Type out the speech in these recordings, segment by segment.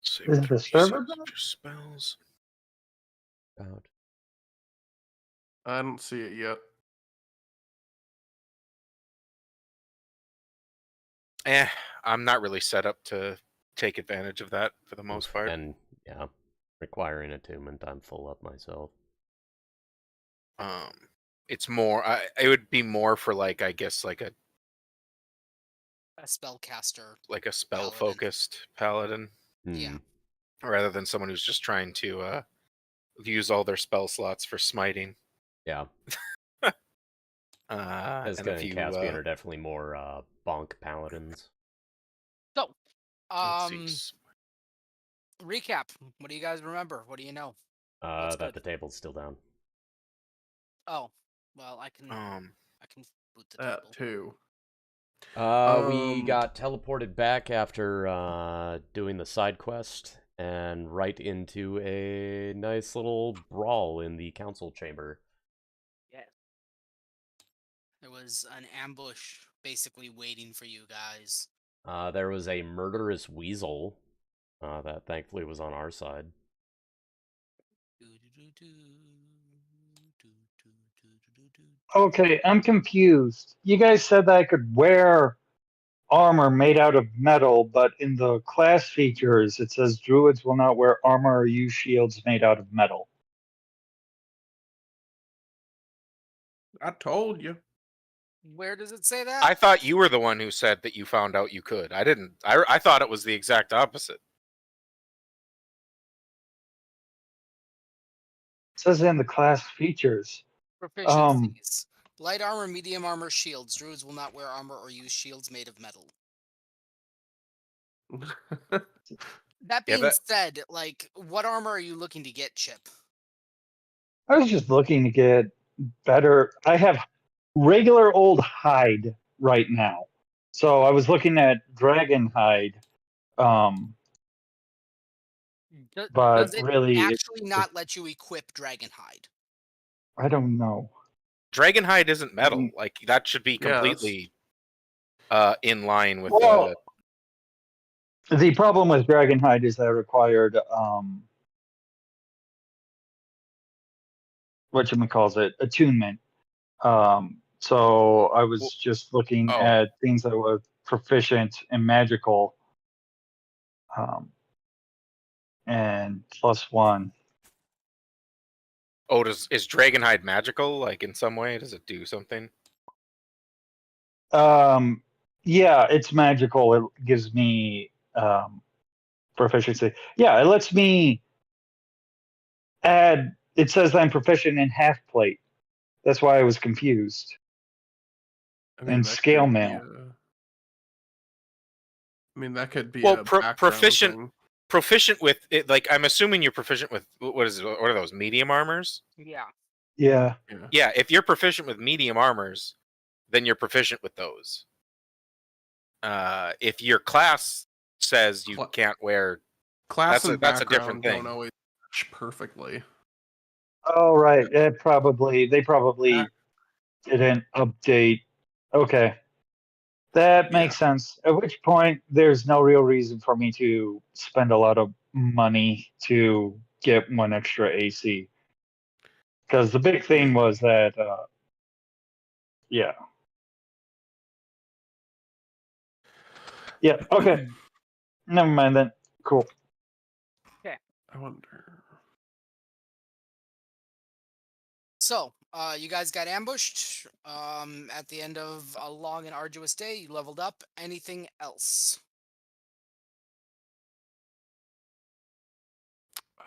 See Is what the server resources down? for spells. About. I don't see it yet. I'm not really set up to take advantage of that for the most part. And yeah, requiring attunement, I'm full up myself. It's more. It would be more for like, I guess, like a spellcaster, spell focused paladin, Yeah. rather than someone who's just trying to use all their spell slots for smiting. Yeah. And and Caspian are definitely more bonk paladins. So, let's see. recap. What do you guys remember? What do you know? That the table's still down. Oh, well, I can boot the That table. too. We got teleported back after doing the side quest and right into a nice little brawl in the council chamber. Yeah. There was an ambush basically waiting for you guys. There was a murderous weasel that thankfully was on our side. Okay, I'm confused. You guys said that I could wear armor made out of metal, but in the class features, it says druids will not wear armor or use shields made out of metal. I told you. Where does it say that? I thought you were the one who said that you found out you could. I didn't. I thought it was the exact opposite. It says in the class features. Proficiencies. Light armor, medium armor, shields. Druids will not wear armor or use shields made of metal. That being said, like, what armor are you looking to get, Chip? I was just looking to get better. I have regular old hide right now. So I was looking at dragon hide. But does it really, actually not let you equip dragon hide? I don't know. Dragonhide isn't metal. Like, that should be completely in line with the problem with dragonhide is that it required whatchamacallit, attunement. So I was just looking at things that were proficient in magical and +1. Oh, is Dragonhide magical? Like, in some way, does it do something? Yeah, it's magical. It gives me proficiency. Yeah, it lets me add. It says I'm proficient in half plate. That's why I was confused. And scale mail. I mean, that could be proficient with it. Like, I'm assuming you're proficient with what is it? What are those, medium armors? Yeah. Yeah. Yeah. If you're proficient with medium armors, then you're proficient with those. If your class says you can't wear, that's a different thing. Don't always match perfectly. Oh right, they probably didn't update. Okay, that makes sense. At which point, there's no real reason for me to spend a lot of money to get one extra AC. Because the big thing was that, yeah. Yeah, okay. Never mind then. Cool. Okay. I wonder. So, you guys got ambushed at the end of a long and arduous day. You leveled up. Anything else?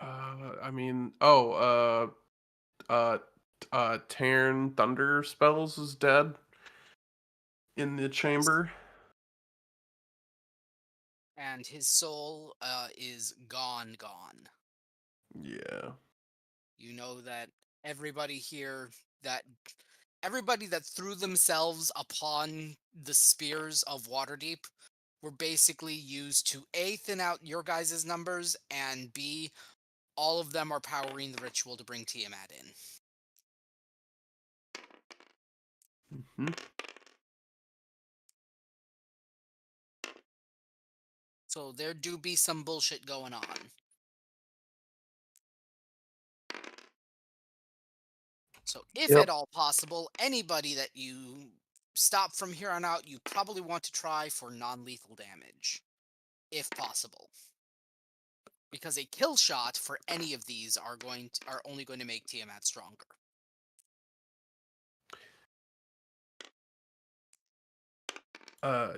I mean, Tarn Thunder Spells is dead in the chamber. And his soul is gone. Yeah. You know that everybody that threw themselves upon the spears of Waterdeep were basically used to A, thin out your guys' numbers, and B, all of them are powering the ritual to bring Tiamat in. Mm-hmm. So there do be some bullshit going on. So if Yep. at all possible, anybody that you stop from here on out, you probably want to try for non-lethal damage, if possible. Because a kill shot for any of these are only going to make Tiamat stronger.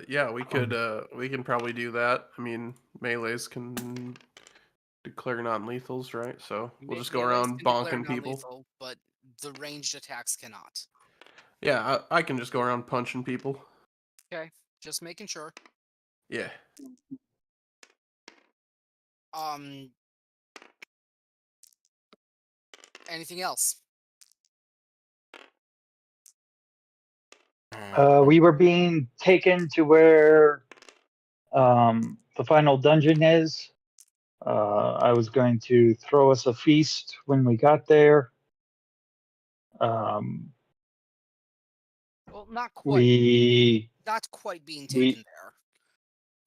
Yeah, we can probably do that. I mean, melees can declare non-lethals, right? So we'll just go Melees around can declare bonking people. non-lethal, but the ranged attacks cannot. Yeah, I can just go around punching people. Okay, just making sure. Yeah. Anything else? We were being taken to where the final dungeon is. I was going to throw us a feast when we got there. Well, not quite. We Not quite being we taken there.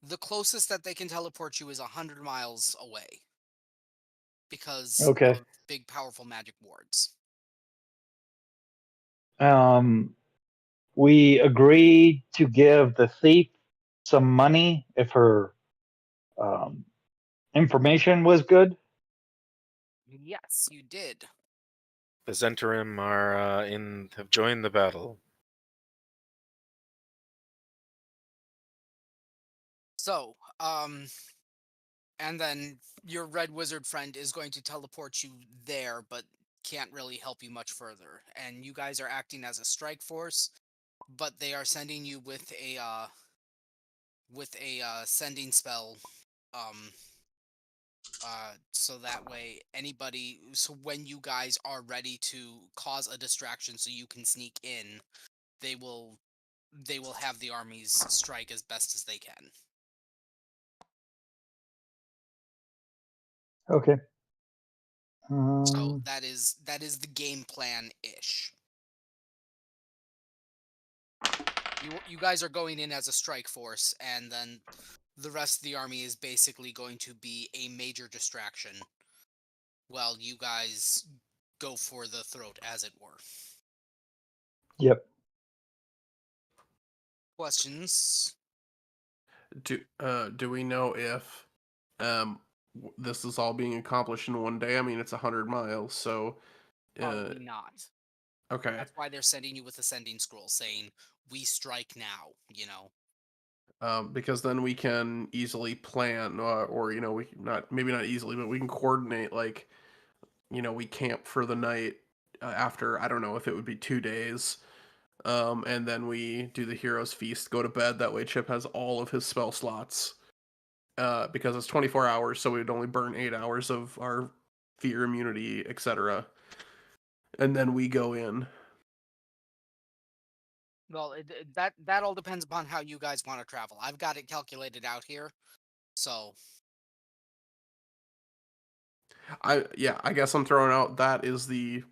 The closest that they can teleport you is 100 miles away. Because okay. of big, powerful magic wards. We agreed to give the thief some money if her information was good. Yes, you did. The Zentarim have joined the battle. So, and then your red wizard friend is going to teleport you there, but can't really help you much further. And you guys are acting as a strike force, but they are sending you with a sending spell, so that way so when you guys are ready to cause a distraction so you can sneak in, they will have the armies strike as best as they can. Okay. So that is the game plan ish. You guys are going in as a strike force, and then the rest of the army is basically going to be a major distraction while you guys go for the throat, as it were. Yep. Questions? Do we know if this is all being accomplished in one day? I mean, it's 100 miles, so Probably not. okay. That's why they're sending you with a sending scroll saying, "We strike now," you know. Because then we can easily plan, or we maybe not easily, but we can coordinate. Like, we camp for the night after, I don't know if it would be 2 days, and then we do the hero's feast, go to bed. That way, Chip has all of his spell slots. Because it's 24 hours, so we'd only burn 8 hours of our fear immunity, etc. And then we go in. Well, that all depends upon how you guys want to travel. I've got it calculated out here, so I guess I'm throwing out that is the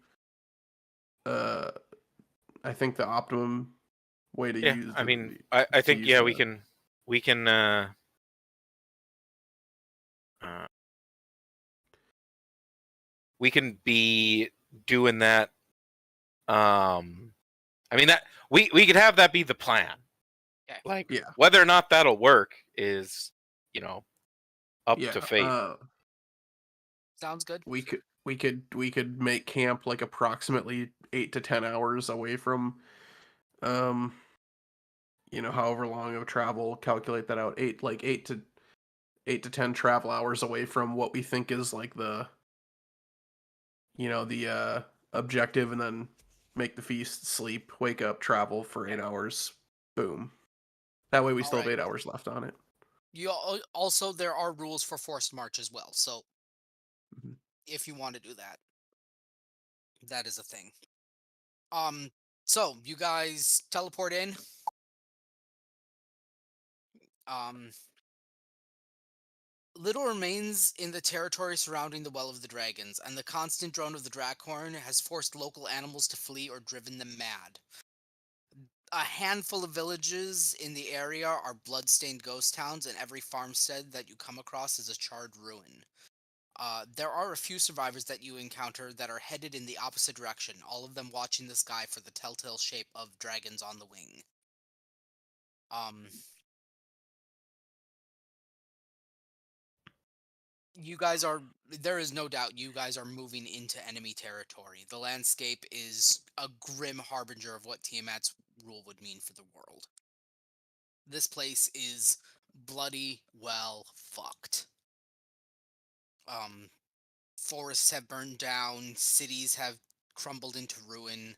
I think the optimum way to Yeah, use. I mean, I think use we can we can be doing that. I mean that we could have that be the plan. okay. Like, Yeah. whether or not that'll work is, up Yeah. to fate. Sounds good. We could make camp like approximately 8 to 10 hours away from however long of travel, calculate that out. 8 to 10 travel hours away from what we think is like the objective, and then make the feast, sleep, wake up, travel for 8 hours. Boom. That way we still have 8 hours left on it. You also, there are rules for forced march as well, so Mhm. if you want to do that, that is a thing. So you guys teleport in. Little remains in the territory surrounding the Well of the Dragons, and the constant drone of the Drakhorn has forced local animals to flee or driven them mad. a handful of villages in the area are bloodstained ghost towns, and every farmstead that you come across is a charred ruin. There are a few survivors that you encounter that are headed in the opposite direction, all of them watching the sky for the telltale shape of dragons on the wing. You guys are, there is no doubt you guys are moving into enemy territory. The landscape is a grim harbinger of what Tiamat's rule would mean for the world. This place is bloody well fucked. Forests have burned down, cities have crumbled into ruin.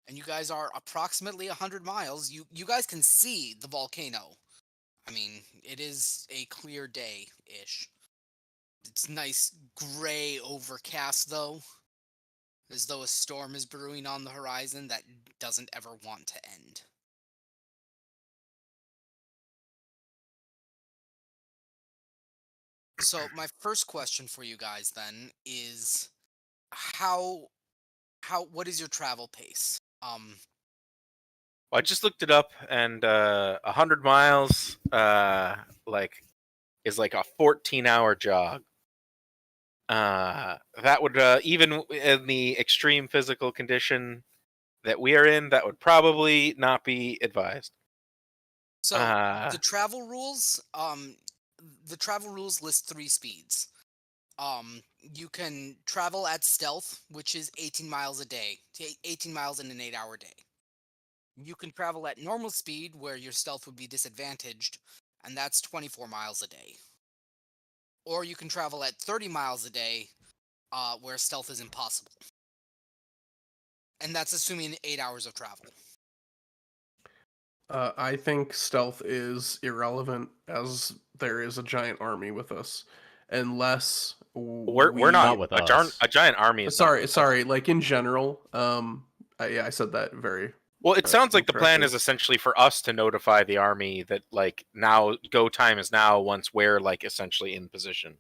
And you guys are approximately 100 miles. You guys can see the volcano. I mean, it is a clear day-ish. It's nice gray overcast, though. As though a storm is brewing on the horizon that doesn't ever want to end. So, my first question for you guys, then, is what is your travel pace? I just looked it up, and 100 miles, is like a 14-hour jog. That would even in the extreme physical condition that we are in, that would probably not be advised. So the travel rules list 3 speeds. You can travel at stealth, which is 18 miles a day, 18 miles in an 8-hour day. You can travel at normal speed, where your stealth would be disadvantaged, and that's 24 miles a day. Or you can travel at 30 miles a day, where stealth is impossible. And that's assuming 8 hours of travel. I think stealth is irrelevant, as there is a giant army with us, unless We're not with a, us. a giant army. Is Sorry. Like in general, yeah, I said that very. Well, it sounds like the plan incorrectly. is essentially for us to notify the army that, like, now go time is now, once we're, like, essentially in position.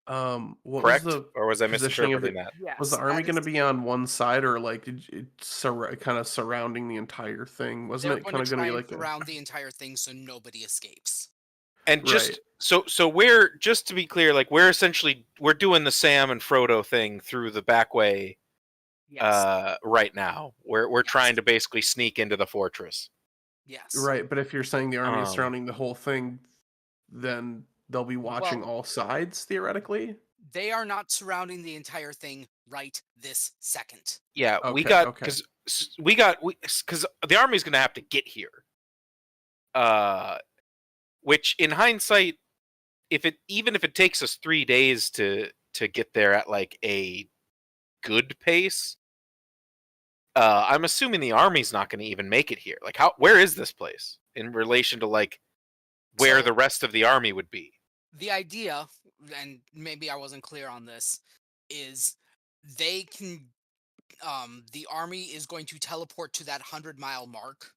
What Correct? was the Or was I positioning of misinterpreting the? that? Yes, Was the army going to be on one side, or like kind of surrounding the entire thing? Wasn't They're it going kind to of going try to be and like surround the entire thing so nobody escapes. And just Right. so we're, just to be clear, like, we're doing the Sam and Frodo thing through the back way Yes. right now. We're trying to basically sneak into the fortress. Yes. Right, but if you're saying the army is surrounding the whole thing, then they'll be watching all sides theoretically. They are not surrounding the entire thing right this second. Yeah, we Okay, got okay. because the army's going to have to get here. Which in hindsight, even if it takes us 3 days to get there at like a good pace, I'm assuming the army's not going to even make it here. Like, where is this place in relation to like where So- the rest of the army would be? The idea, and maybe I wasn't clear on this, is they can the army is going to teleport to that 100-mile mark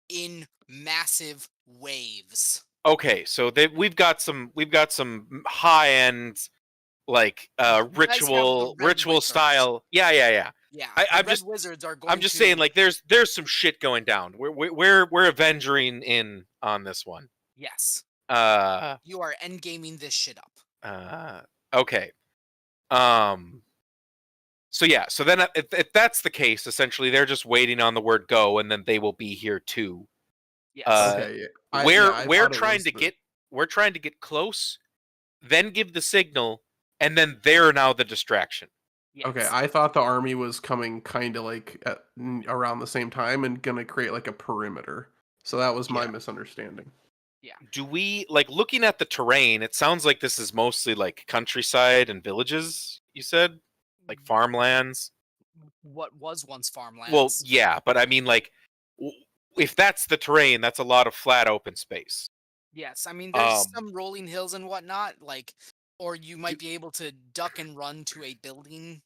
in massive waves. Okay, so we've got some high end, like You guys have the red ritual wizards. style. Yeah. Yeah, I'm the red just wizards are going I'm just to, saying, like, there's some shit going down. We're avenging in on this one. yes, Uh you are endgaming this shit up. okay. So yeah, so then if that's the case, essentially they're just waiting on the word go, and then they will be here too. Yes. Okay, yeah. I We're thought it trying was to get close, then give the signal, and then they're now the distraction. Yes. Okay, I thought the army was coming kind of like around the same time and gonna create like a perimeter. So that was my Yeah. misunderstanding. Do we, like, looking at the terrain, it sounds like this is mostly like countryside and villages, you said? Like farmlands? What was once farmlands. Well, yeah, but I mean, like, if that's the terrain, that's a lot of flat open space. Yes, I mean there's Um, some rolling hills and whatnot, like, or you might be able to duck and run to a building,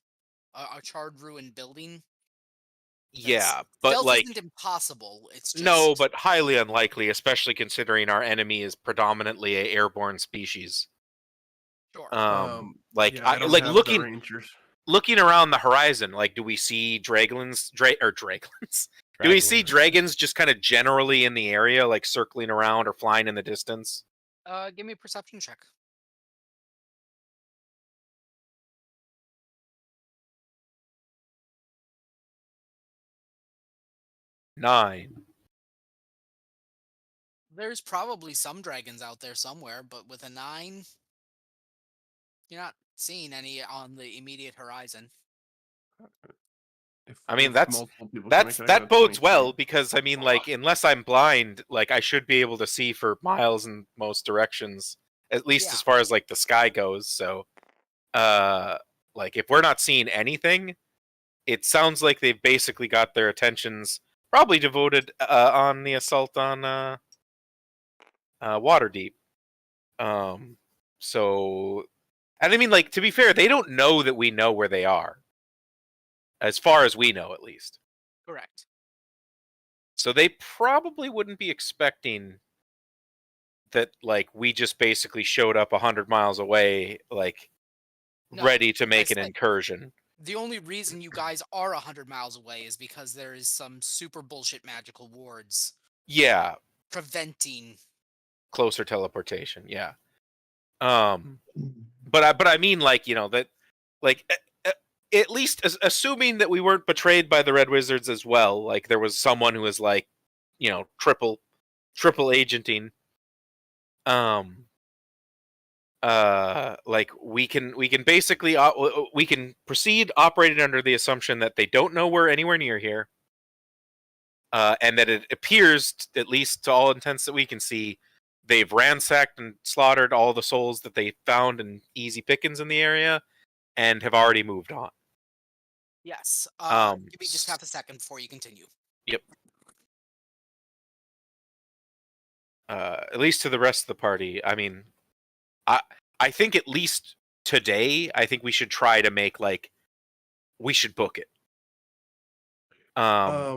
a charred ruined building. Yeah, but Stealth like, isn't impossible. It's just no, but highly unlikely, especially considering our enemy is predominantly a airborne species. sure. Like, Yeah, I don't like have the looking Rangers. looking around the horizon, like, do we see dragons? Do we see dragons just kind of generally in the area, like circling around or flying in the distance? Give me a perception check. Nine. There's probably some dragons out there somewhere, but with a 9, you're not seeing any on the immediate horizon. If, I mean, if multiple people can make it, I that got bodes 23. well, because I mean, like, unless I'm blind, like, I should be able to see for miles in most directions, at least as Yeah. far as like the sky goes. So, like, if we're not seeing anything, it sounds like they've basically got their attentions probably devoted on the assault on Waterdeep. So, and I mean, like, to be fair, they don't know that we know where they are, as far as we know, at least. Correct. So they probably wouldn't be expecting that, like, we just basically showed up 100 miles away, like, No, ready to make an said- incursion. The only reason you guys are 100 miles away is because there is some super bullshit magical wards Yeah, preventing. closer teleportation. Yeah. But I mean, like, you know, that, like, at least assuming that we weren't betrayed by the Red Wizards as well, like, there was someone who was, like, you know, triple agenting. Like, we can basically we can proceed operating under the assumption that they don't know we're anywhere near here, and that it appears, at least to all intents that we can see, they've ransacked and slaughtered all the souls that they found in easy pickings in the area, and have already moved on. Yes. Give me just half a second before you continue. Yep. At least to the rest of the party. I mean, I think at least today, I think we should try to make, like, we should book it. I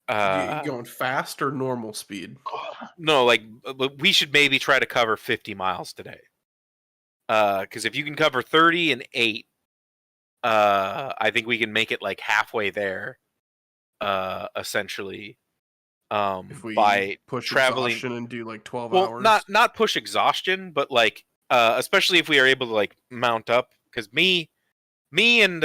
Uh, going fast or normal speed? no, like, we should maybe try to cover 50 miles today. Because if you can cover 30 and 8, I think we can make it, like, halfway there. Essentially, If we by push traveling exhaustion and do like 12 well, hours? not push exhaustion, but, like, especially if we are able to, like, mount up. Because me and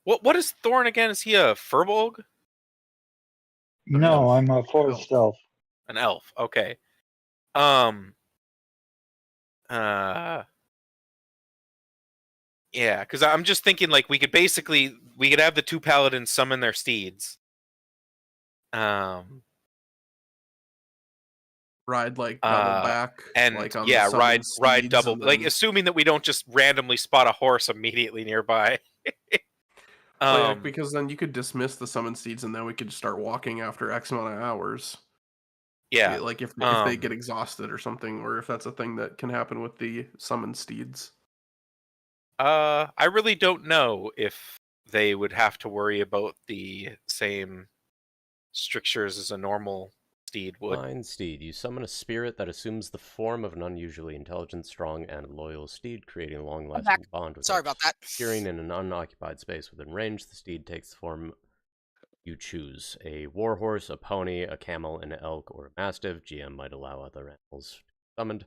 what is Thorn again? Is he a Furbolg? No, I'm a forest elf. An elf. Okay. Yeah, because I'm just thinking, like, we could have the 2 paladins summon their steeds. Ride like double back, and like on yeah, the ride steeds, double, and like, then- assuming that we don't just randomly spot a horse immediately nearby. Well, yeah, because then you could dismiss the summoned steeds, and then we could start walking after X amount of hours. Yeah, Like if they get exhausted or something, or if that's a thing that can happen with the summoned steeds. I really don't know if they would have to worry about the same strictures as a normal steed would. Fine steed. You summon a spirit that assumes the form of an unusually intelligent, strong, and loyal steed, creating a long-lasting bond with Sorry it. about that. Appearing in an unoccupied space within range, the steed takes the form you choose. A warhorse, a pony, a camel, an elk, or a mastiff. GM might allow other animals summoned.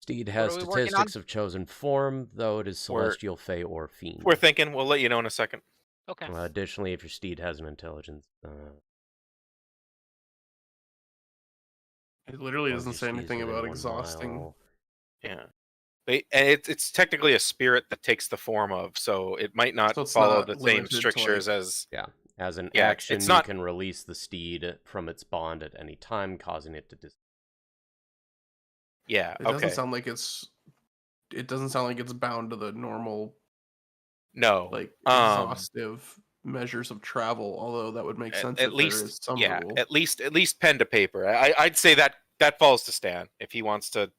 Steed has are we working statistics of chosen form, though it is celestial, fey, or fiend. We're thinking. We'll let you know in a second. Okay. Additionally, if your steed has an intelligence, It literally or doesn't if say your steed is anything within about 1 exhausting. mile. Yeah, and it's technically a spirit that takes the form of, so it might not So it's follow not the same limited to, strictures like- as. Yeah. As an Yeah, action, it's not- you can release the steed from its bond at any time, causing it to Yeah. It doesn't Okay. sound like it's. It doesn't sound like it's bound to the normal, No. like, exhaustive measures of travel. Although that would make sense at if least, there is some yeah, rule. at least pen to paper. I'd say that falls to Stan if he wants to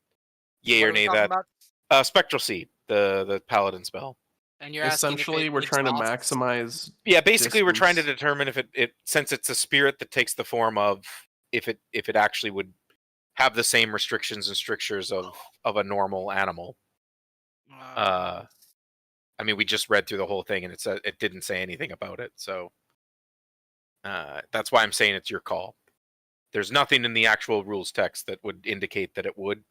yay What or are we nay talking that. about? Spectral Seed, the paladin spell. And you're asking if Essentially, it we're trying to exhausts? maximize. Yeah, basically we're trying to Distance. determine if it since it's a spirit that takes the form of, if it actually would have the same restrictions and strictures of a normal animal. I mean, we just read through the whole thing, and it didn't say anything about it, so that's why I'm saying it's your call. There's nothing in the actual rules text that would indicate that it would.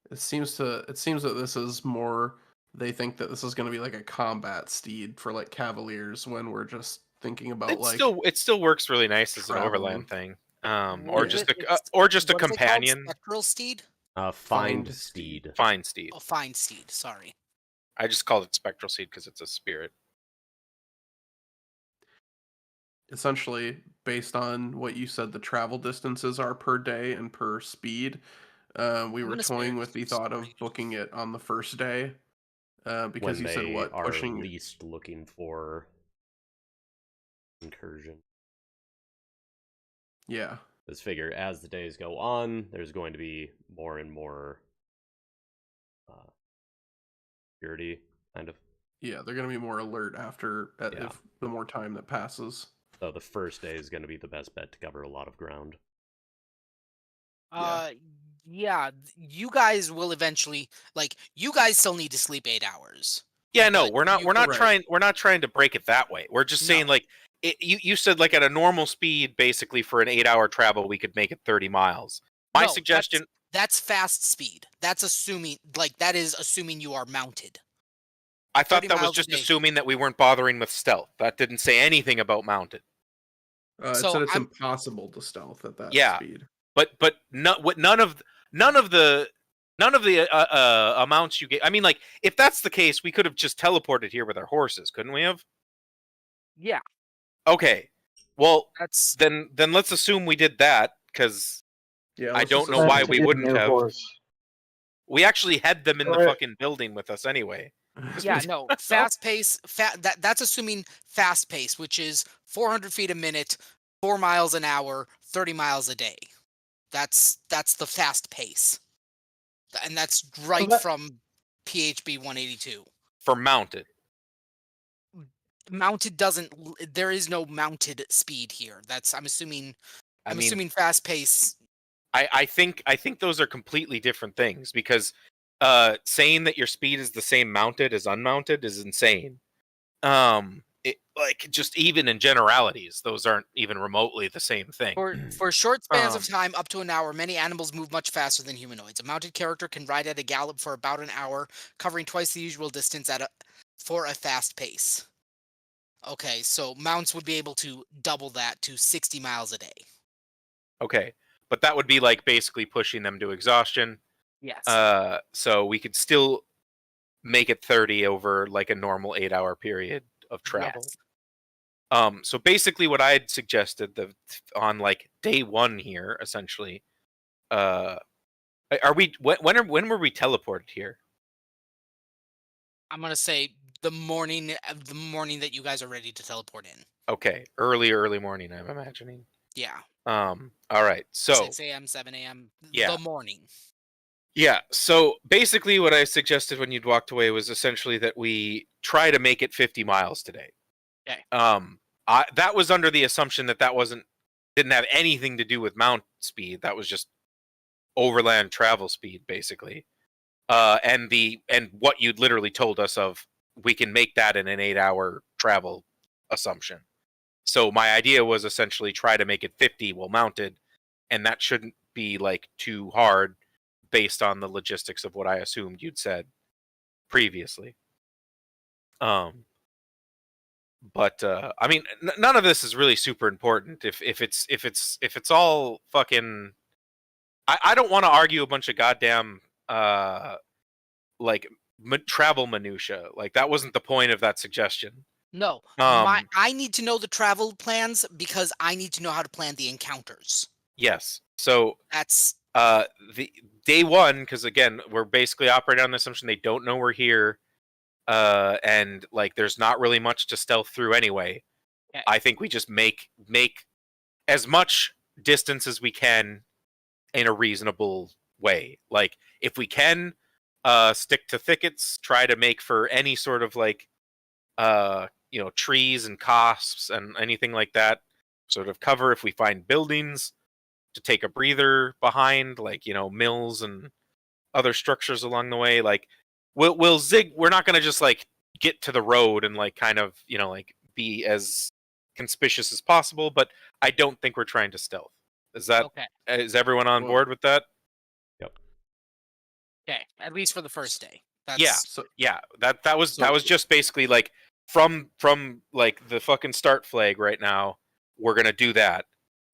It seems that this is more. They think that this is going to be like a combat steed for like cavaliers when we're just thinking about It still works really nice as an traveling. overland thing, What or is just it? or just a What is it called? companion. Spectral steed? Find Find steed. Fine steed. Oh, fine steed. Sorry. I just called it spectral steed because it's a spirit. Essentially, based on what you said, the travel distances are per day and per speed. We were gonna toying spare with the you, thought sorry. of booking it on the first day, because When you said they what are pushing. least looking for incursion. Yeah, Let's figure as the days go on, there's going to be more and more security, kind of. yeah, they're going to be more alert after Yeah. if the more time that passes. So the first day is going to be the best bet to cover a lot of ground. Yeah, you guys will eventually you guys still need to sleep 8 hours. Yeah, no, But we're not. you We're not Right. trying to break it that way. We're just saying No. like you said like at a normal speed, basically for an 8-hour travel, we could make it 30 miles. My No, suggestion. That's fast speed. That's assuming that is assuming you are mounted. I thought 30 that was miles a just day. assuming that we weren't bothering with stealth. That didn't say anything about mounted. It So said it's I'm- impossible to stealth at that Yeah. speed. But none of the amounts you get. I mean, like if that's the case, we could have just teleported here with our horses, couldn't we have? Yeah, Okay. Well, that's then let's assume we did that because Yeah, I let's don't just know assume- why Time to we get a wouldn't new have. horse. We actually had them in the Alright. fucking building with us anyway. yeah, no, fast pace. That's assuming fast pace, which is 400 feet a minute, 4 miles an hour, 30 miles a day. That's the fast pace, and that's right that- from PHB 182. For mounted. Mounted doesn't. There is no mounted speed here. I'm assuming. I I'm mean, assuming fast pace. I think those are completely different things because saying that your speed is the same mounted as unmounted is insane. Like just even in generalities, those aren't even remotely the same thing. For short spans of Um, time, up to an hour, many animals move much faster than humanoids. A mounted character can ride at a gallop for about an hour, covering twice the usual distance for a fast pace. Okay, so mounts would be able to double that to 60 miles a day. Okay, but that would be like basically pushing them to exhaustion. Yes. So we could still make it 30 over like a normal 8-hour period of travel. Yes. So basically what I had suggested on like day 1 here, essentially, are we when were we teleported here? I'm gonna say the morning that you guys are ready to teleport in. Okay, early morning, I'm imagining. Yeah. All right, so 6 a.m., 7 a.m. Yeah. The morning. yeah, so basically what I suggested when you'd walked away was essentially that we try to make it 50 miles today. Okay. That was under the assumption that didn't have anything to do with mount speed. That was just overland travel speed, basically. And what you'd literally told us of, we can make that in an 8-hour travel assumption. So my idea was essentially try to make it 50 while mounted, and that shouldn't be like too hard based on the logistics of what I assumed you'd said previously. But I mean, none of this is really super important. If it's all fucking, I don't want to argue a bunch of goddamn like travel minutia. Like that wasn't the point of that suggestion. No, Um, I need to know the travel plans because I need to know how to plan the encounters. Yes. So That's the day 1, because again, we're basically operating on the assumption they don't know we're here. And like there's not really much to stealth through anyway. Okay. I think we just make as much distance as we can in a reasonable way. Like if we can stick to thickets, try to make for any sort of like trees and cosps and anything like that sort of cover. If we find buildings, to take a breather behind, like, mills and other structures along the way. Like, we'll zig. We're not going to just like get to the road and like kind of like be as conspicuous as possible. But I don't think we're trying to stealth. Is everyone on board with that? Yep. Okay, at least for the first day. Yeah. So, Yeah, that was just basically like from like the fucking start flag right now. We're gonna do that,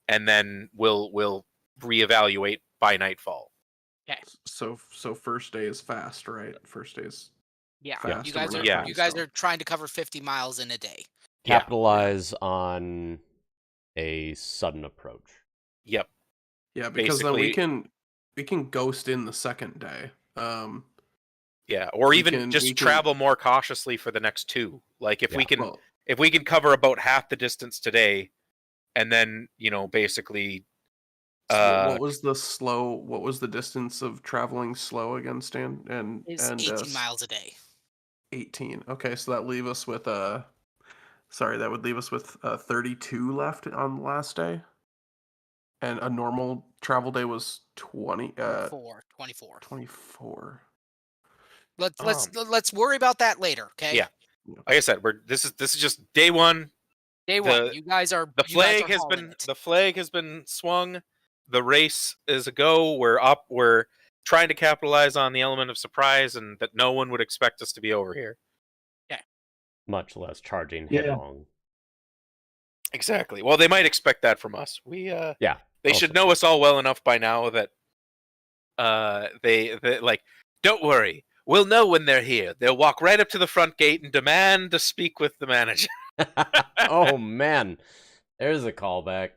and then we'll reevaluate by nightfall. Okay. so first day is fast, right? First day is Yeah. fast. You and guys we're are not trying you to guys stealth. are trying to cover 50 miles in a day. Yeah. Capitalize on a sudden approach. Yep. Yeah, because then we Basically- can ghost in the second day. Yeah, or We even can- just we can- travel more cautiously for the next two. Like if we can Well, if we can cover about half the distance today, and then basically what was the distance of traveling slow again, Stan? And Is 18 miles a day. 18. Okay, so that leave us with that would leave us with 32 left on the last day. And a normal travel day was 24. 24. Let's worry about that later, okay? Yeah. Like I said, this is just day one. Day one. The- You guys are The you guys flag are has hauling been it. the flag has been swung. The race is a go. We're up. We're trying to capitalize on the element of surprise and that no one would expect us to be over here. Much less charging Yeah. headlong. Exactly. Well, they might expect that from us. Yeah. They also should know us all well enough by now that they like, don't worry. We'll know when they're here. They'll walk right up to the front gate and demand to speak with the manager. Oh man, there's a callback.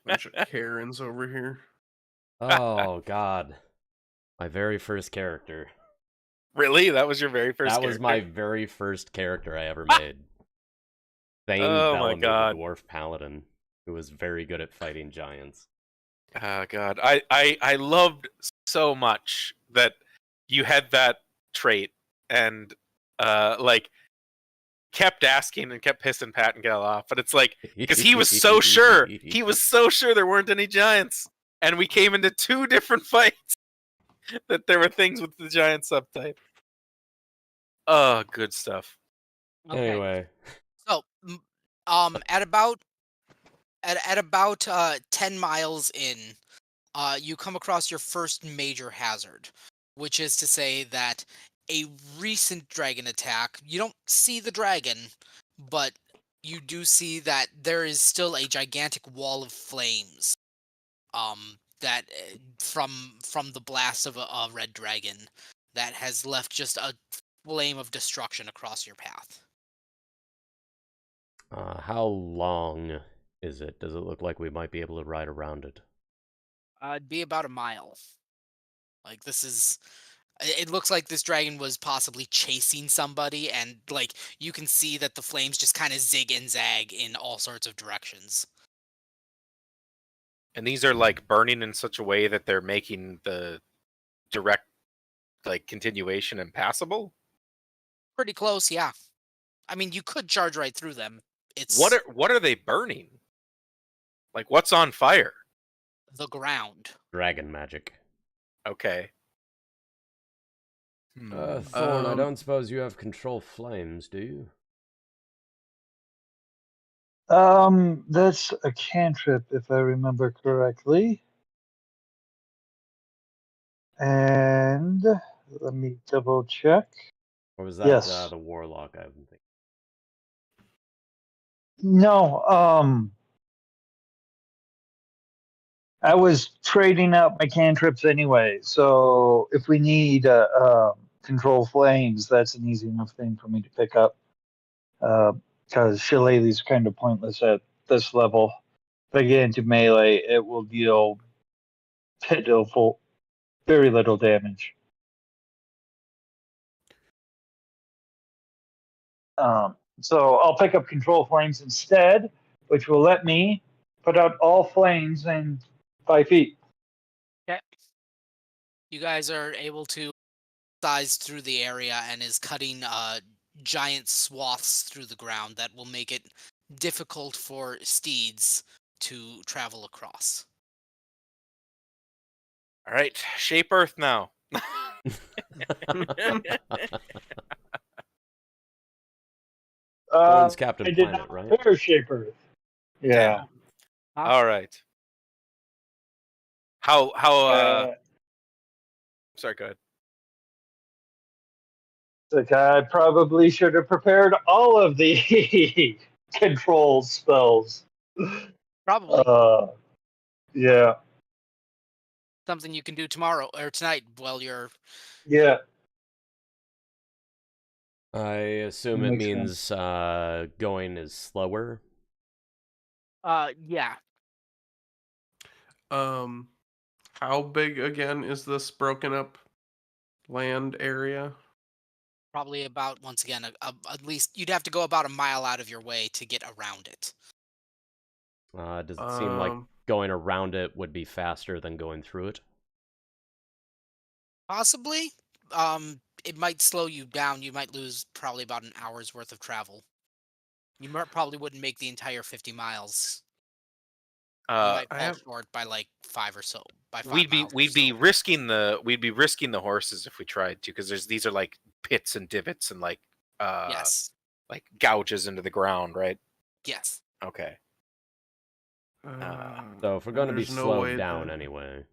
Bunch of Karens over here. Oh god, my very first character. Really? That was your very first That was character? my very first character I ever made. Thane Oh my Bellamy, God. the dwarf paladin, who was very good at fighting giants. Oh god. I loved so much that you had that trait and like kept asking and kept pissing Pat and Gal off. But it's like, because he was so sure. He was so sure there weren't any giants. And we came into two different fights that there were things with the giant subtype. Oh, good stuff. Okay. Anyway, So, at about 10 miles in, you come across your first major hazard, which is to say that a recent dragon attack. You don't see the dragon, but you do see that there is still a gigantic wall of flames. That from the blast of a red dragon that has left just a flame of destruction across your path. how long is it? Does it look like we might be able to ride around it? It'd be about a mile. Like this is. It looks like this dragon was possibly chasing somebody, and like you can see that the flames just kind of zig and zag in all sorts of directions. And these are like burning in such a way that they're making the direct like continuation impassable. Pretty close, yeah. I mean, you could charge right through them. It's What are they burning? Like what's on fire? the ground. Dragon magic. Okay. Thorn, I don't suppose you have control flames, do you? That's a cantrip, if I remember correctly. And let me double check. Or was that Yes. the warlock I've been thinking? No, I was trading out my cantrips anyway. So if we need control flames, that's an easy enough thing for me to pick up. Because shillelaghs are kind of pointless at this level. If I get into melee, it will deal pitiful, very little damage. So I'll pick up control flames instead, which will let me put out all flames in 5 feet. Okay. You guys are able to size through the area and is cutting giant swaths through the ground that will make it difficult for steeds to travel across. All right, shape Earth now. Thorne's Captain I did Planet, not right? prepare Shape Earth. Yeah. All right. How sorry, go ahead. Like I probably should have prepared all of the control spells. Probably Yeah. something you can do tomorrow or tonight while you're. Yeah. I assume it Makes means going is slower. Yeah. How big again is this broken up land area? Probably about, once again, at least you'd have to go about a mile out of your way to get around it. Does it seem like going around it would be faster than going through it? Possibly. It might slow you down. You might lose probably about an hour's worth of travel. You probably wouldn't make the entire 50 miles. You might fall short by like 5 or so. By 5 miles. We'd be risking the horses if we tried to, because these are like pits and divots and like yes. like gouges into the ground, right? Yes. Okay. So if we're going to be there's no slowed way down that- anyway,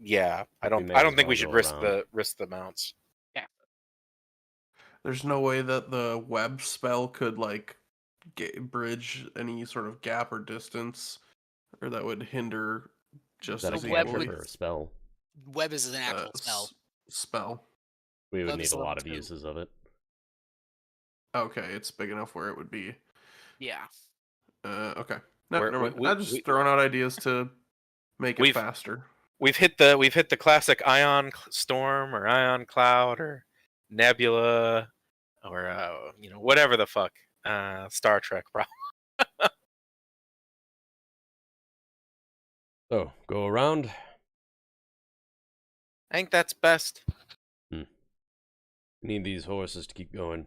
Yeah, I We don't may I as don't think we well should go risk around. the mounts. There's no way that the web spell could like bridge any sort of gap or distance, or that would hinder just is that a as web equally. cantrip or a spell? Web is an actual spell. Spell. We would Web need is a level lot of 2. uses of it. Okay, it's big enough where it would be. Yeah. Okay. No, We're- never mind. we- I'm just we- throwing out ideas to make it faster. We've hit the classic ion storm or ion cloud or nebula or whatever the fuck Star Trek problem. So, go around. I think that's best. Need these horses to keep going.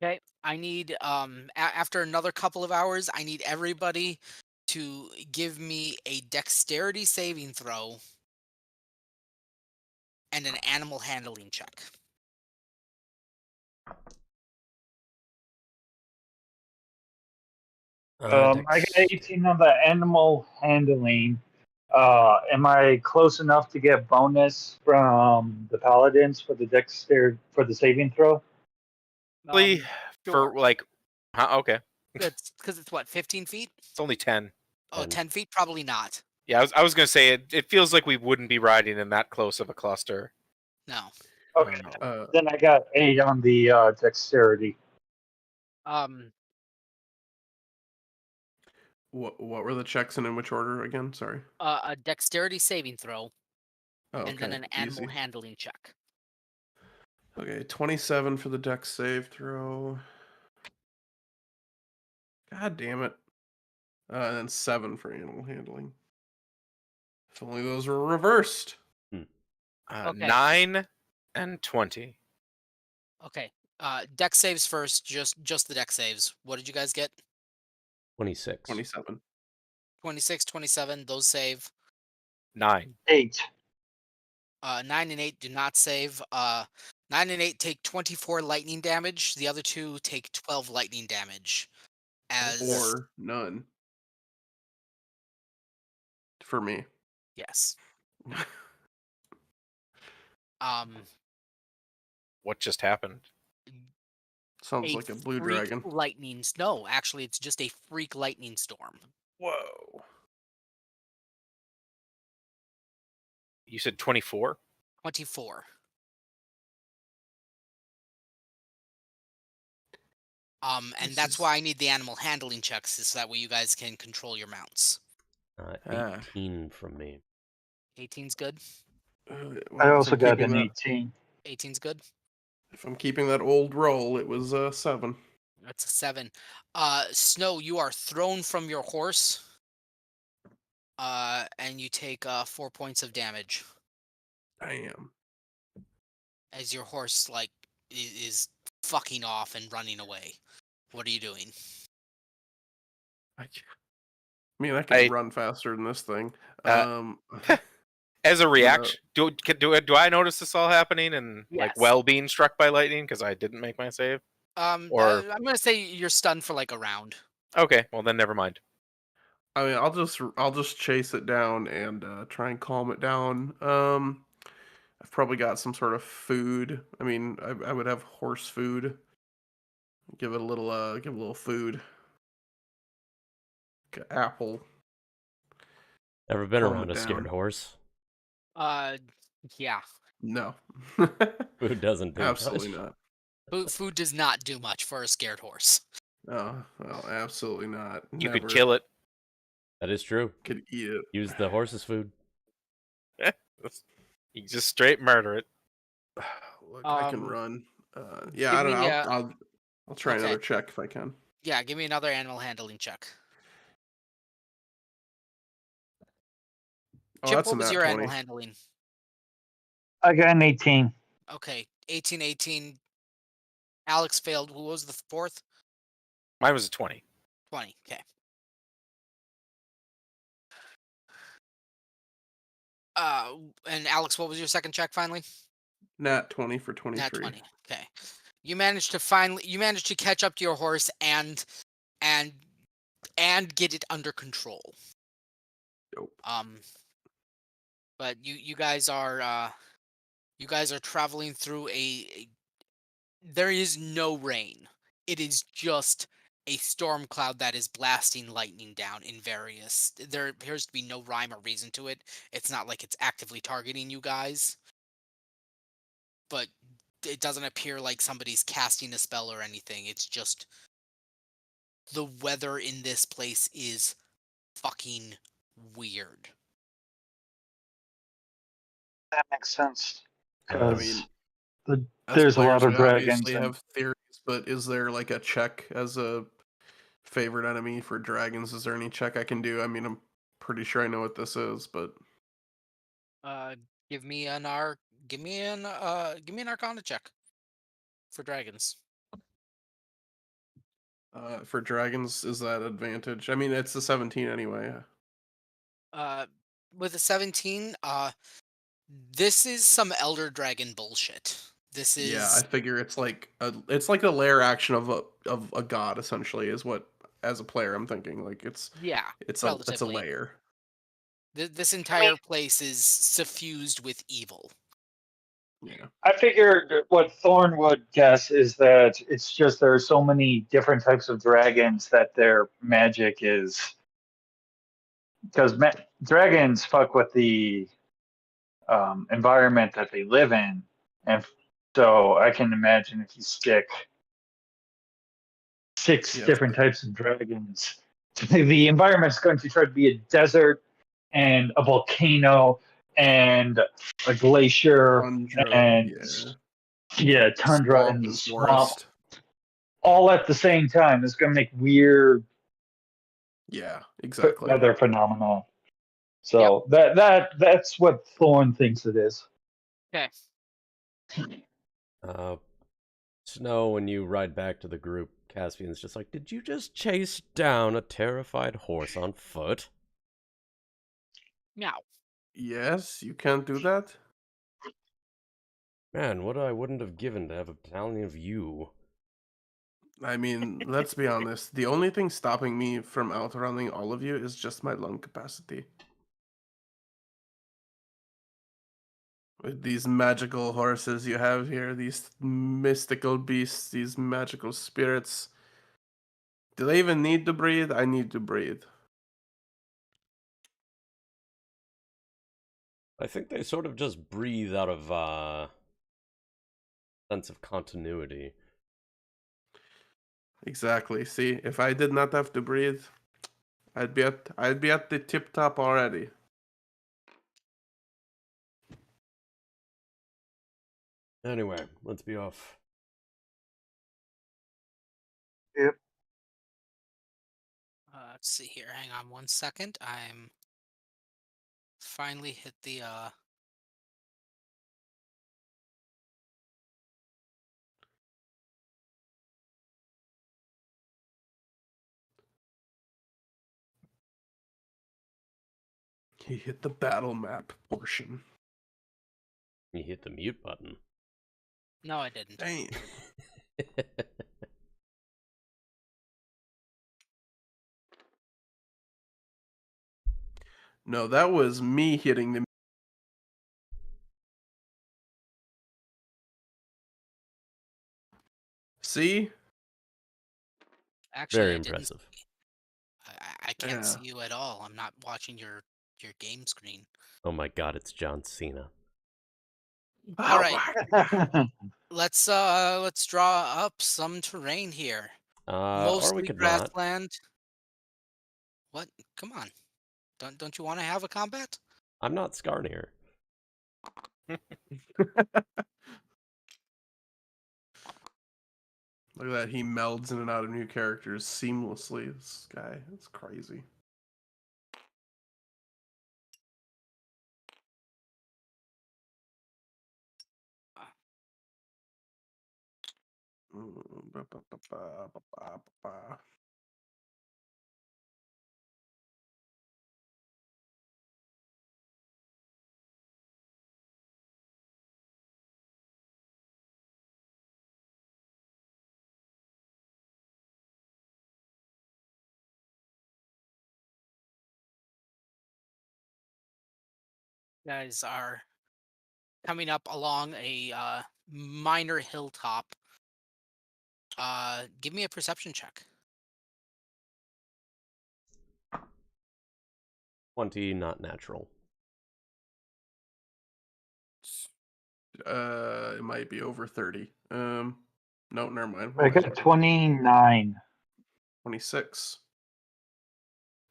Okay. I need after another couple of hours, I need everybody to give me a dexterity saving throw and an animal handling check. I got 18 on the animal handling. Am I close enough to get bonus from the paladins for the dexterity for the saving throw? For Sure. like, okay, It's because it's what, 15 feet? it's only 10. Oh, 10. 10 feet? Probably not. Yeah, I was gonna say it feels like we wouldn't be riding in that close of a cluster. No. Okay. Uh, Then I got 8 on the dexterity. what were the checks and in which order again? Sorry. A dexterity saving throw Oh, and then okay, an animal easy. handling check. Okay, 27 for the dex save throw. God damn it. And then 7 for animal handling. If only those were reversed. Okay. 9 and 20. Okay. Dex saves first, just the dex saves. What did you guys get? 26. 27. 26, 27, those save. 9. 8. 9 and 8 do not save. 9 and 8 take 24 lightning damage. The other two take 12 lightning damage. Or none. For me. Yes. What just happened? Sounds like a blue freak dragon. No, actually, it's just a freak lightning storm. Whoa. You said 24? 24. And that's why I need the animal handling checks, is so that way you guys can control your mounts. 18 from me. 18's good. I also got an 18. 18's good. If I'm keeping that old roll, it was 7. That's a 7. Snow, you are thrown from your horse. And you take 4 points of damage I am. as your horse is fucking off and running away. What are you doing? I can run faster than this thing. And As a reaction, do I notice this all happening and like Yes. well being struck by lightning because I didn't make my save? Or I'm gonna say you're stunned for like a round. okay, well then never mind. I mean, I'll just chase it down and try and calm it down. I've probably got some sort of food. I mean, I would have horse food. Give it a little food. Like an apple. Ever been Calm around it a scared down. horse? Yeah. No. Food doesn't do Absolutely much. not. Food does not do much for a scared horse. Oh, well, absolutely not. You Never could kill it. That is true. could eat it. Use the horse's food. You just straight murder it. Look, I can run. Yeah, give I don't me, know. I'll try okay. another check if I can. Yeah, give me another animal handling check. Oh, Chip, that's a what was nat your 20. animal handling? I got an 18. Okay, 18. Alex failed. Who was the fourth? Mine was a 20. 20. Okay. And Alex, what was your second check finally? Nat 20 for Nat 23. 20. Okay. You managed to catch up to your horse and get it under control. Nope. But you guys are traveling through there is no rain. It is just a storm cloud that is blasting lightning down in various. There appears to be no rhyme or reason to it. It's not like it's actively targeting you guys. But it doesn't appear like somebody's casting a spell or anything. It's just the weather in this place is fucking weird. That makes sense. I Because mean, as there's a players, lot of we dragons. obviously And have theories, but is there like a check as a favorite enemy for dragons? Is there any check I can do? I mean, I'm pretty sure I know what this is, but Give me an Arcana check for dragons. for dragons, is that advantage? I mean, it's a 17 anyway. With a 17, this is some Elder Dragon bullshit. This Yeah, I is figure it's like a lair action of a god essentially is what as a player I'm thinking like it's a relatively. lair. This entire place is suffused with evil. Yeah. I figured what Thorn would guess is that it's just there are so many different types of dragons that their magic is. Because dragons fuck with the environment that they live in. And so I can imagine if you stick six Yes. different types of dragons, the environment's going to try to be a desert and a volcano and a glacier Tundra, and tundra swamp and the and swamp forest. all at the same time. It's going to make weird Yeah, exactly. weather phenomena. So that's what Thorn thinks it is. Okay. Snow, when you ride back to the group, Caspian's just like, did you just chase down a terrified horse on foot? Meow. Yes, you can't do that. Man, what I wouldn't have given to have a battalion of you. I mean, let's be honest. The only thing stopping me from outrunning all of you is just my lung capacity. With these magical horses you have here, these mystical beasts, these magical spirits. Do they even need to breathe? I need to breathe. I think they sort of just breathe out of, sense of continuity. Exactly. See, if I did not have to breathe, I'd be at the tip top already. Anyway, let's be off. Yep. Let's see here. Hang on one second. I'm finally hit the He hit the battle map portion. You hit the mute button. No, I didn't. Dang. No, that was me hitting the. See? Actually, Very I didn't. impressive. I can't Yeah. see you at all. I'm not watching your game screen. Oh my god, it's John Cena. All right, my- let's draw up some terrain here. Or we Mostly could not. grassland. What? Come on. Don't you want to have a combat? I'm not Skarnir. Look at that. He melds in and out of new characters seamlessly. This guy. It's crazy. Guys are coming up along a minor hilltop. Give me a perception check. 20, not natural. It might be over 30. No, never mind. I got 29. 26.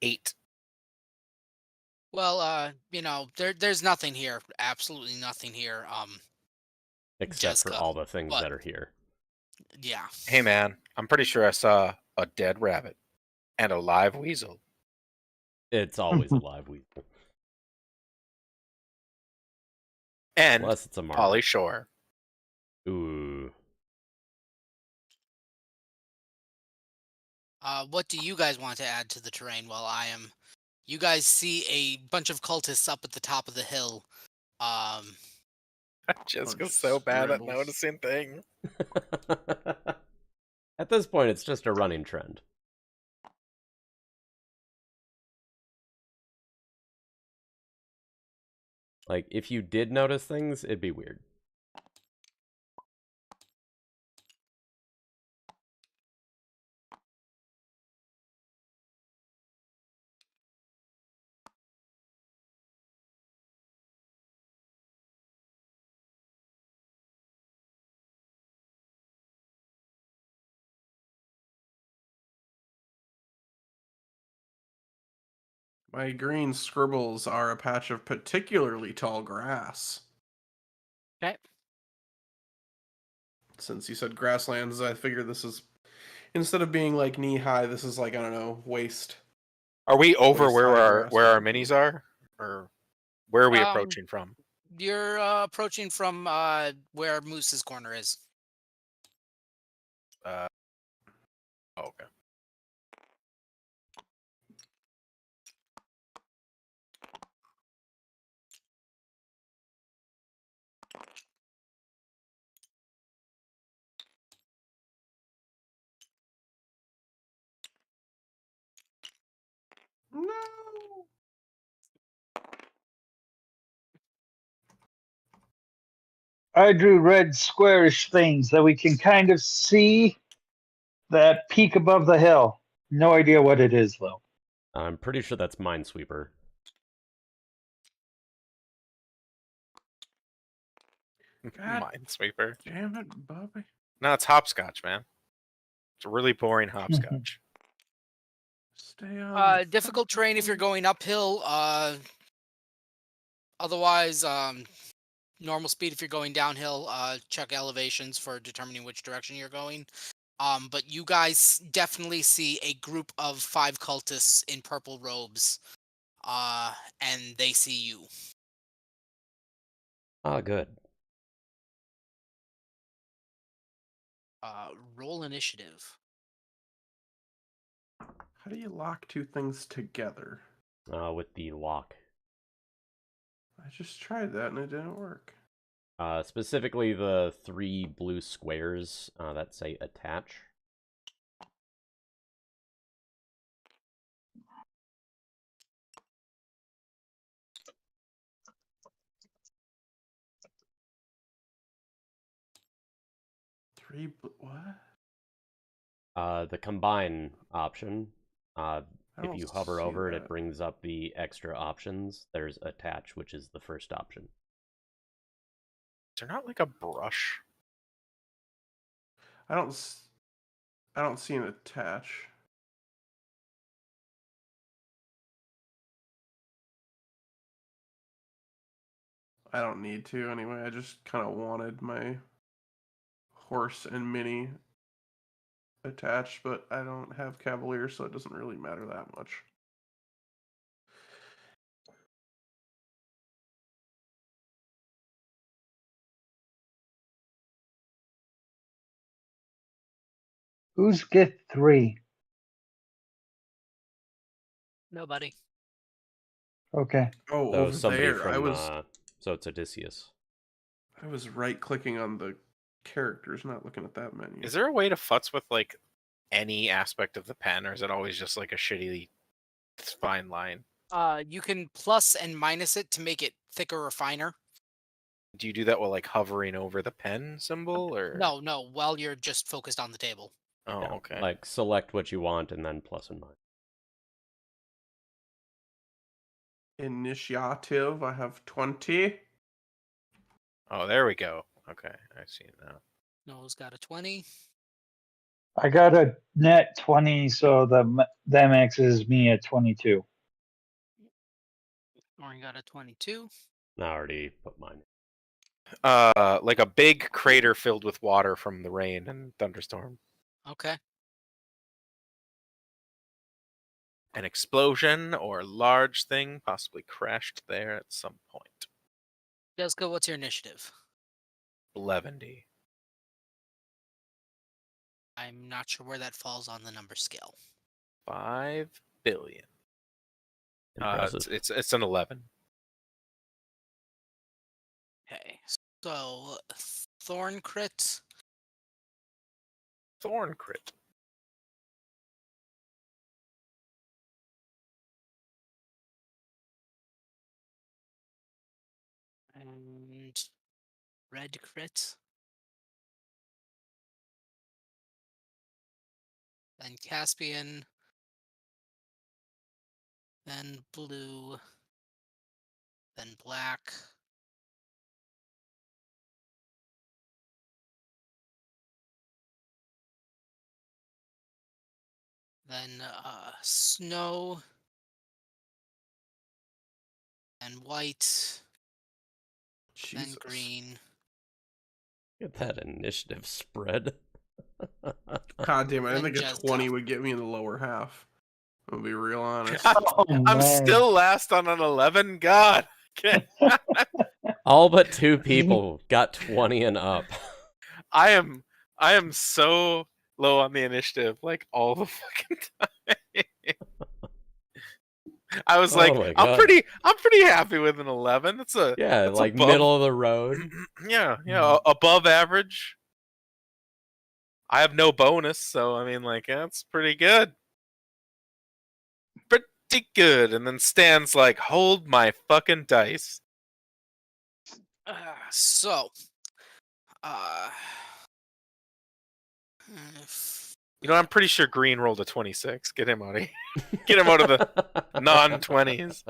8. Well, there's nothing here. Absolutely nothing here. Except Just for go, all the things but- that are here. Yeah. Hey man, I'm pretty sure I saw a dead rabbit and a live weasel. It's always a live weasel. And Unless it's a marmot. Polly Shore. Ooh. What do you guys want to add to the terrain while I am? You guys see a bunch of cultists up at the top of the hill. Jessica's Bunch so of bad at scribbles. noticing things. At this point, it's just a running trend. Like, if you did notice things, it'd be weird. My green scribbles are a patch of particularly tall grass. Okay. Since you said grasslands, I figure this is, instead of being like knee high, this is like, I don't know, waist. Are we over Waist where high our grass where or our something. minis are, or where are we Um, approaching from? You're approaching from where Moose's corner is. Oh, okay. No. I drew red squarish things that we can kind of see that peak above the hill. No idea what it is, though. I'm pretty sure that's Minesweeper. God Minesweeper. damn it, Bobby. No, it's hopscotch, man. It's a really boring hopscotch. Stay on. the Difficult terrain if you're fucking- going uphill. Otherwise, normal speed if you're going downhill. Check elevations for determining which direction you're going. But you guys definitely see a group of 5 cultists in purple robes. And they see you. Ah, good. Roll initiative. How do you lock two things together? With the lock I just tried that and it didn't work. Specifically the 3 blue squares that say attach. What? The combine option. I If don't you hover see over it, that. it brings up the extra options. There's attach, which is the first option. Is there not like a brush? I don't see an attach. I don't need to anyway. I just kind of wanted my horse and mini attached, but I don't have Cavalier, so it doesn't really matter that much. Who's get 3? Nobody. Okay. Oh, So over somebody there. from so it's Odysseus. I was right clicking on the characters, not looking at that menu. Is there a way to futz with like any aspect of the pen, or is it always just like a shitty fine line? You can plus and minus it to make it thicker or finer. Do you do that while like hovering over the pen symbol, or No, while you're just focused on the table. Oh, Yeah, okay. Like select what you want and then plus and minus. Initiative, I have 20. Oh, there we go. Okay, I see it now. Noah's got a 20. I got a net 20, so that maxes me at 22. Orin got a 22. I already put mine. Like a big crater filled with water from the rain and thunderstorm. Okay. An explosion or large thing possibly crashed there at some point. Jessica, what's your initiative? 70. I'm not sure where that falls on the number scale. 5 billion. Impressive. It's an 11. Okay. So, Thorn crit. Thorn crit. And red crit. Then Caspian. Then blue. Then black. Then snow. Then white. Jesus. Then green. Look at that initiative spread. God damn it, I Then think a Jessica. 20 would get me in the lower half. I'll be real honest. Oh, I'm man. still last on an 11. God. Okay. All but 2 people got 20 and up. I am so low on the initiative like all the fucking time. I was Oh like, my I'm God. pretty happy with an 11. That's like above, middle of the road. yeah, above average. I have no bonus, so I mean, like, that's pretty good. Pretty good. And then Stan's like, hold my fucking dice. So, You know, I'm pretty sure Green rolled a 26. Get him out of here. Get him out of the non-20s.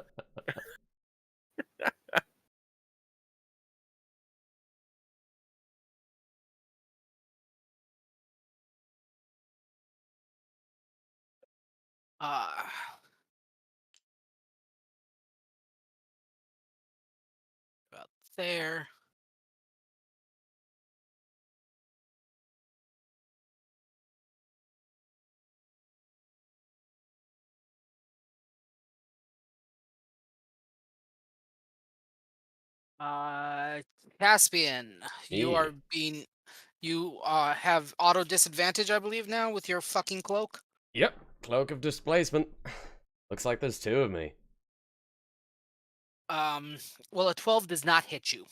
about there. Caspian, you are being, you have auto disadvantage, I believe now with your fucking cloak. Yep, cloak of displacement. Looks like there's 2 of me. Well, a 12 does not hit you,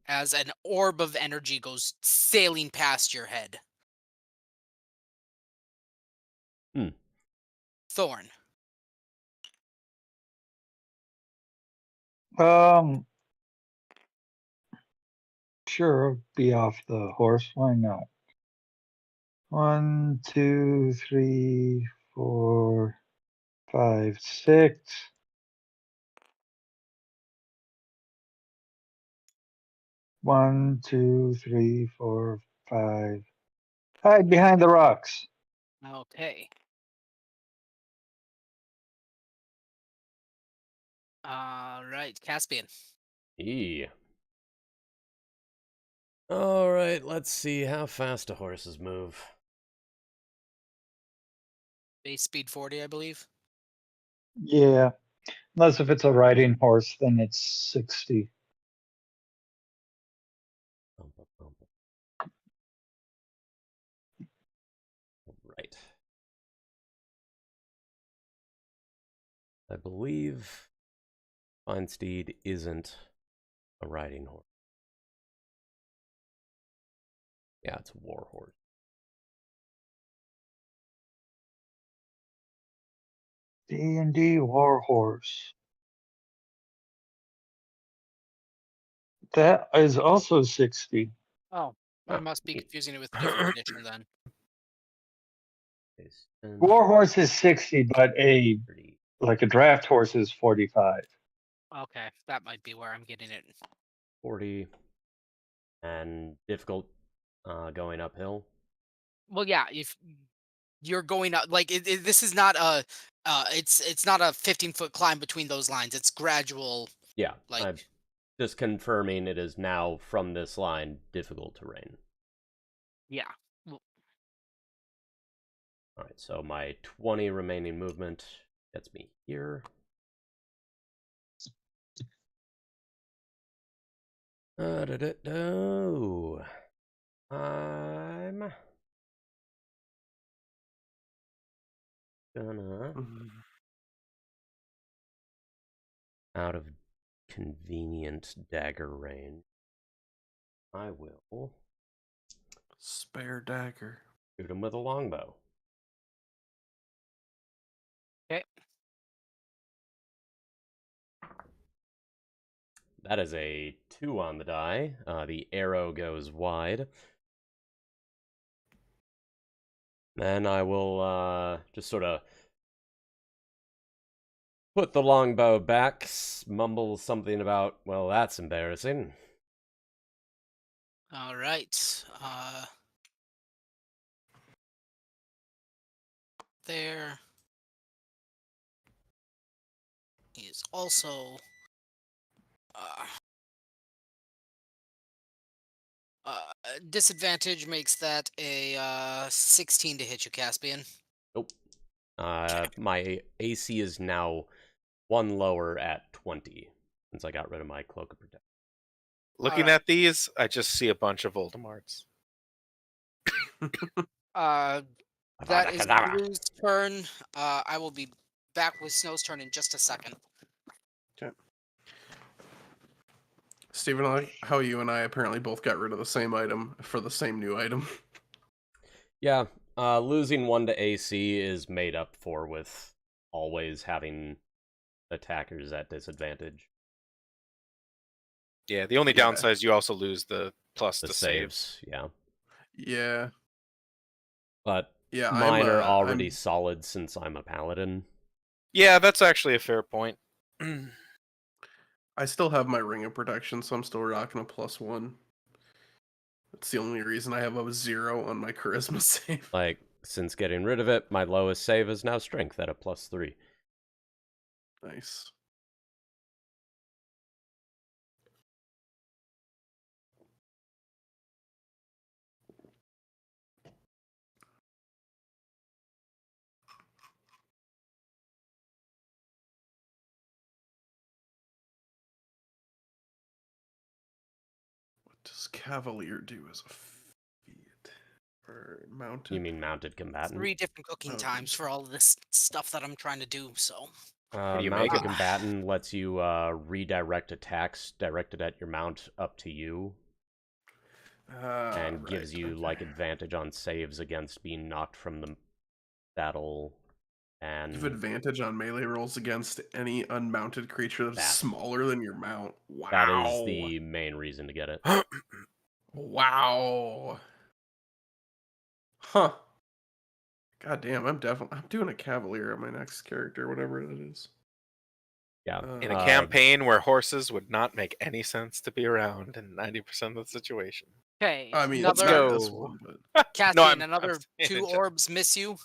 as an orb of energy goes sailing past your head. Hmm. Thorn. Sure, I'll be off the horse. Why not? 1, 2, 3, 4, 5, 6. 1, 2, 3, 4, 5. Hide behind the rocks. Okay. All right, Caspian. All right, let's see how fast do horses move. Base speed 40, I believe. Yeah. Unless if it's a riding horse, then it's 60. Right. I believe Fine Steed isn't a riding horse. Yeah, it's a war horse. D&D war horse. That is also 60. Oh, I Ah, must be neat. confusing it with a different edition then. War horse is 60, but a draft horse is 45. Okay, that might be where I'm getting it. 40 and difficult going uphill. Well, yeah, if you're going up, like this is not a, it's not a 15-foot climb between those lines. It's gradual. Yeah, Like, I'm just confirming it is now from this line difficult terrain. yeah. Well, All right, so my 20 remaining movement gets me here. Oh, I'm gonna out of convenient dagger range. I will Spare dagger. shoot him with a longbow. okay. That is a 2 on the die. The arrow goes wide. Then I will just sort of put the longbow back, mumble something about, well, that's embarrassing. All right. There. He is also. Uh, Disadvantage makes that a 16 to hit you, Caspian. Nope. My AC is now 1 lower at 20 since I got rid of my cloak of protection. Looking Alright. at these, I just see a bunch of Voldemorts. That is Blue's turn. I will be back with Snow's turn in just a second. Okay. Stephen, how you and I apparently both got rid of the same item for the same new item. Yeah, losing 1 to AC is made up for with always having attackers at disadvantage. Yeah, the only Yeah. downside is you also lose the plus The to saves. yeah. Yeah. But Yeah, mine are already I'm solid since I'm a paladin. Yeah, that's actually a fair point. I still have my ring of protection, so I'm still rocking a +1. That's the only reason I have a 0 on my charisma save. Like, since getting rid of it, my lowest save is now strength at a +3. Nice. What does Cavalier do as a feat? Or mounted? You mean mounted combatant? 3 different cooking Okay. times for all of this stuff that I'm trying to do, so. do you make Mounted it? combatant lets you redirect attacks directed at your mount up to you, and gives you like advantage on saves against being knocked from the battle. And Give advantage on melee rolls against any unmounted creature that's That. smaller than your mount. Wow. that is the main reason to get it. Wow. Huh. God damn, I'm doing a cavalier on my next character, whatever it is. Yeah. In a campaign where horses would not make any sense to be around in 90% of the situation. Okay, I mean, let's not another go. this one, but Cassian, No, I'm another saying 2 it. orbs miss you.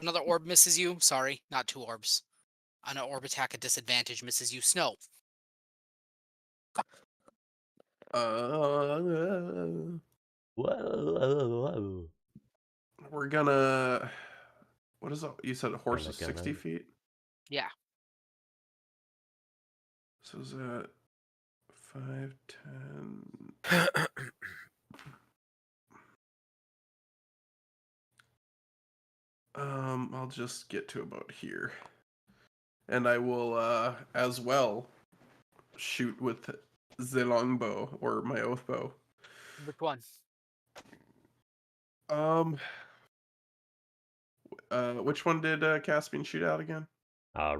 Another orb misses you. Sorry, not 2 orbs. An orb attack at disadvantage misses you. Snow. Whoa. we're gonna. What is it? You said a horse is Gonna. 60 feet? Yeah. So is that 5, 10? I'll just get to about here. And I will, as well, shoot with the longbow, or my oath bow. Which one? Which one did Caspian shoot out again?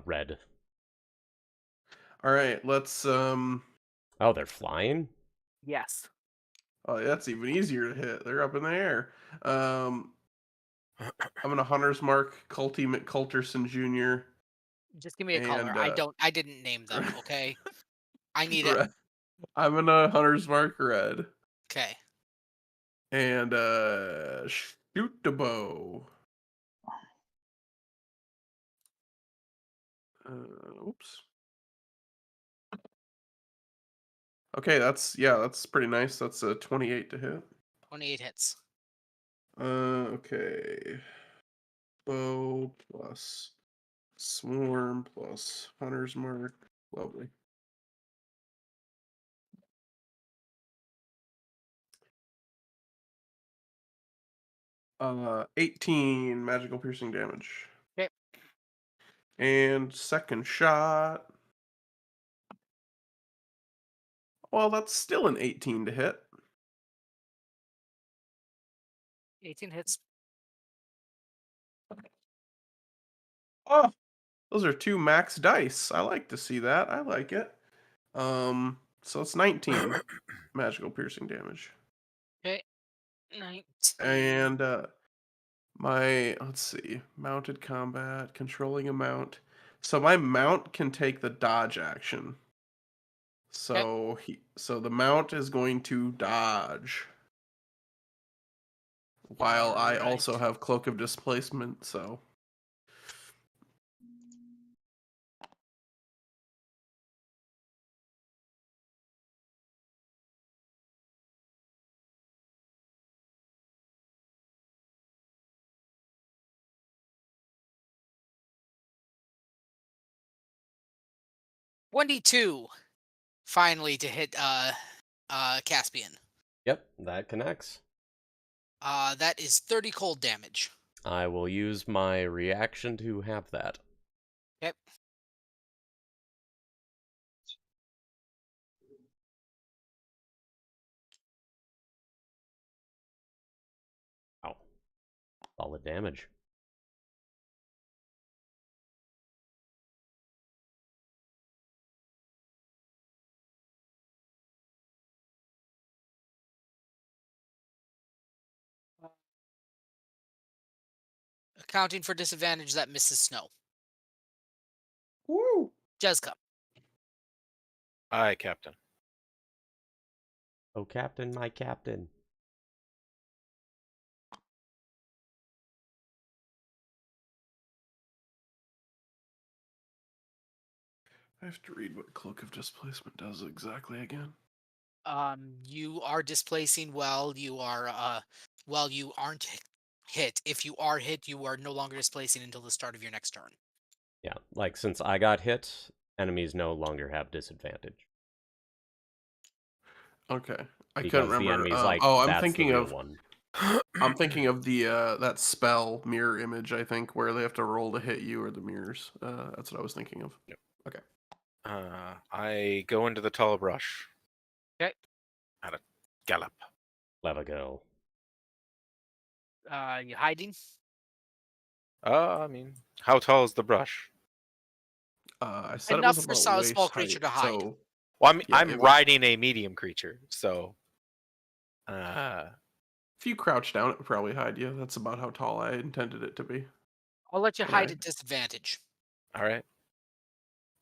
Red. All right, let's Oh, they're flying? Yes. Oh, that's even easier to hit. They're up in the air. I'm gonna Hunter's Mark Culty McCulterson Jr. Just give me a color. And, I didn't name them, okay? I need it. Red. I'm gonna Hunter's Mark Red. Okay. And shoot the bow. Oops. Okay, that's pretty nice. That's a 28 to hit. 28 hits. Okay. Bow plus swarm plus Hunter's Mark. Lovely. Uh, 18 magical piercing damage. Okay. And second shot. Well, that's still an 18 to hit. 18 hits. Oh, those are 2 max dice. I like to see that. I like it. So it's 19 magical piercing damage. Okay. 19. And let's see, mounted combat, controlling a mount. So my mount can take the dodge action. So the mount is going to dodge. While I also Alright. have Cloak of Displacement, so. $22. Finally to hit Caspian. Yep, that connects. That is 30 cold damage. I will use my reaction to have that. Yep. Wow. Solid damage. Accounting for disadvantage, that misses Snow. Woo! Jezka. Aye, Captain. Oh, Captain, my Captain. I have to read what Cloak of Displacement does exactly again. You are displacing while you are while you aren't hit. If you are hit, you are no longer displacing until the start of your next turn. Yeah, like since I got hit, enemies no longer have disadvantage. Okay. I Because couldn't the remember. enemy's like, I'm that's thinking the real of one. I'm thinking of the that spell mirror image. I think where they have to roll to hit you or the mirrors. That's what I was thinking of. Yep. Okay. I go into the tall brush. Okay. At a gallop. Clever girl. You hiding? I mean, how tall is the brush? I said Enough it for was about a small waist creature height, to hide. so Well, yeah, I'm riding a medium creature, so. if you crouch down, it would probably hide you. That's about how tall I intended it to be. I'll let you But hide at disadvantage. All right.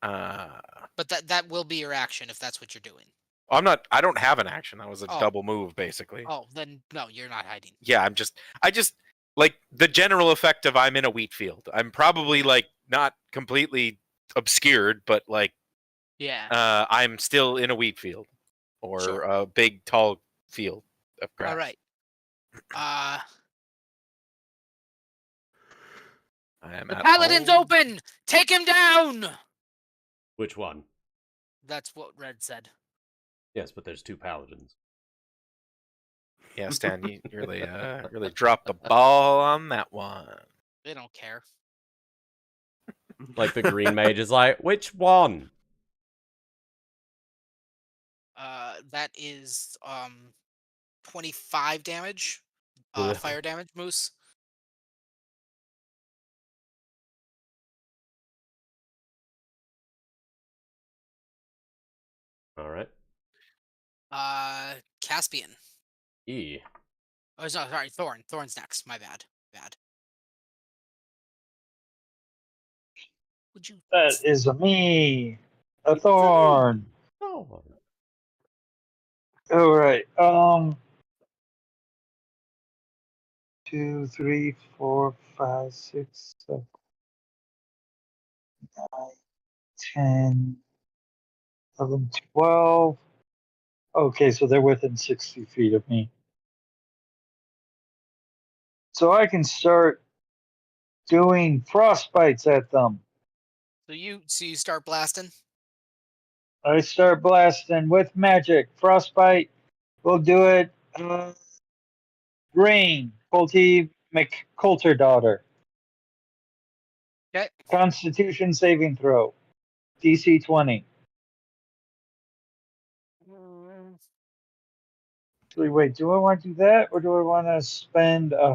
But that will be your action if that's what you're doing. I'm not. I don't have an action. That was a Oh. double move, basically. Oh, then no, you're not hiding. Yeah, I just like the general effect of I'm in a wheat field. I'm probably like not completely obscured, but like Yeah. I'm still in a wheat field or Sure. a big tall field of grass. All right. I am The at paladin's home. open. Take him down. Which one? That's what Red said. Yes, but there's 2 paladins. Yeah, Stan, you really dropped the ball on that one. They don't care. Like the green mage is like, which one? That is 25 damage. Ugh. Fire damage, Moose. All right. Caspian. E. Oh, no, sorry, Thorn. Thorn's next. My bad. Would you? That is a me, a thorn. Oh. All right. 2, 3, 4, 5, 6, 7, 9, 10, 11, 12. Okay, so they're within 60 feet of me. So I can start doing frostbites at them. So you start blasting. I start blasting with magic. Frostbite. We'll do it. Rain. Coulter daughter. Okay. Constitution saving throw. DC 20. Actually, wait. Do I want to do that, or do I want to spend a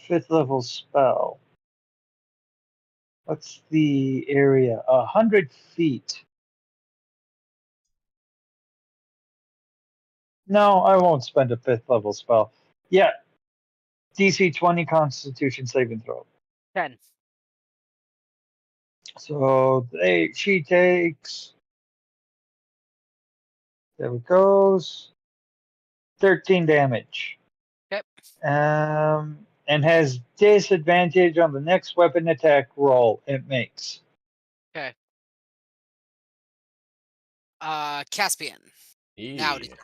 5th level spell? What's the area? 100 feet. No, I won't spend a 5th level spell. Yeah. DC 20 Constitution saving throw. 10. So she takes. There it goes. 13 damage. Yep. And has disadvantage on the next weapon attack roll it makes. Okay. Caspian. E. Now it is.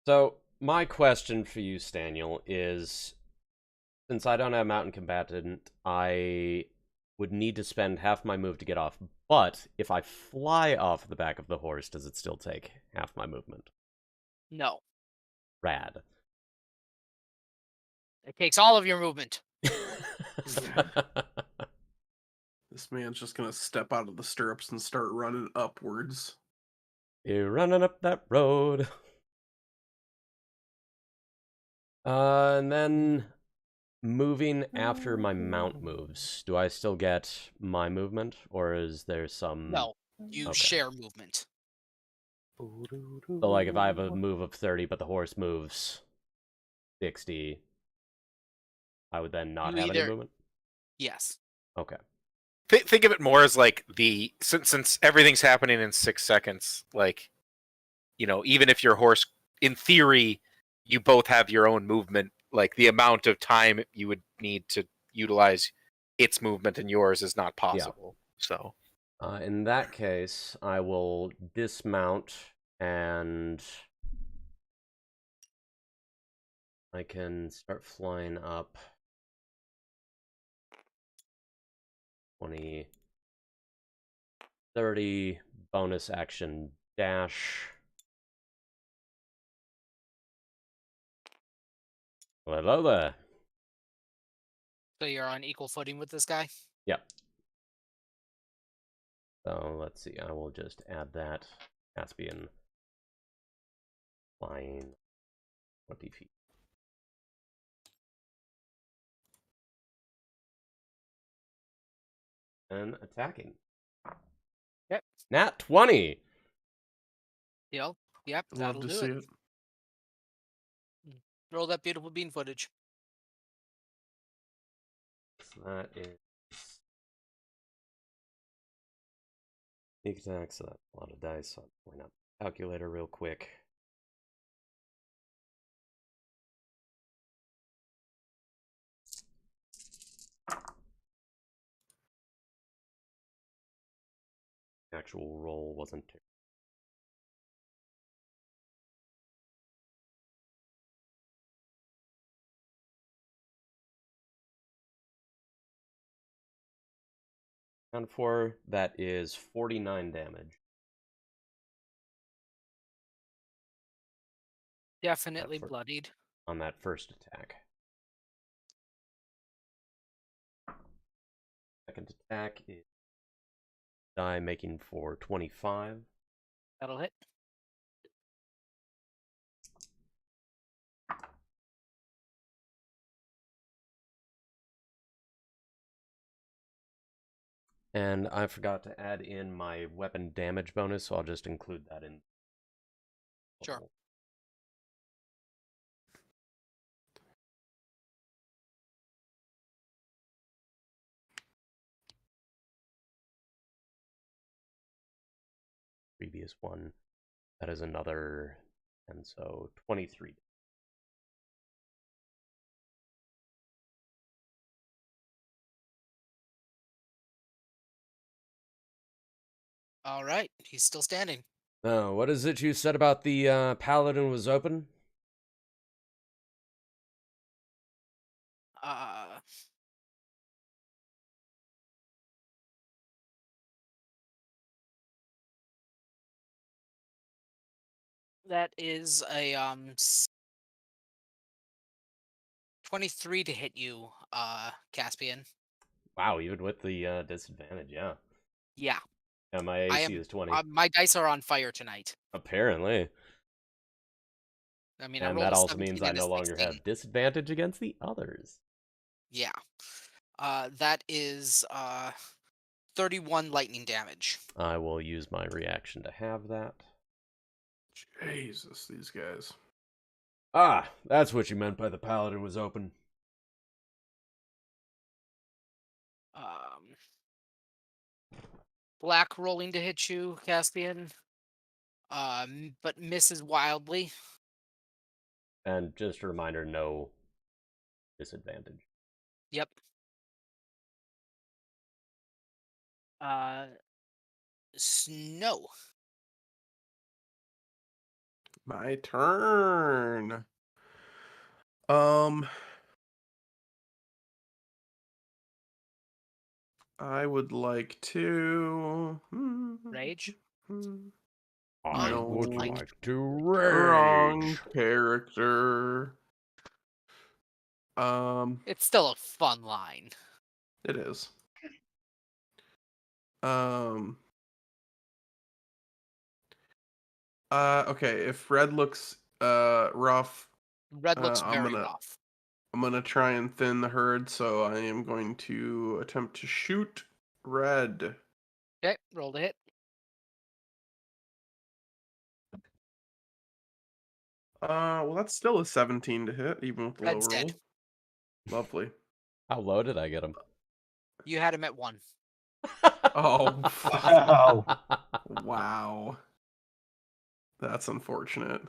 So, my question for you, Staniel, is since I don't have Mountain Combatant, I would need to spend half my move to get off. But if I fly off the back of the horse, does it still take half my movement? No. Rad. It takes all of your movement. This man's just gonna step out of the stirrups and start running upwards. You're running up that road. And then moving after my mount moves. Do I still get my movement, or is there some... No. You Okay. share movement. So, like, if I have a move of 30, but the horse moves 60, I would then not You have any movement? Yes. Okay. Think of it more as like since everything's happening in 6 seconds, like, even if your horse, in theory, you both have your own movement, like the amount of time you would need to utilize its movement and yours is not possible. So In that case, I will dismount and I can start flying up 20, 30, bonus action dash. Hello there. So you're on equal footing with this guy? Yep. So let's see. I will just add that. Caspian. Flying 20 feet. And attacking. Yep. Nat 20! Yep, Love that'll to do see it. it. Roll that beautiful bean footage. So that is sneak attack, so that's a lot of dice. So I'm pulling out the calculator real quick. The actual roll wasn't terrible. Round 4, that is 49 damage. Definitely for- bloodied. On that first attack. Second attack is die making for 25. That'll hit. And I forgot to add in my weapon damage bonus, so I'll just include that in. Sure. Previous one. That is another, and so 23. All right, he's still standing. Oh, what is it you said about the paladin was open? Uh, that is a 23 to hit you, Caspian. Wow, even with the disadvantage, yeah. Yeah. Yeah, my AC is 20. My dice are on fire tonight. Apparently. I mean, I And rolled that a also 17 means I and a no longer 16. have disadvantage against the others. Yeah. That is 31 lightning damage. I will use my reaction to have that. Jesus, these guys. Ah, that's what you meant by the paladin was open. Black rolling to hit you, Caspian. But misses wildly. And just a reminder, no disadvantage. Yep. Snow. My turn. I would like to Rage. I No. would Like- like to Wrong rage. character. It's still a fun line. It is. Okay, if red looks rough, Red looks I'm very gonna rough. I'm gonna try and thin the herd, so I am going to attempt to shoot red. Okay, roll to hit. Well, that's still a 17 to hit, even with the low Red's roll. dead. Lovely. How low did I get him? You had him at 1. Oh, Wow. wow. That's unfortunate.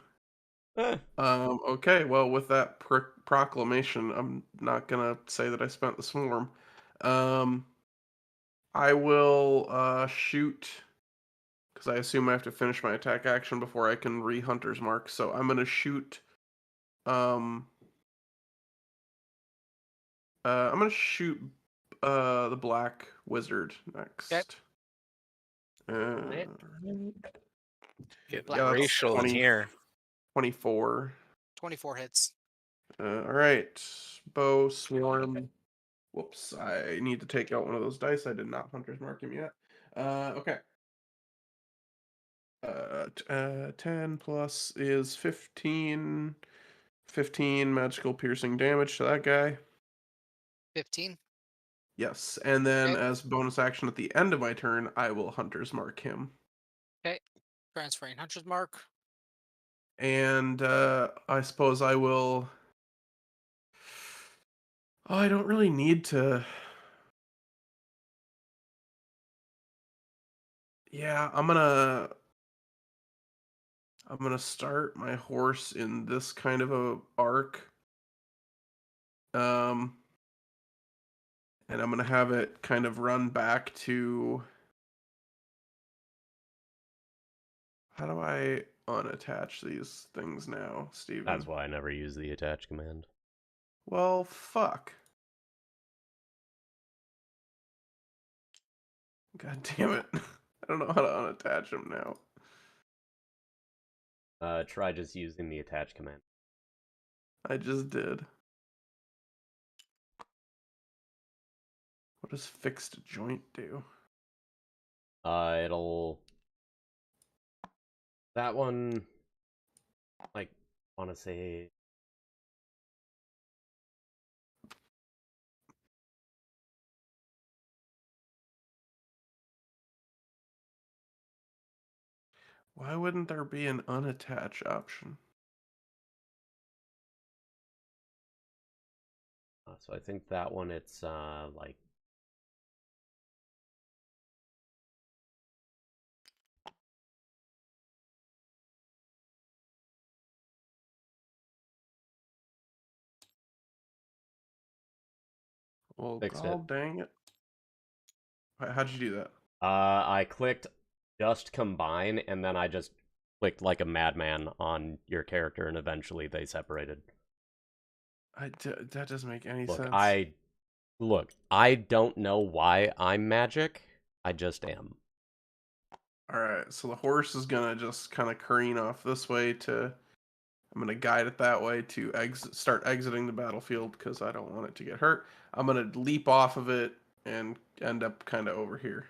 Eh, Okay, well, with that proclamation, I'm not gonna say that I spent the swarm. I will shoot, because I assume I have to finish my attack action before I can re-hunter's mark. So I'm gonna shoot. I'm gonna shoot the black wizard next. Hit. Getting Black Yeah, that's racial in 20 here. 24. 24 hits. All right. Bow, swarm. Whoops, I need to take out one of those dice. I did not hunter's mark him yet. Okay. 10 plus is 15. 15 magical piercing damage to that guy. 15. Yes, and then Okay. as bonus action at the end of my turn, I will hunter's mark him. Okay. Transferring Hunter's Mark. And I suppose I will. Oh, I don't really need to. Yeah, I'm gonna start my horse in this kind of a arc. Um, and I'm gonna have it kind of run back to. How do I unattach these things now, Steven? That's why I never use the attach command. Well, fuck. God damn it. I don't know how to unattach them now. Try just using the attach command. I just did. What does fixed joint do? It'll... That one... Like, I want to say... Why wouldn't there be an unattach option? So I think that one, it's, like... Well, Fixed god it. dang it. How'd you do that? I clicked just combine, and then I just clicked like a madman on your character, and eventually they separated. That doesn't make any Look, sense. I don't know why I'm magic. I just am. Alright, so the horse is gonna just kind of careen off this way to... I'm gonna guide it that way to start exiting the battlefield because I don't want it to get hurt. I'm gonna leap off of it and end up kind of over here.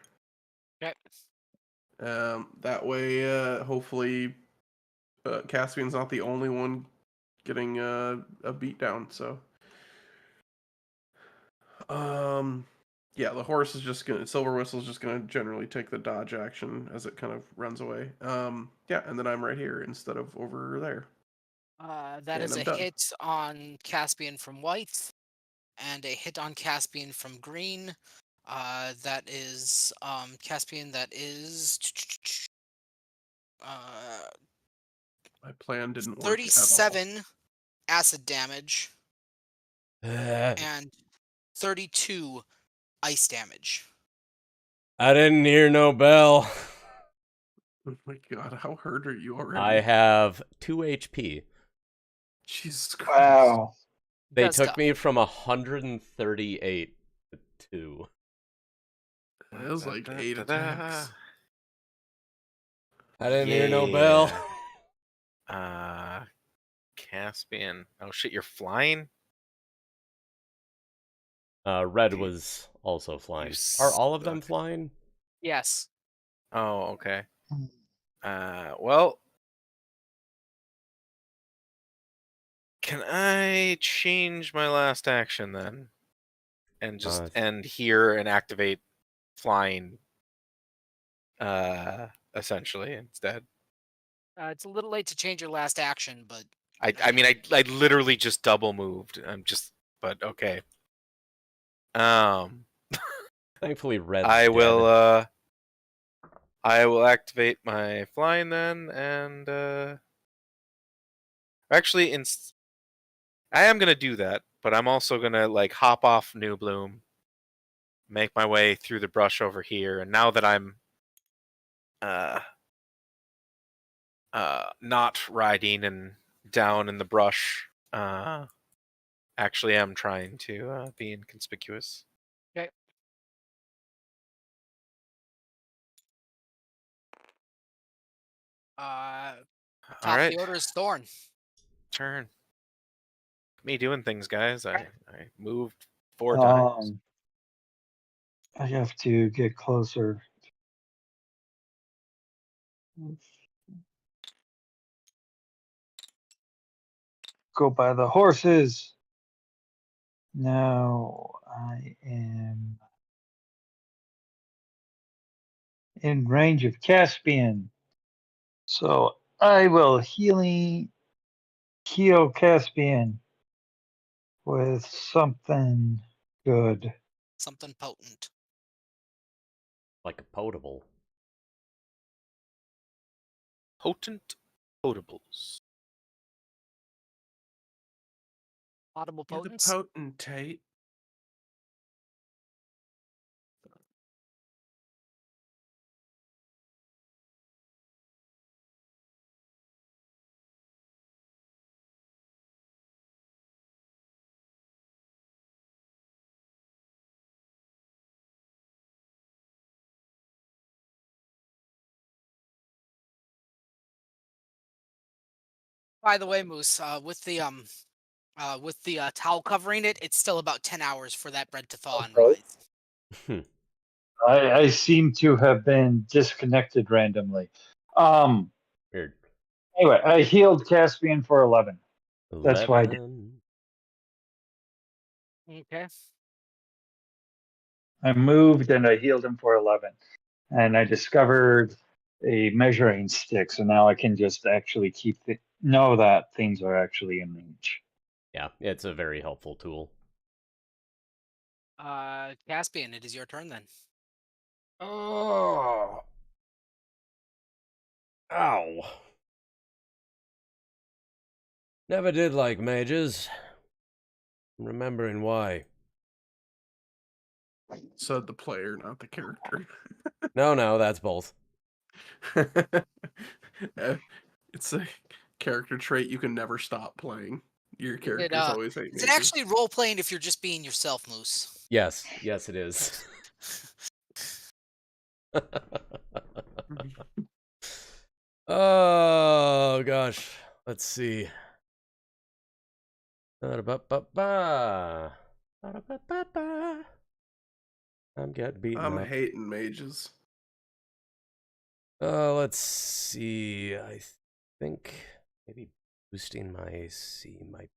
Okay. That way, hopefully, Caspian's not the only one getting a beat down. So, yeah, the horse is just gonna Silver Whistle's just gonna generally take the dodge action as it kind of runs away. Yeah, and then I'm right here instead of over there. That And is I'm a done. hit on Caspian from white, and a hit on Caspian from green. That is Caspian. That is uh My plan didn't work at all. 37 acid damage I and 32 ice damage. didn't hear no bell. Oh my god, how hurt are you already? I have 2 HP. Jesus Christ. Wow. They Does took tough. me from 138 to 2. It was like 8 attacks. I didn't hear no bell. Caspian. Oh shit, you're flying? Red was also flying. Are all of them suck. flying? Yes. Oh, okay. Well, can I change my last action then? And just end here and activate flying essentially instead. It's a little late to change your last action, but I mean I literally just double moved. But okay. Thankfully, Red's I dead. will I will activate my flying then, and actually I am gonna do that, but I'm also gonna like hop off New Bloom, make my way through the brush over here, and now that I'm not riding and down in the brush, actually am trying to be inconspicuous. okay. All Top of right, the order is Thorn. turn. Me doing things, guys. I moved 4 times. I have to get closer. Go by the horses. Now I am in range of Caspian. So I will heal Caspian with something good. Something potent. Like a potable. Potent potables. Audible You're the potence. potentate. By the way, Moose, with the towel covering it, it's still about 10 hours for that bread to thaw and Okay. rise. I seem to have been disconnected randomly. Weird. Anyway, I healed Caspian for 11. That's why I did. 11. Okay. I moved and I healed him for 11. And I discovered a measuring stick, so now I can just actually know that things are actually in range. Yeah, it's a very helpful tool. Caspian, it is your turn then. Oh. Ow. Never did like mages. I'm remembering why. Said the player, not the character. No, that's both. It's a character trait you can never stop playing. Your characters always hate Is it mages. actually role playing if you're just being yourself, Moose? Yes, it is. Oh gosh, let's see. Ba-da-ba-ba-ba. Ba-da-ba-ba-ba. I'm getting beaten I'm up. hating mages. Let's see. I think maybe boosting my AC might.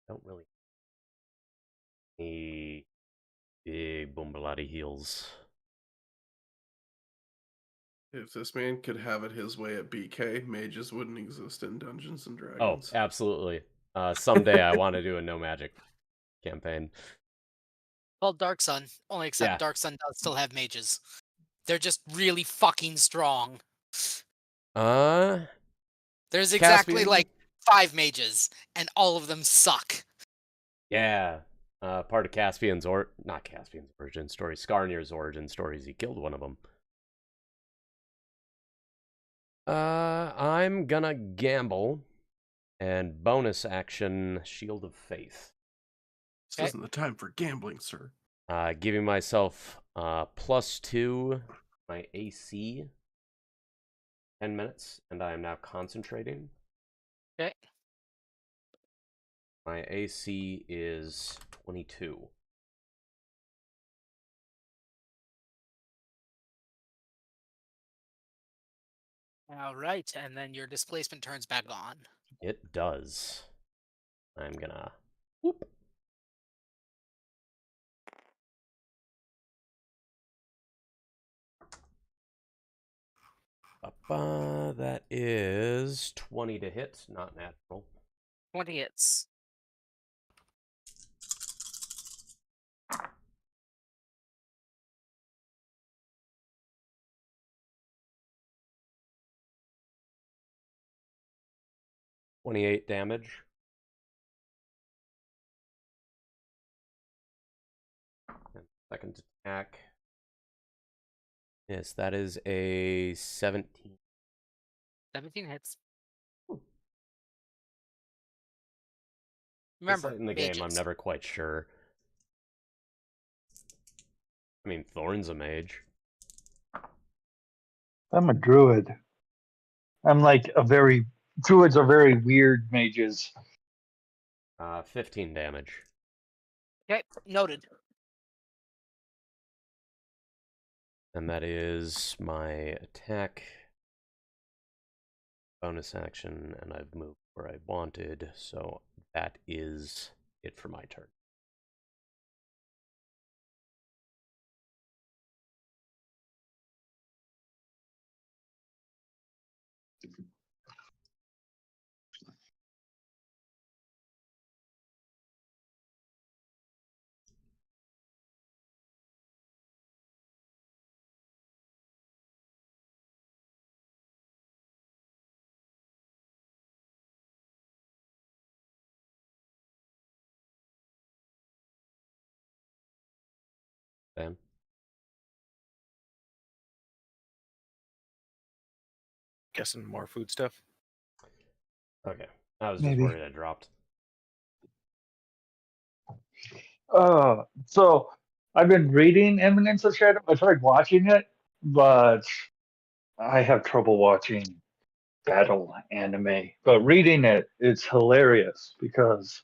Don't really need big boombalati heals. If this man could have it his way at BK, mages wouldn't exist in Dungeons and Oh, Dragons. absolutely. Someday I want to do a no magic campaign. Well, Dark Sun. Only except Yeah. Dark Sun does still have mages. They're just really fucking strong. There's exactly Caspian? like 5 mages, and all of them suck. Yeah. Part of Caspian's not Caspian's origin story, Skarnir's origin stories. He killed one of them. I'm gonna gamble and bonus action Shield of Faith. This isn't the time for gambling, sir. Giving myself +2 my AC 10 minutes, and I am now concentrating. Okay. My AC is 22. All right, and then your displacement turns back on. It does. I'm gonna whoop. That is 20 to hit, not natural. 20 hits. $28 damage. And second attack. Yes, that is a 17. 17 hits. This Remember, site in the mages. game, I'm never quite sure. I mean, Thorn's a mage. I'm a druid. I'm like druids are very weird mages. 15 damage. Okay, noted. And that is my attack, bonus action, and I've moved where I wanted, so that is it for my turn. Dan? Guessing more food stuff. Okay. I was just Maybe. worried I dropped. So I've been reading Eminence of Shadow. I tried watching it, but I have trouble watching battle anime. But reading it, it's hilarious because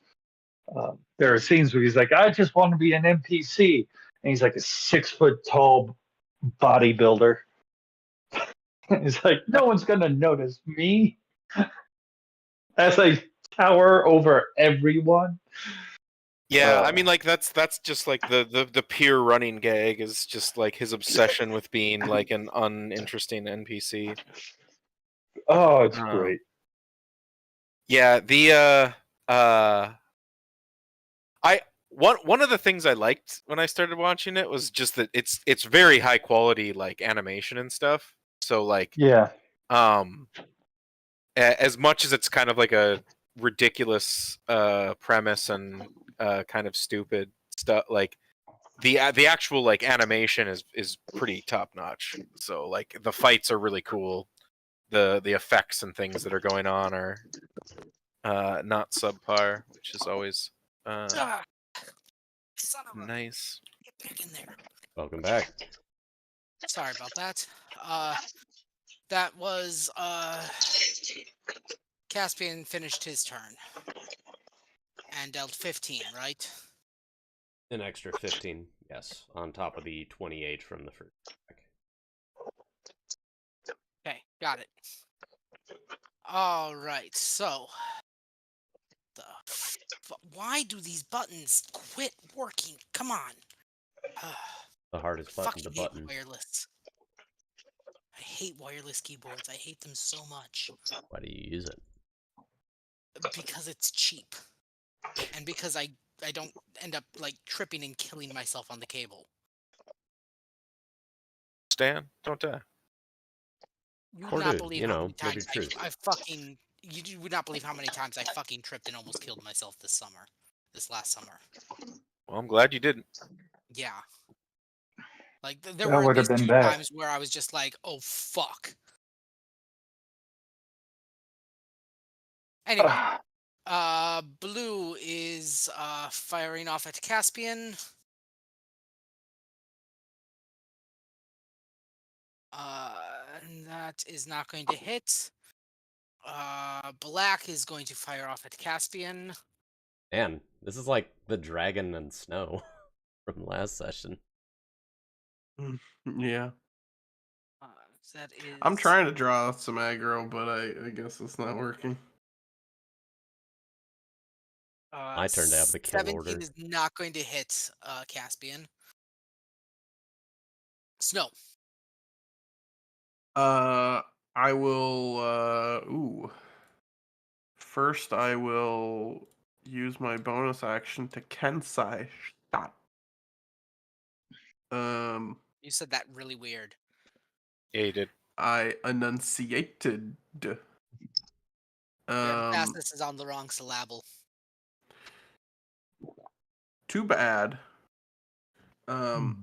there are scenes where he's like, "I just want to be an NPC," and he's like a 6 foot tall bodybuilder. He's like, "No one's gonna notice me," as I tower over everyone. Yeah, I mean, like that's just like the pure running gag is just like his obsession with being like an uninteresting NPC. Oh, it's Um, great. Yeah, one of the things I liked when I started watching it was just that it's very high quality like animation and stuff. So like Yeah. As much as it's kind of like a ridiculous premise and kind of stupid stuff, like the actual like animation is pretty top notch. So like the fights are really cool. The effects and things that are going on are not subpar, which is always Ah, son of a... nice. Get back in there. Welcome back. Sorry about that. That was Caspian finished his turn and dealt 15, right? An extra 15, yes, on top of the 28 from the first attack. Okay, got it. All right, so why do these buttons quit working? Come on. The hardest button to Fucking hate button. wireless. I hate wireless keyboards. I hate them so much Why do you use it? because it's cheap, and because I don't end up like tripping and killing myself on the cable. Stan, don't die. You would Poor not dude, believe you how know, many live times your truth. I fucking you would not believe how many times I fucking tripped and almost killed myself this last summer. Well, I'm glad you didn't. Yeah. Like there That were at would have least been 2 bad. times where I was just like, "Oh fuck." Anyway, Blue is firing off at Caspian. And that is not going to hit. Black is going to fire off at Caspian. Man, this is like the dragon and snow from last session. Yeah. That is. I'm trying to draw some aggro, but I guess it's not working. My turn to have the kill 17 order. is not going to hit Caspian. Snow. I will. Ooh. First, I will use my bonus action to Kensai shot. You said that really weird. Yeah, you did. I enunciated. Your emphasis is on the wrong syllable. Too bad. All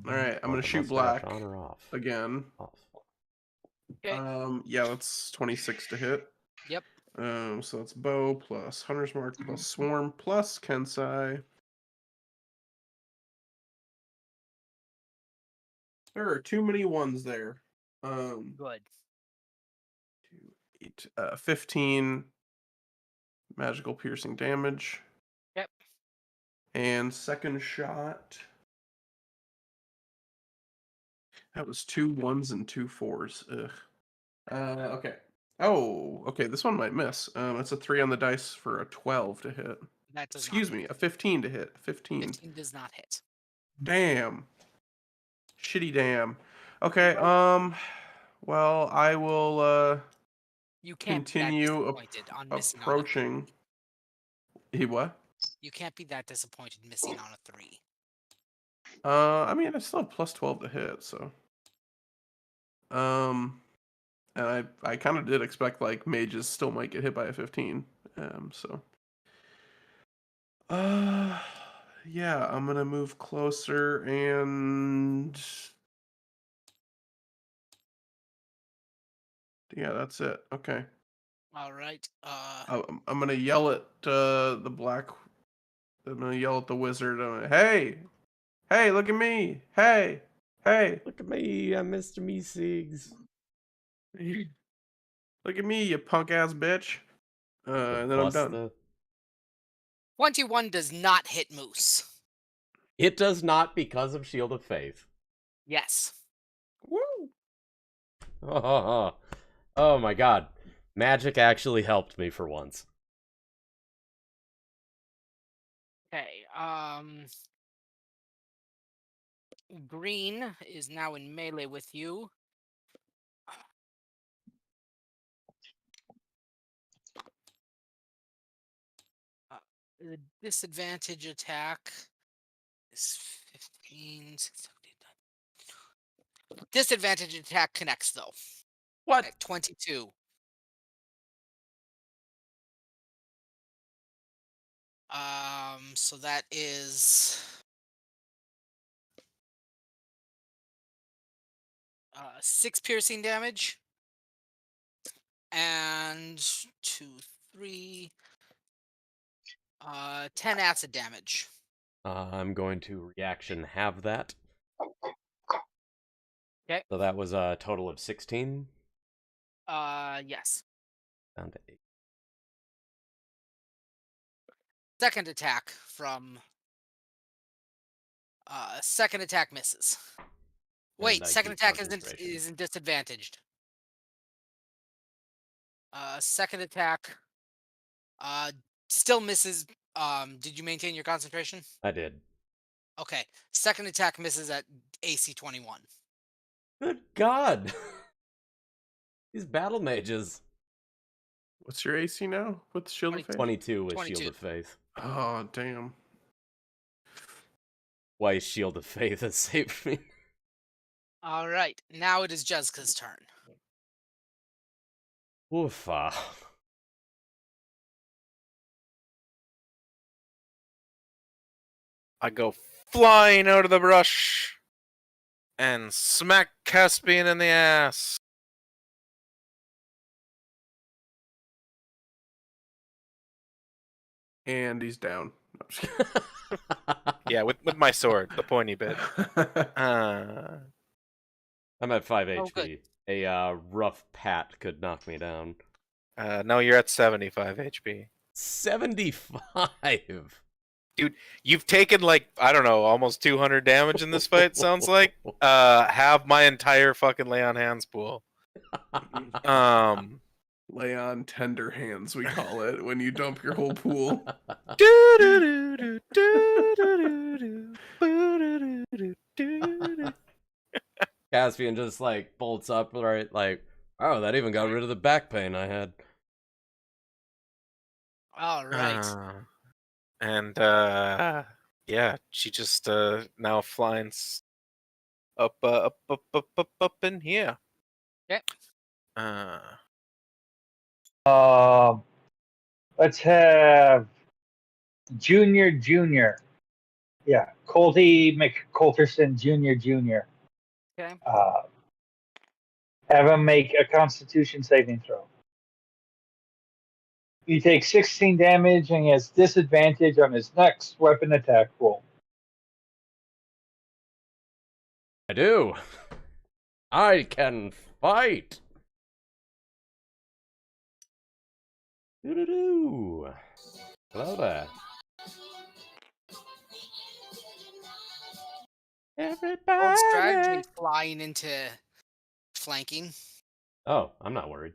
right, I'm gonna The shoot mustache black on or off? again. Off. Okay. Yeah, that's 26 to hit. Yep. So that's bow plus hunter's mark plus swarm plus Kensai. There are too many ones there. Good. 2, 8, 15 magical piercing damage. Yep. And second shot. That was 2 1s and 2 4s. Ugh. Okay. Oh, okay. This one might miss. It's a 3 on the dice for a 12 to hit. That does not Excuse hit. me, a 15 to hit. 15. 15 does not hit. Damn. Shitty damn. Okay, well, I will You can't be that continue disappointed on missing on a approaching. He what? You can't be that disappointed missing on a 3. I mean, I still have plus 12 to hit, so. And I kind of did expect like mages still might get hit by a 15. So. Yeah, I'm gonna move closer and. Yeah, that's it. Okay. All right. I'm gonna yell at the black. I'm gonna yell at the wizard. Hey, hey, look at me! Hey, hey, Look at me, I'm Mr. Meeseeks. look at me, you punk ass bitch. And then I'm Plus done. 21 does not hit Moose. It does not because of Shield of Faith. Yes. Woo! Oh my god. Magic actually helped me for once. Okay. Green is now in melee with you. The disadvantage attack is 15. Disadvantage attack connects though. What? At 22. So that is 6 piercing damage. And 2, 3, 10 acid damage. I'm going to reaction have that. Okay. So that was a total of 16. Yes. Down to 8. Second attack from second attack misses. Wait, I second keep attack concentration. isn't disadvantaged. Second attack still misses. Did you maintain your concentration? I did. Okay. Second attack misses at AC 21. Good god. These battle mages. What's your AC now with Shield of Faith? 22 with 22. Shield of Faith. Oh, damn. Why Shield of Faith has saved me. All right. Now it is Jezka's turn. Oofa. I go flying out of the brush and smack Caspian in the ass. And he's down. No, I'm just Yeah, with my sword, the pointy bit. kidding. I'm at 5 Oh, good. HP. A rough pat could knock me down. No, you're at 75 HP. 75. You've taken like, I don't know, almost 200 damage in this fight, sounds like. Have my entire fucking lay on hands pool. Lay on tender hands, we call it, when you dump your whole pool. Caspian just like bolts up, right? Like, oh, that even got rid of the back pain I had. All right. And yeah, she just now flies up in here. Okay. Let's have Junior. Yeah, Colty McColterson Jr. Okay. Have him make a Constitution saving throw. He takes 16 damage and he has disadvantage on his next weapon attack roll. I do. I can fight. Doo-doo-doo. Hello there. Old strategy Everybody. flying into flanking. Oh, I'm not worried.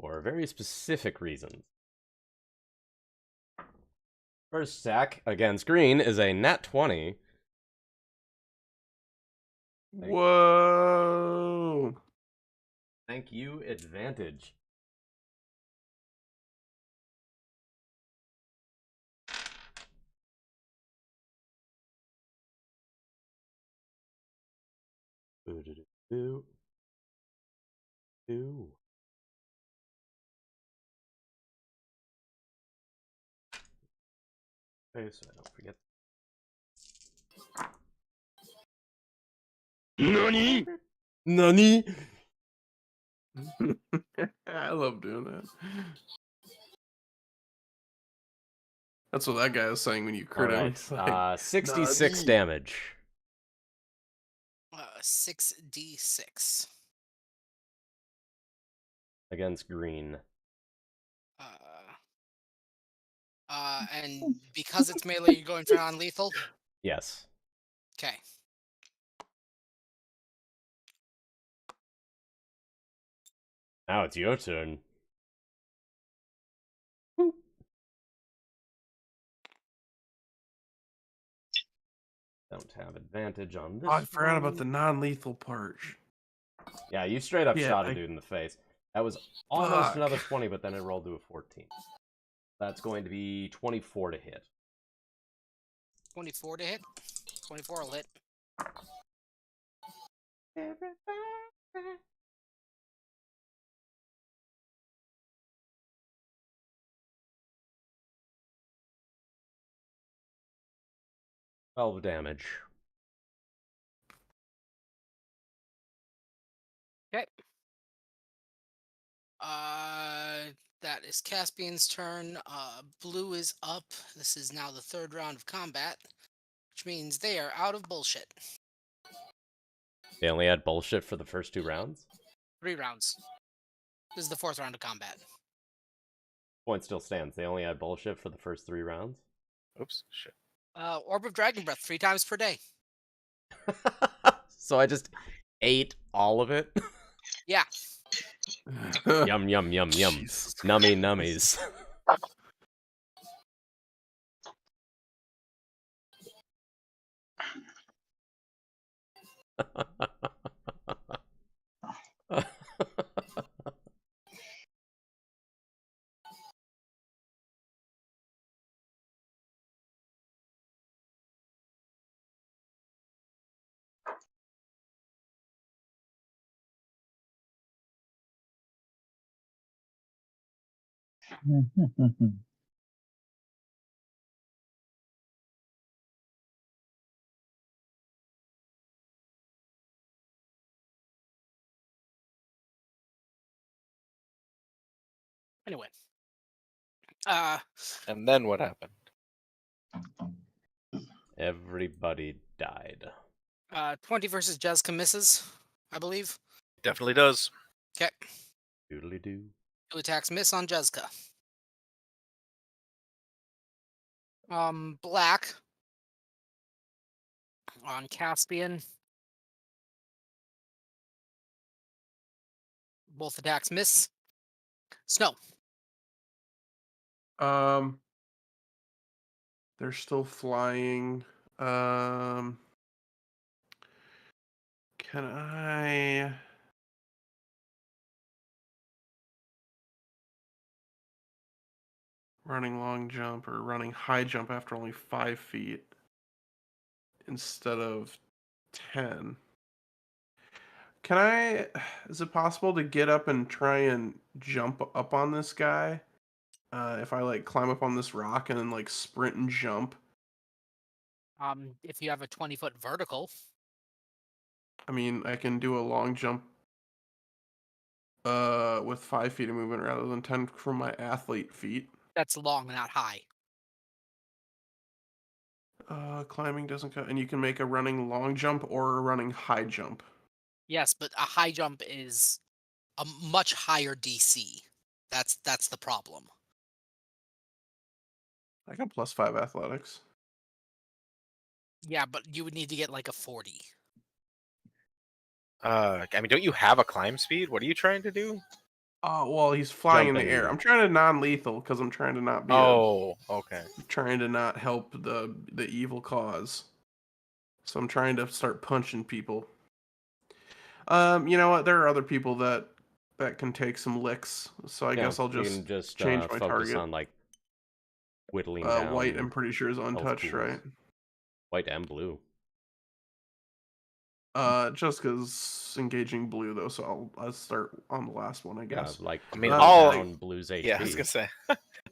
For very specific reasons. First sack against green is a nat 20. Whoa. Thank you, advantage. Ooh. Okay, so I don't forget. Nani? Nani? I love doing that. That's what that guy was saying when you crit him. Alright, He's like, 66 "Nani?" damage. 6d6. Against green. And because it's melee, you're going for non-lethal? Yes. Okay. Now it's your turn. Don't have advantage on this Oh, I forgot about one. the non-lethal part. Yeah, you straight up Yeah, shot a dude in the face. That was almost Fuck. another 20, but then it rolled to a 14. That's going to be 24 to hit. 24 to hit. 24 will hit. Everybody. 12 damage. Okay. That is Caspian's turn. Blue is up. This is now the third round of combat, which means they are out of bullshit. They only had bullshit for the first 2 rounds? 3 rounds. This is the fourth round of combat. Point still stands. They only had bullshit for the first 3 rounds? Oops, shit. Orb of Dragon Breath 3 times per day. So I just ate all of it? Yeah. Yum, yum, yum, yum. Jesus Nummy Christ. nummies. Anyway. And then what happened? Everybody died. 20 versus Jezka misses, I believe. Definitely does. Okay. Doodly doo. 2 attacks miss on Jezka. Black on Caspian. Both attacks miss. Snow. They're still flying. Can I running long jump or running high jump after only 5 feet instead of 10? Can I? Is it possible to get up and try and jump up on this guy? If I like climb up on this rock and then like sprint and jump. If you have a 20-foot vertical. I mean, I can do a long jump with 5 feet of movement rather than 10 from my athlete feet. That's long, not high. Climbing doesn't count, and you can make a running long jump or a running high jump. Yes, but a high jump is a much higher DC. That's the problem. I got +5 athletics. Yeah, but you would need to get like a 40. I mean, don't you have a climb speed? What are you trying to do? Oh, well, he's flying in the Jumping. air. I'm trying to non-lethal because I'm trying to not be Oh, okay. trying to not help the evil cause. So I'm trying to start punching people. You know what? There are other people that can take some licks. So I guess I'll you just can just change my focus target. on like whittling down. White, I'm pretty sure, is health untouched, pools. right? White and blue. Just because engaging blue though, so I'll start on the last one, I Yeah, guess. like I mean, whittle all down blue's HP. Yeah, I was gonna say.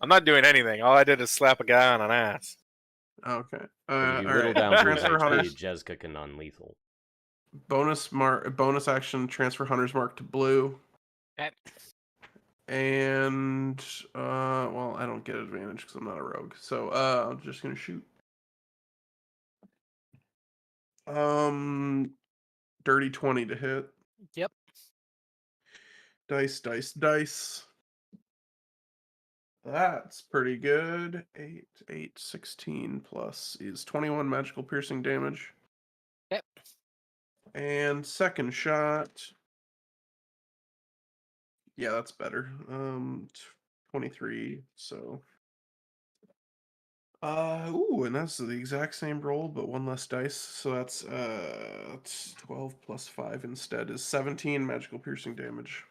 I'm not doing anything. All I did is slap a guy on an ass. Okay. If you All whittle right. down blue's Transfer HP, hunters. Jezka can non-lethal. Bonus action. Transfer hunter's mark to blue. Okay. And well, I don't get advantage because I'm not a rogue. So I'm just gonna shoot. Dirty 20 to hit. Yep. Dice, dice, dice. That's pretty good. 8, 16 plus is 21 magical piercing damage. Yep. And second shot. Yeah, that's better. 23. So ooh, and that's the exact same roll, but one less dice. So that's 12 plus 5 instead is 17 magical piercing damage.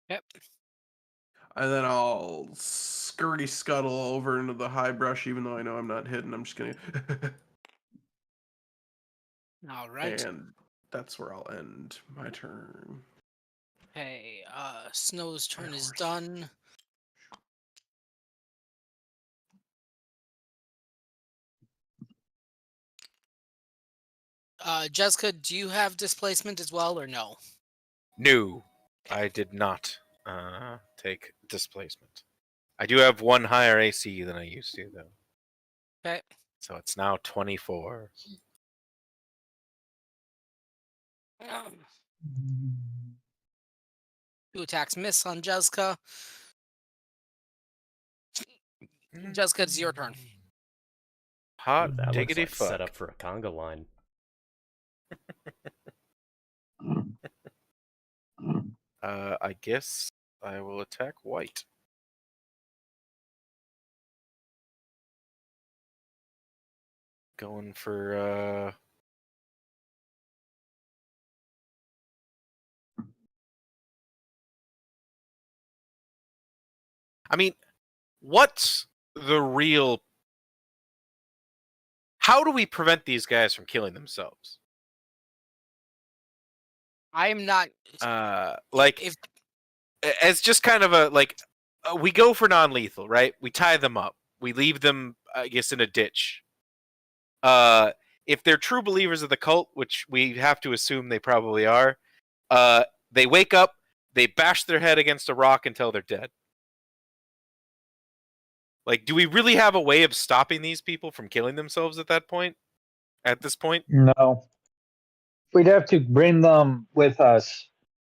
Yep. And then I'll scurry scuttle over into the high brush, even though I know I'm not hidden. I'm just gonna All right. and that's where I'll end my turn. Okay. Snow's turn is horse. done. Jessica, do you have displacement as well, or no? No, I did not take displacement. I do have one higher AC than I used to, though. Okay. So it's now 24. Two attacks miss on Jessica. Jessica, it's your turn. Hot Ooh, that looks diggity like fuck. set up for a conga line. I guess I will attack white. Going for I mean, what's the real How do we prevent these guys from killing themselves? I am not. Like If as just kind of a we go for non-lethal, right? We tie them up. We leave them, I guess, in a ditch. If they're true believers of the cult, which we have to assume they probably are, they wake up, they bash their head against a rock until they're dead. Like, do we really have a way of stopping these people from killing themselves at that point? At this point? No. We'd have to bring them with us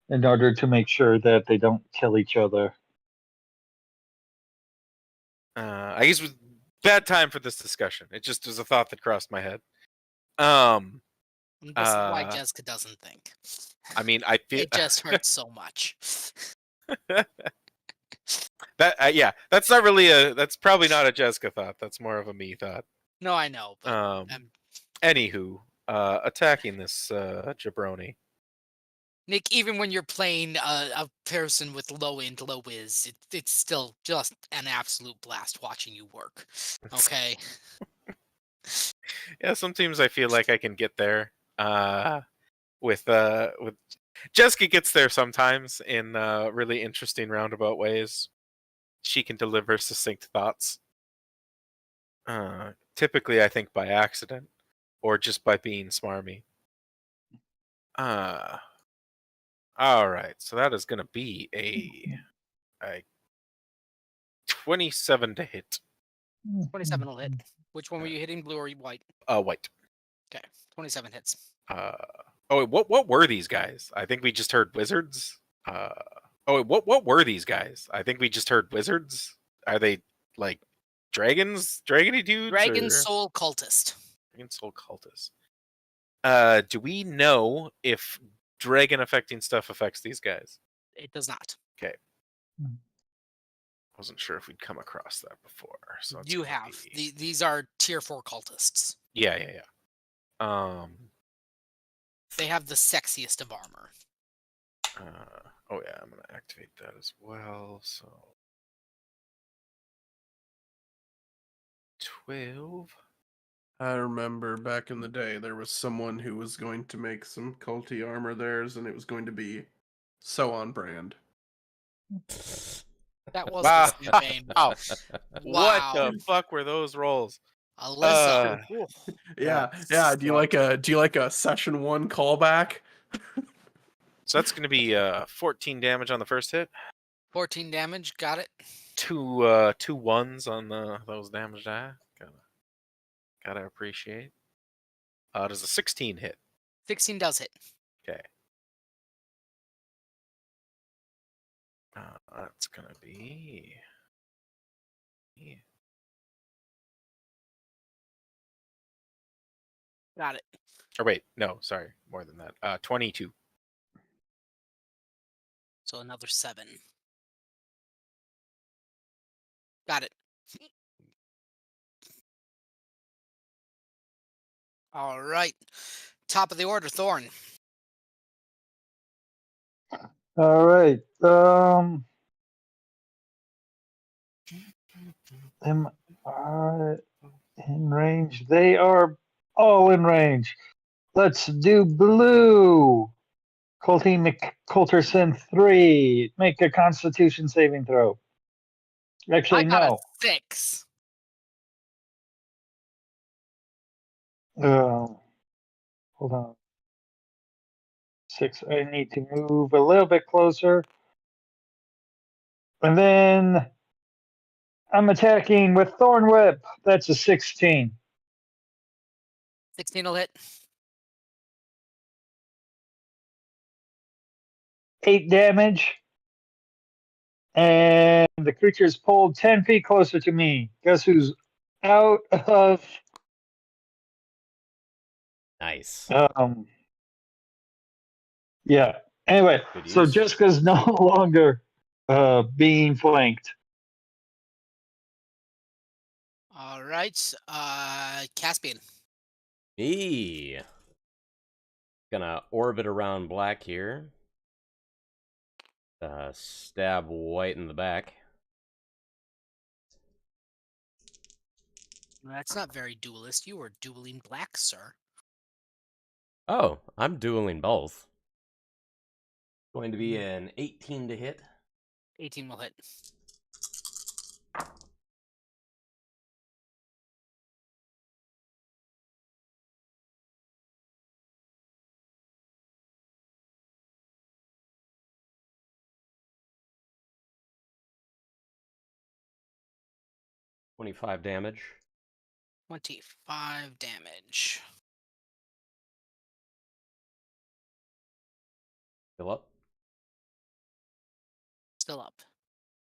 in order to make sure that they don't kill each other. I guess it was bad time for this discussion. It just was a thought that crossed my head. this is why Jessica doesn't think. I mean, I feel It just hurts so much. that yeah, that's not really that's probably not a Jessica thought. That's more of a me thought. No, I know, but Anywho, attacking this jabroni. Nick, even when you're playing a person with low int, low whiz, it's still just an absolute blast watching you work. Okay. Yeah, some teams I feel like I can get there. With Jessica gets there sometimes in really interesting roundabout ways. She can deliver succinct thoughts. Typically, I think by accident or just by being smarmy. All right, so that is going to be a 27 to hit. 27 will hit. Which one were you hitting, blue or white? White. Okay, 27 hits. Oh, what were these guys? I think we just heard wizards. What were these guys? I think we just heard wizards. Are they like dragony dudes? Dragon or... Soul Cultist. Dragon Soul Cultist. Do we know if dragon affecting stuff affects these guys? It does not. Okay. Hmm. Wasn't sure if we'd come across that before. So it's You gonna have. be- These are tier 4 cultists. Yeah. They have the sexiest of armor. Oh yeah, I'm gonna activate that as well. So 12. I remember back in the day there was someone who was going to make some culty armor theirs, and it was going to be so on brand. That was Wow. the campaign. Wow. Wow. What the fuck were those rolls? Alyssa. Ooh. Yeah, That yeah. Do you like sucked. a session 1 callback? So that's gonna be 14 damage on the first hit. 14 damage. Got it. Two ones on those damage die. Gotta appreciate. Does a 16 hit? 16 does hit. Okay. That's gonna be. Yeah. Got it. Or wait, no, sorry, more than that. 22. So another 7. Got it. All right. Top of the order, Thorn. All right. Them are in range. They are all in range. Let's do blue. Coulterson 3. Make a Constitution saving throw. Actually, I got no. a 6. Hold on. 6. I need to move a little bit closer. And then I'm attacking with Thorn Whip. That's a 16. 16 will hit. 8 damage. And the creature's pulled 10 feet closer to me. Guess who's out of Nice. yeah. Anyway, Good so use. Jessica's no longer being flanked. All right. Caspian. Me. Gonna orbit around black here. Stab white in the back. That's not very duelist. You are dueling black, sir. Oh, I'm dueling both. Going to be an 18 to hit. 18 will hit. $25 damage. 25 damage. Still up. Still up.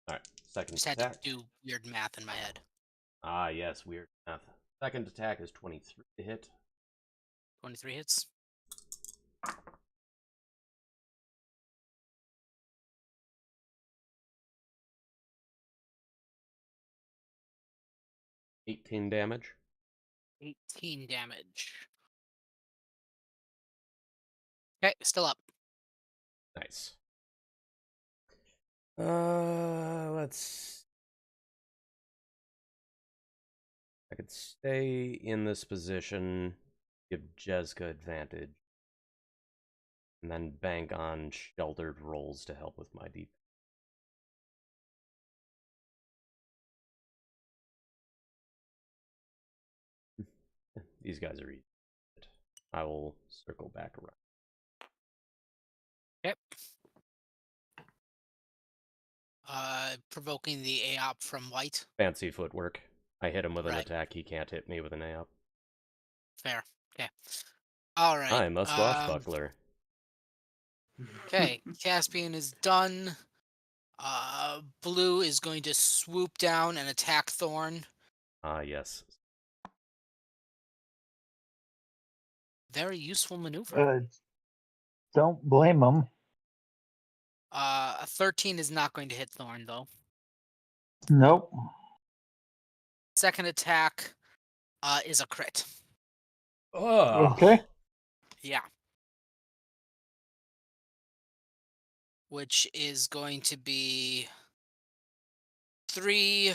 All right. Second Just had to attack. do weird math in my head. Ah, yes, weird math. Second attack is 23 to hit. 23 hits. $18 damage. 18 damage. Okay, still up. Nice. Let's. I could stay in this position, give Jezka advantage, and then bank on sheltered rolls to help with my defense. These guys are easy. I will circle back around. Yep. Provoking the AOP from white. Fancy footwork. I hit him with an Right. attack. He can't hit me with an AOP. Fair. Okay. All right. I'm a swashbuckler. Okay. Caspian is done. Blue is going to swoop down and attack Thorn. Ah, yes. Very useful maneuver. Don't blame them. A 13 is not going to hit Thorn, though. Nope. Second attack is a crit. Oh. Okay. Yeah. Which is going to be 3.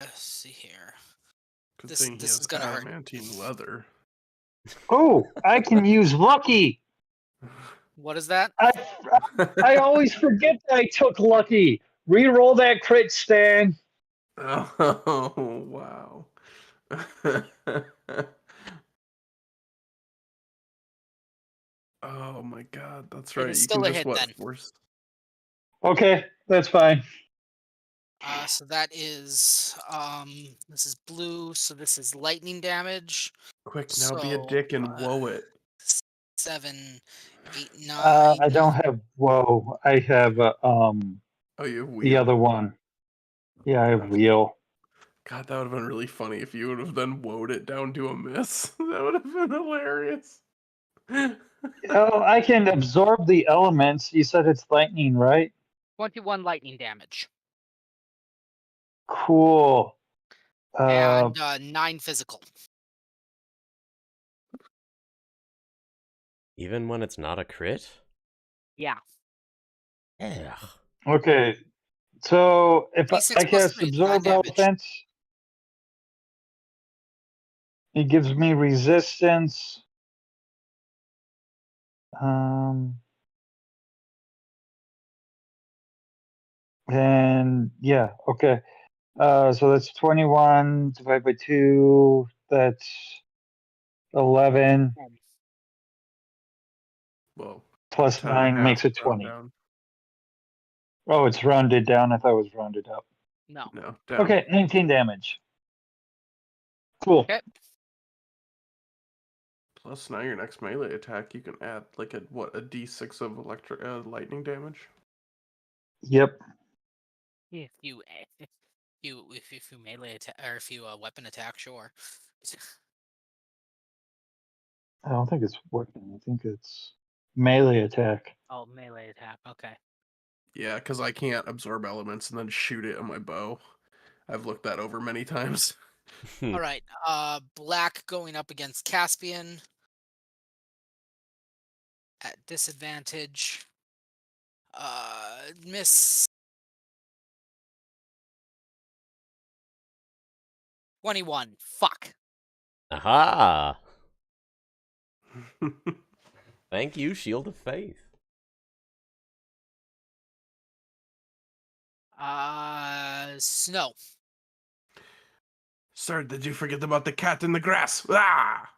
Let's see here. Good This thing he is has gonna hurt. adamantine leather. Oh, I can use lucky. What is that? I always forget that I took lucky. Reroll that crit, Stan. Oh, wow. Oh my god, that's It right. is You still can a just hit then. force. Okay, that's fine. So that is this is blue, so this is lightning damage. Quick, now be a So dick and woe it. 7, 8, 9. I don't have whoa. I have Oh, you have the wheel. other one. Yeah, I have wheel. God, that would have been really funny if you would have then woed it down to a miss. That would have been hilarious. Oh, I can absorb the elements. You said it's lightning, right? 21 lightning damage. Cool. And 9 physical. Even when it's not a crit? Yeah. Yeah. Okay. So if D6 I plus cast 3 is 9 absorb damage. elements, it gives me resistance. And yeah, okay. So that's 21 divided by 2. That's 11 Well, plus 10 and a 9 half, makes it round 20. down. Oh, it's rounded down. I thought it was rounded up. No. No, down. Okay, 19 damage. Cool. Okay. Plus, now your next melee attack, you can add like a d6 of electric lightning damage. Yep. If you melee attack or if you weapon attack, sure. I don't think it's working. I think it's melee attack. Oh, melee attack. Okay. Yeah, because I can't absorb elements and then shoot it on my bow. I've looked that over many times. All right. Black going up against Caspian at disadvantage. Miss 21. Fuck. Aha! Thank you, Shield of Faith. Snow. Sir, did you forget about the cat in the grass? Ah!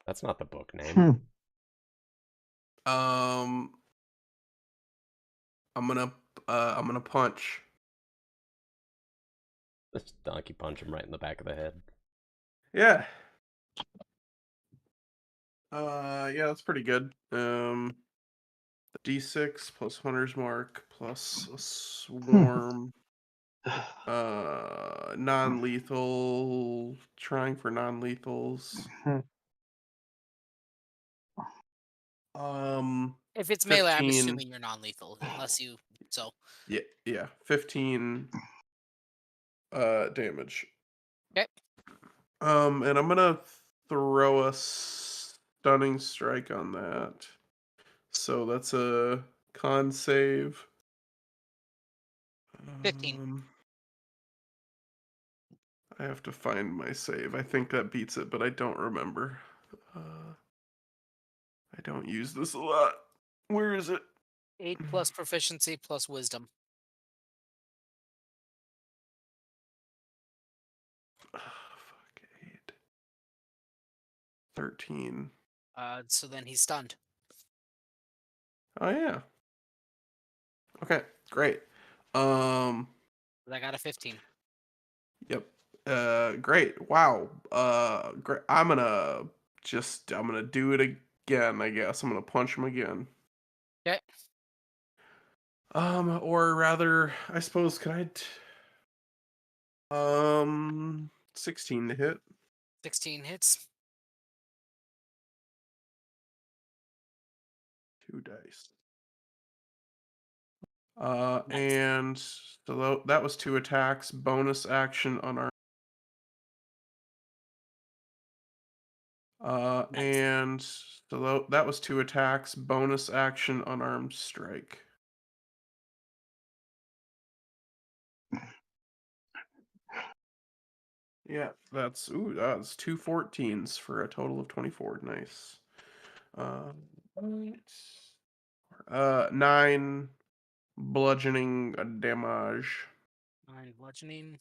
That's not the book name. Hmm. I'm gonna punch. Just donkey punch him right in the back of the head. Yeah. Yeah, that's pretty good. D6 plus Hunter's Mark plus a swarm. Non-lethal. Trying for non-lethals. If it's melee, I'm 15. assuming you're non-lethal, unless you. So. Yeah. 15 damage. Okay. And I'm gonna throw a stunning strike on that. So that's a con save. 15. I have to find my save. I think that beats it, but I don't remember. I don't use this a lot. Where is it? 8 plus proficiency plus wisdom. Oh, fuck, 8. 13. So then he's stunned. Oh yeah. Okay, great. I got a 15. Yep. Great. Wow. Great. I'm gonna do it again, I guess. I'm gonna punch him again. Okay. Or rather, I suppose, 16 to hit. 16 hits. 2 dice. Nice. And so that was 2 attacks. Bonus action unarmed. Nice. And so that was 2 attacks. Bonus action unarmed strike. Yeah, that's 2 14s for a total of 24. Nice. Right. 9 bludgeoning damage. 9 bludgeoning.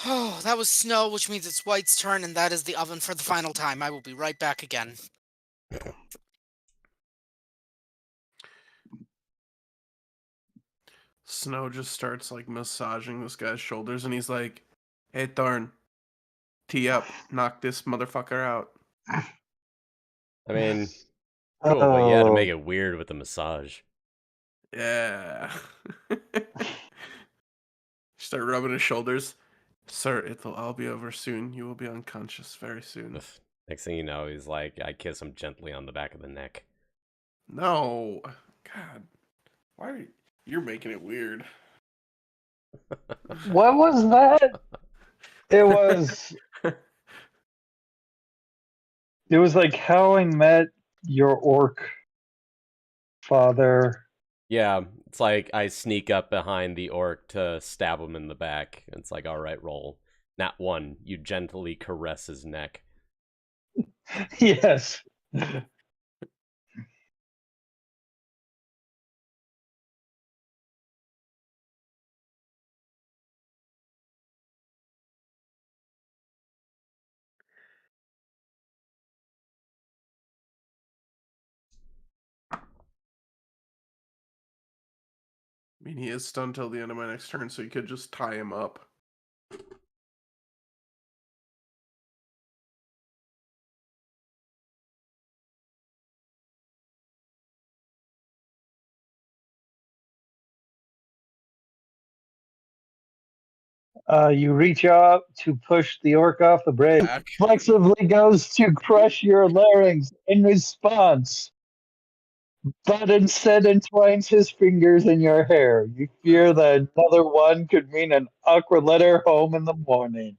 Oh, that was Snow, which means it's White's turn, and that is the oven for the final time. I will be right back again. Snow just starts like massaging this guy's shoulders, and he's like, "Hey, Thorn, tee up, knock this motherfucker out." I mean, cool, but you had to Oh, make it weird with the massage. Yeah. Start rubbing his shoulders. Sir, it'll all be over soon. You will be unconscious very soon. Ugh. Next thing you know, he's like, I kiss him gently on the back of the neck. No. God. Why you're making it weird. what was that? It was like how I met your orc father. Yeah, it's like I sneak up behind the orc to stab him in the back. It's like, all right, roll. Not one. You gently caress his neck. Yes. I mean, he is stunned till the end of my next turn, so you could just tie him up. You reach out to push the orc off the bridge. Back. Flexibly goes to crush your larynx in response, but instead entwines his fingers in your hair. You fear that another one could mean an awkward letter home in the morning.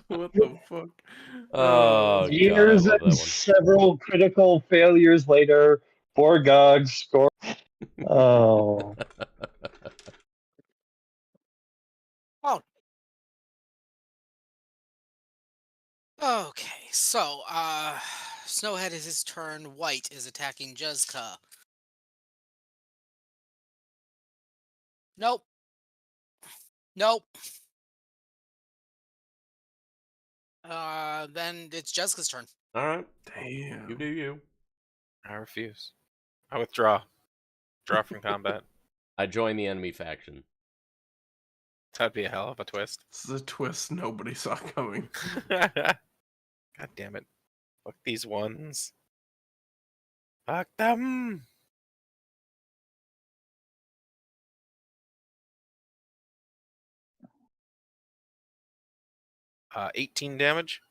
What the fuck? Oh, God, I Years love and that one. several critical failures later, Borgog score. Oh. Oh. Okay, so, Snowhead is his turn. White is attacking Jezka. Nope. Nope. Then it's Jessica's turn. All right, Damn. you do you. I refuse. I withdraw. Draw from combat. I join the enemy faction. That'd be a hell of a twist. This is a twist nobody saw coming. God damn it. Fuck these ones. Fuck them. Uh, 18 damage.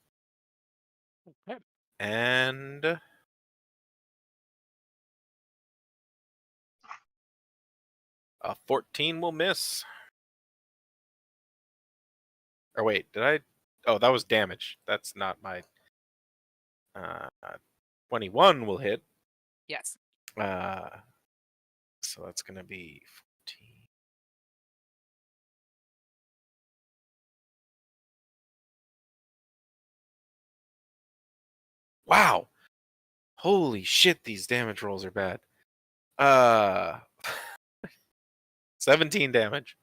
Okay. And 14 will miss. Or wait, did I? Oh, that was damage. That's not my. 21 will hit. Yes. So that's going to be 14. Wow. Holy shit, these damage rolls are bad. 17 damage.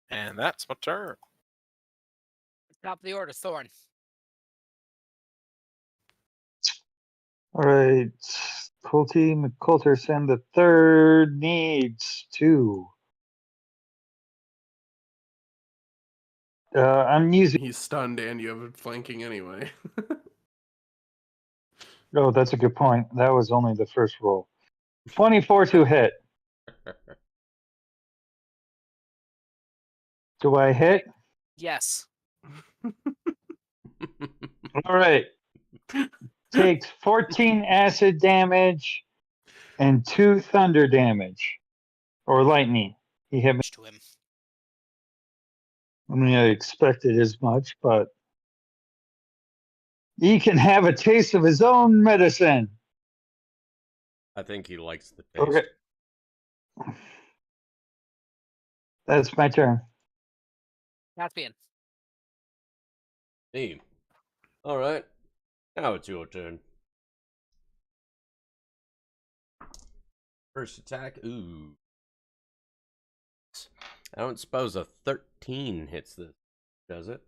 And that's my turn. Top of the order, Thorn. All right. Pulte McCulterson the third needs 2. I'm using. He's stunned, and you have it flanking anyway. Oh, that's a good point. That was only the first roll. 24 to hit. Do I hit? Yes. All right. Takes 14 acid damage and 2 thunder damage. Or lightning. He hit me. To him. I mean, I expected as much, but he can have a taste of his own medicine. I think he likes the taste. Okay. That's my turn. Caspian. Hey. All right. Now it's your turn. First attack. Ooh. I don't suppose a 13 hits this, does it?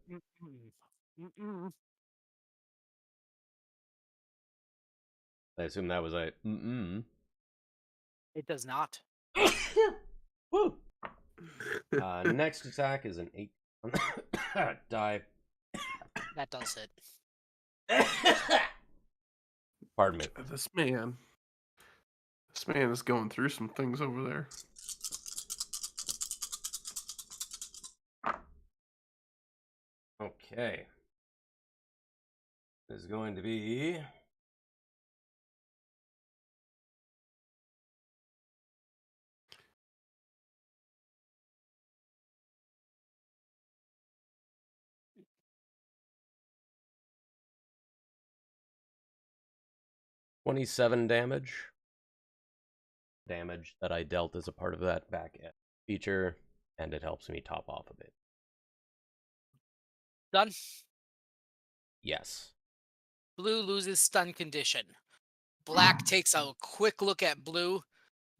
I assume that was a It does not. Woo. Next attack is an 8. Die. That does hit. Pardon me. This man is going through some things over there. Okay. This is going to be 27 damage. Damage that I dealt as a part of that back feature, and it helps me top off a bit. Done. Yes. Blue loses stun condition. Black takes a quick look at Blue.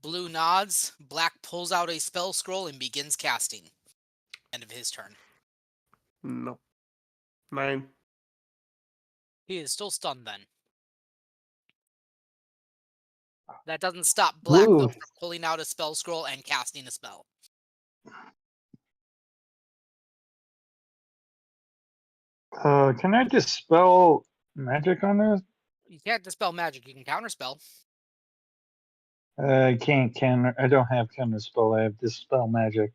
Blue nods. Black pulls out a spell scroll and begins casting. End of his turn. No. 9. He is still stunned then. That doesn't stop Black, though, Blue. from pulling out a spell scroll and casting a spell. Can I just spell magic on this? You can't dispel magic. You can counterspell. I can't counter. I don't have counterspell. I have dispel magic.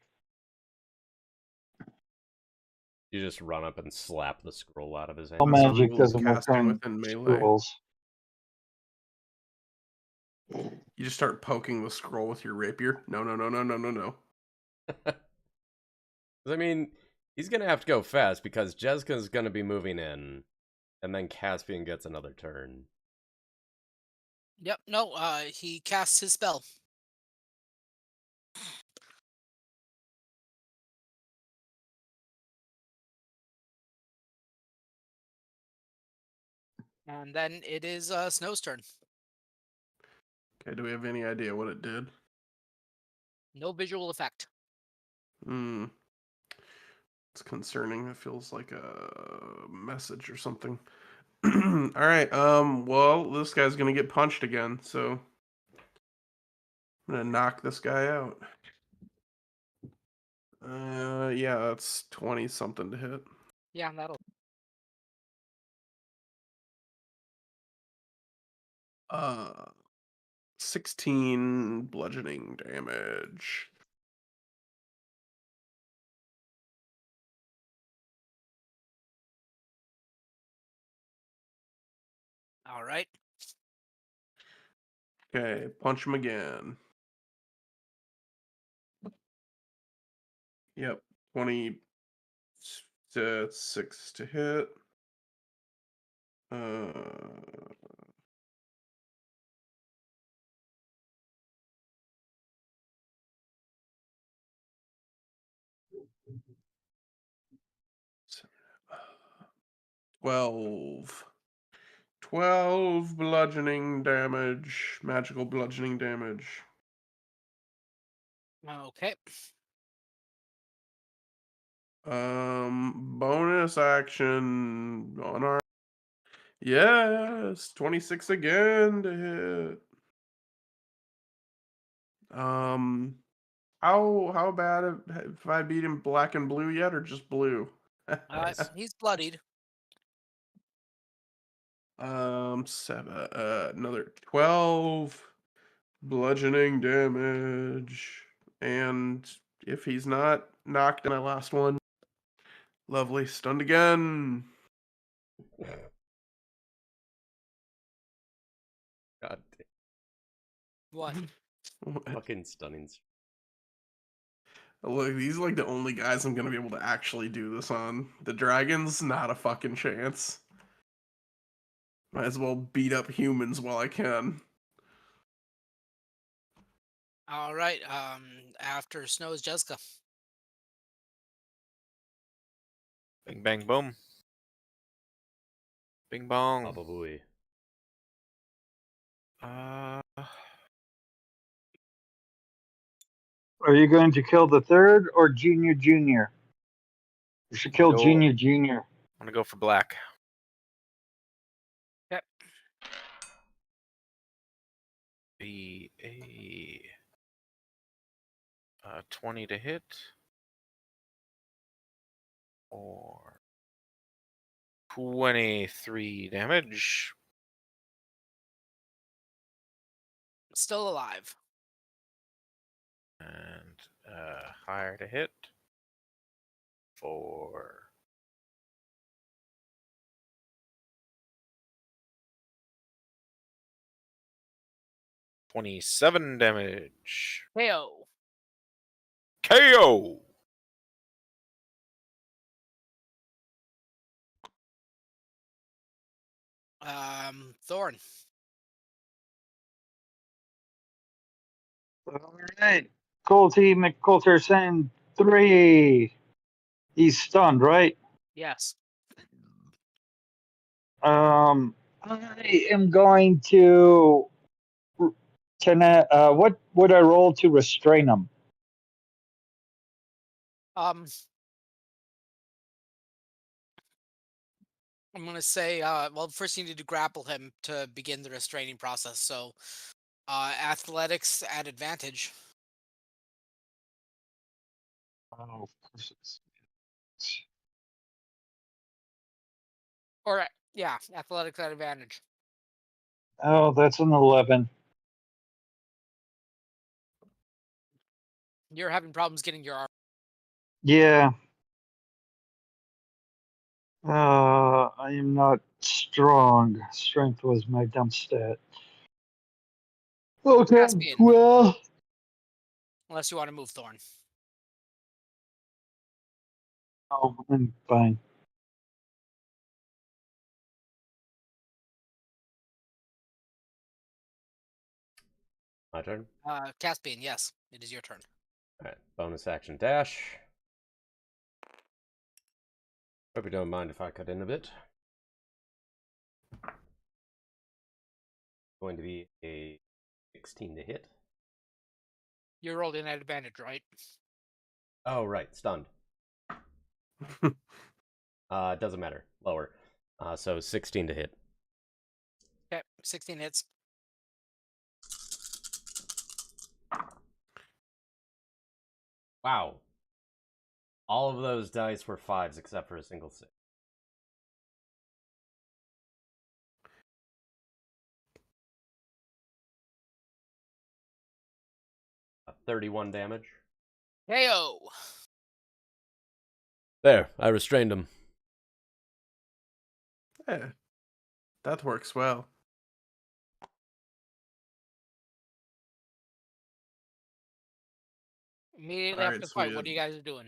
You just run up and slap the scroll out of his hand. Spell That's a magic rule of doesn't work casting on within melee. scrolls. You just start poking the scroll with your rapier. No. I mean, he's going to have to go fast because Jessica's going to be moving in, and then Caspian gets another turn. Yep, no, he casts his spell. And then it is Snow's turn. Okay, do we have any idea what it did? No visual effect. It's concerning. It feels like a message or something. All right. Well, this guy's gonna get punched again, so I'm gonna knock this guy out. Yeah, that's 20 something to hit. Yeah, that'll. 16 bludgeoning damage. All right. Okay, punch him again. Yep, 26 to hit. Twelve. 12 bludgeoning damage, magical bludgeoning damage. Okay. Bonus action on our Yes, 26 again to hit. How bad have I beat him black and blue yet, or just blue? He's bloodied. Another 12 bludgeoning damage, and if he's not knocked, my last one. Lovely, stunned again. God What? damn. Fucking stunning. Look, these are like the only guys I'm gonna be able to actually do this on. The dragons, not a fucking chance. Might as well beat up humans while I can. All right. After Snow is Jessica. Bing bang boom. Bing bong. Baba booey. Uh, Are you going to kill the third or Junior Junior? You should kill No. Junior Junior. I'm gonna go for black. Yep. Be a 20 to hit, or 23 damage. Still alive. And higher to hit for 27 damage. KO. KO. Thorn. All right. Colty McCulterson 3. He's stunned, right? Yes. I am going to. What would I roll to restrain him? I'm gonna say, well, first you need to grapple him to begin the restraining process. So, athletics at advantage. Oh, Or yeah, athletics at advantage. oh, that's an 11. You're having problems getting your arm. Yeah. I am not strong. Strength was my dump stat. Okay, Caspian. well. Unless you want to move Thorn. Oh, I'm fine. My turn. Caspian, yes, it is your turn. Alright, bonus action dash. Hope you don't mind if I cut in a bit. Going to be a 16 to hit. You're rolling at advantage, right? Oh, right, stunned. Doesn't matter. Lower. So 16 to hit. Okay, 16 hits. Wow. All of those dice were 5s except for a single 6. 31 damage. KO. There, I restrained him. Yeah, that works well. Immediately All after right, the fight, sweet. what are you guys doing?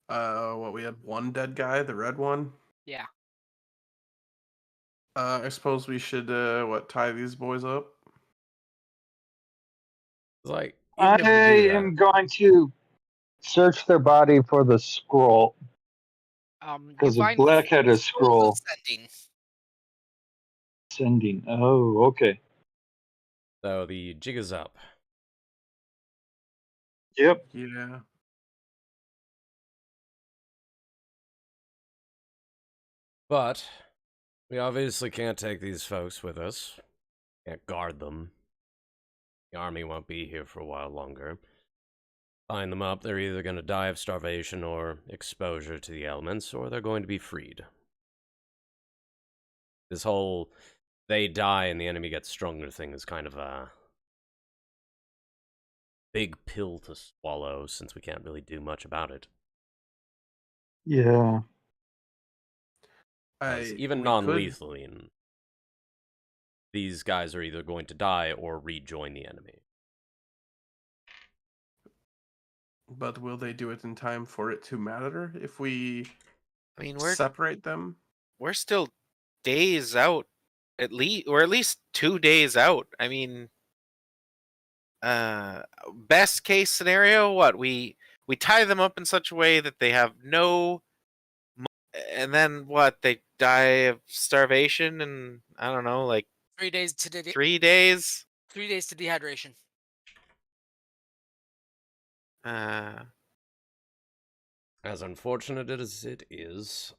What, we had one dead guy, the red one. Yeah. I suppose we should tie these boys up. It's like, I even if we do that, am going to search their body for the scroll. You Because find Black had a scrolls scroll. of sending. Sending. Oh, okay. so the jig is up. Yep. Yeah. But we obviously can't take these folks with us. Can't guard them. The army won't be here for a while longer. Line them up, they're either going to die of starvation or exposure to the elements, or they're going to be freed. This whole they die and the enemy gets stronger thing is kind of a big pill to swallow, since we can't really do much about it. Yeah. Even non-lethally, these guys are either going to die or rejoin the enemy. But will they do it in time for it to matter if we I mean, separate them? we're still days out, at least 2 days out. I mean, best case scenario, what we tie them up in such a way that they have no, and then what, they die of starvation, and I don't know, like 3 days to 3 days. 3 days to dehydration. As unfortunate as it is,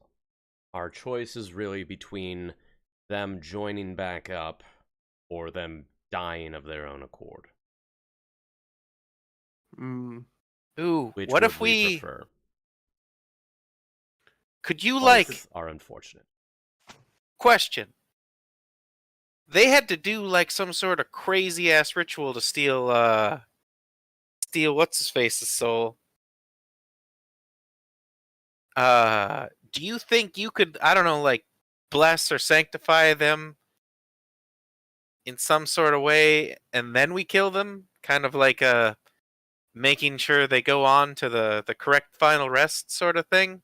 our choice is really between them joining back up or them dying of their own accord. Ooh, Which what would if we prefer? could you Both like are unfortunate. question? They had to do like some sort of crazy ass ritual to steal what's his face's soul. Do you think you could, I don't know, like bless or sanctify them in some sort of way, and then we kill them, kind of like making sure they go on to the correct final rest sort of thing?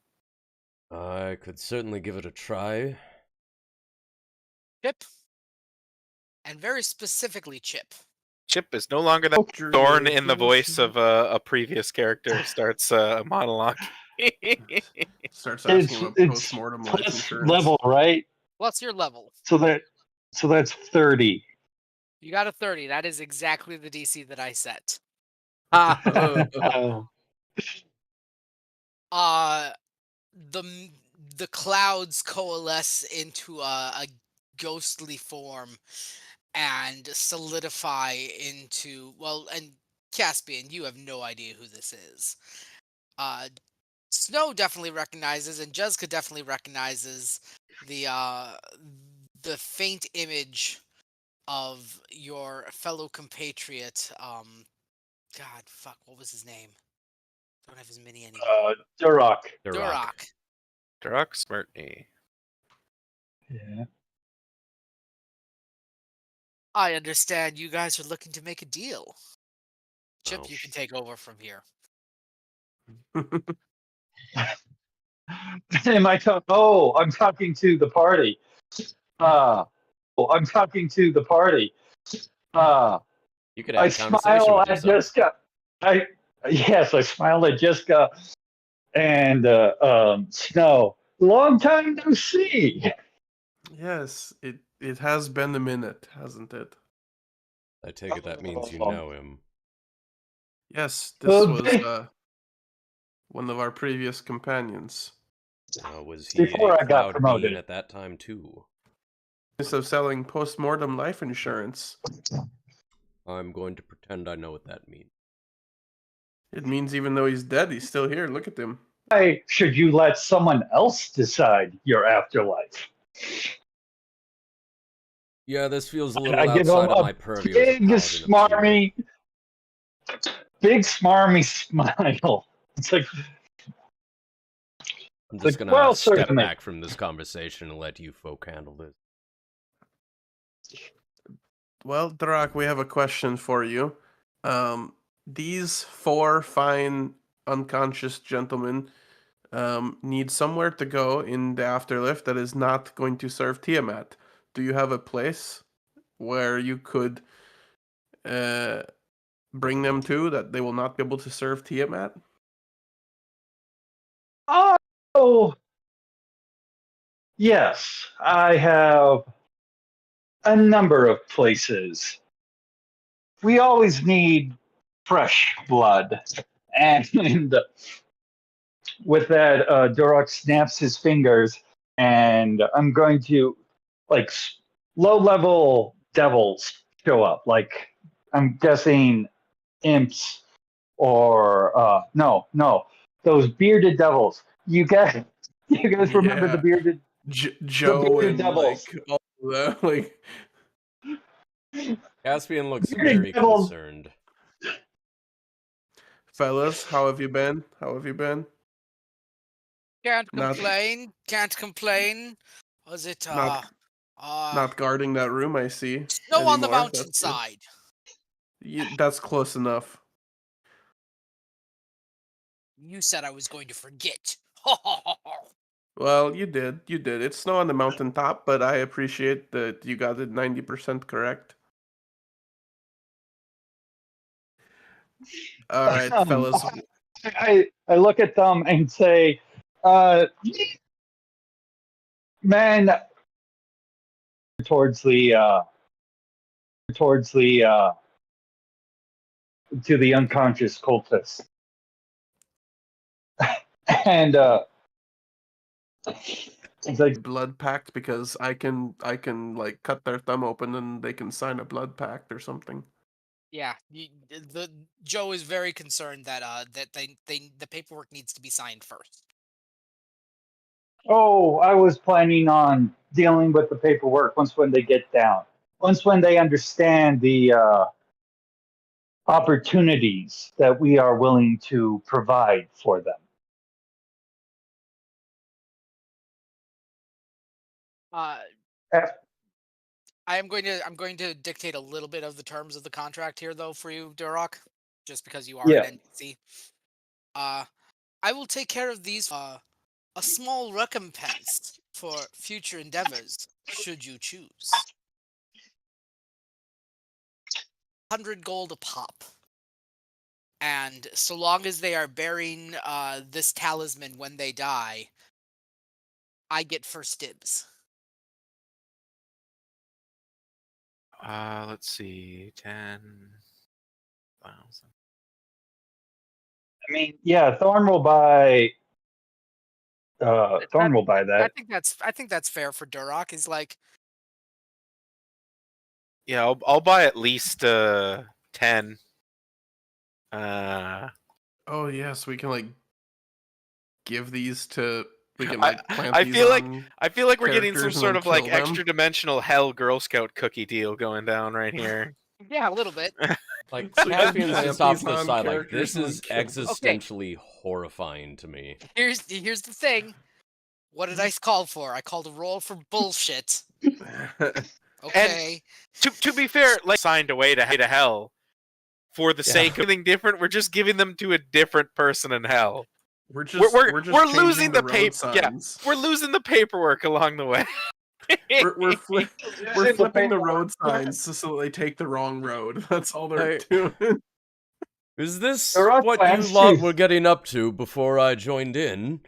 I could certainly give it a try. Chip. And very specifically Chip. Chip is no longer that Drew thorn the in the voice of a previous character starts a monologue. Starts asking about It's post-mortem life plus insurance. level, right? What's your level? So that's 30. You got a 30. That is exactly the DC that I set. Oh. The clouds coalesce into a ghostly form and solidify into, well, and Caspian, you have no idea who this is. Snow definitely recognizes, and Jezka definitely recognizes the faint image of your fellow compatriot. God, fuck, what was his name? Don't have his mini anymore. Duroc. Duroc. Duroc Smirtney. Yeah. I understand you guys are looking to make a deal. Chip, Oh. you can take over from here. Am I talking? Oh, I'm talking to the party. I'm talking to the party. You could I have a conversation smile with at yourself. Jessica. I smile at Jessica and Snow. Long time no see. Yes, it has been a minute, hasn't it? I take it that means you know him. Yes, this Well, was one of our previous companions. Was he Before a I got cloud promoted. being at that time too? Instead of selling post-mortem life insurance, I'm going to pretend I know what that means. it means even though he's dead, he's still here. Look at him. Why should you let someone else decide your afterlife? Yeah, this feels a little I give outside him of a my purview as a paladin of big smarmy smile. It's like, I'm just like, gonna well, step certainly. back from this conversation and let you folk handle this. Well, Drak, we have a question for you. These 4 fine unconscious gentlemen need somewhere to go in the afterlife that is not going to serve Tiamat. Do you have a place where you could bring them to that they will not be able to serve Tiamat? Oh, yes, I have a number of places. We always need fresh blood. And with that, Duroc snaps his fingers, and I'm going to like low-level devils show up. Like I'm guessing imps or no, those bearded devils. You guys remember the Yeah. bearded Joe and devils? like all of that, like Caspian looks Bearded very devils. concerned. fellas, how have you been? How have you been? Can't Not- complain. Can't complain. Was it Not not guarding that room, I see. snow on the anymore. That's good. mountainside? That's close enough. You said I was going to forget. Well, you did. You did. It's snow on the mountaintop, but I appreciate that you got it 90% correct. All right, fellas. I look at them and say, man, towards the to the unconscious cultist, and it's like, Blood pact, because I can like cut their thumb open and they can sign a blood pact or something. Yeah, the Joe is very concerned that that the paperwork needs to be signed first. oh, I was planning on dealing with the paperwork once when they get down, once when they understand the opportunities that we are willing to provide for them. Eh, I'm going to dictate a little bit of the terms of the contract here, though, for you, Durok, just because you are Yeah. an NPC. I will take care of these. A small recompense for future endeavors, should you choose. 100 gold a pop. And so long as they are bearing this talisman when they die, I get first dibs. Let's see, 10,000. I mean, yeah, Thorn will buy. Thorn will buy I that. think that's fair for Durok. Is like, Yeah, I'll buy at least 10. Oh yes, we can like give these to. We can I- like plant I these feel on. I feel like we're getting some characters and sort then of like kill them. extra dimensional hell Girl Scout cookie deal going down right here. yeah, a little bit. Like, So we can Caspian's plant just off these to the on side, like, characters this and is then kill them. existentially horrifying to me. Here's the thing. What did I call for? I called a roll for bullshit. Okay. To be fair, like signed away to hell for the sake of anything different, we're just giving them to a different person in hell. We're just we're changing losing the road paper. Yeah, signs. we're losing the paperwork along the way. We're the flipping the road paperwork. signs so they take the wrong road. That's all they're Hey. doing. Is this There are what you plans lot to- were getting up to before I joined in?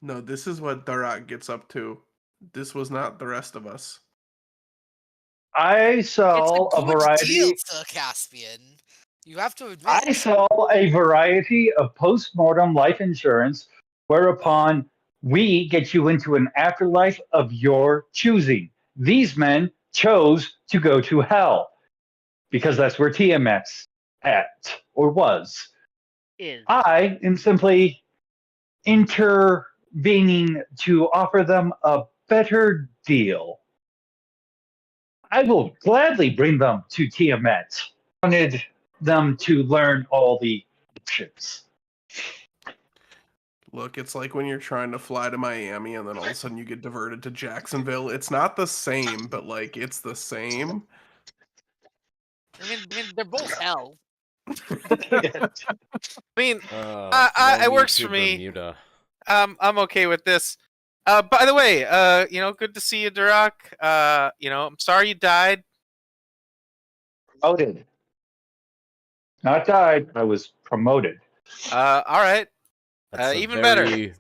No, this is what Darak gets up to. This was not the rest of us. I It's saw a a good variety. deal, Sir Caspian. You have to admit. I saw a variety of post-mortem life insurance, whereupon we get you into an afterlife of your choosing. These men chose to go to hell because that's where Tiamat's at or was. I am simply intervening to offer them a better deal. I will gladly bring them to Tiamat. I wanted them to learn all the options. Look, it's like when you're trying to fly to Miami and then all of a sudden you get diverted to Jacksonville. It's not the same, but like it's the same. I mean, they're both hell. I mean, Blow it me works to for me. Bermuda. I'm okay with this. By the way, good to see you, Durak. I'm sorry you died. Promoted. Not died. I was promoted. All right. That's a Even better. very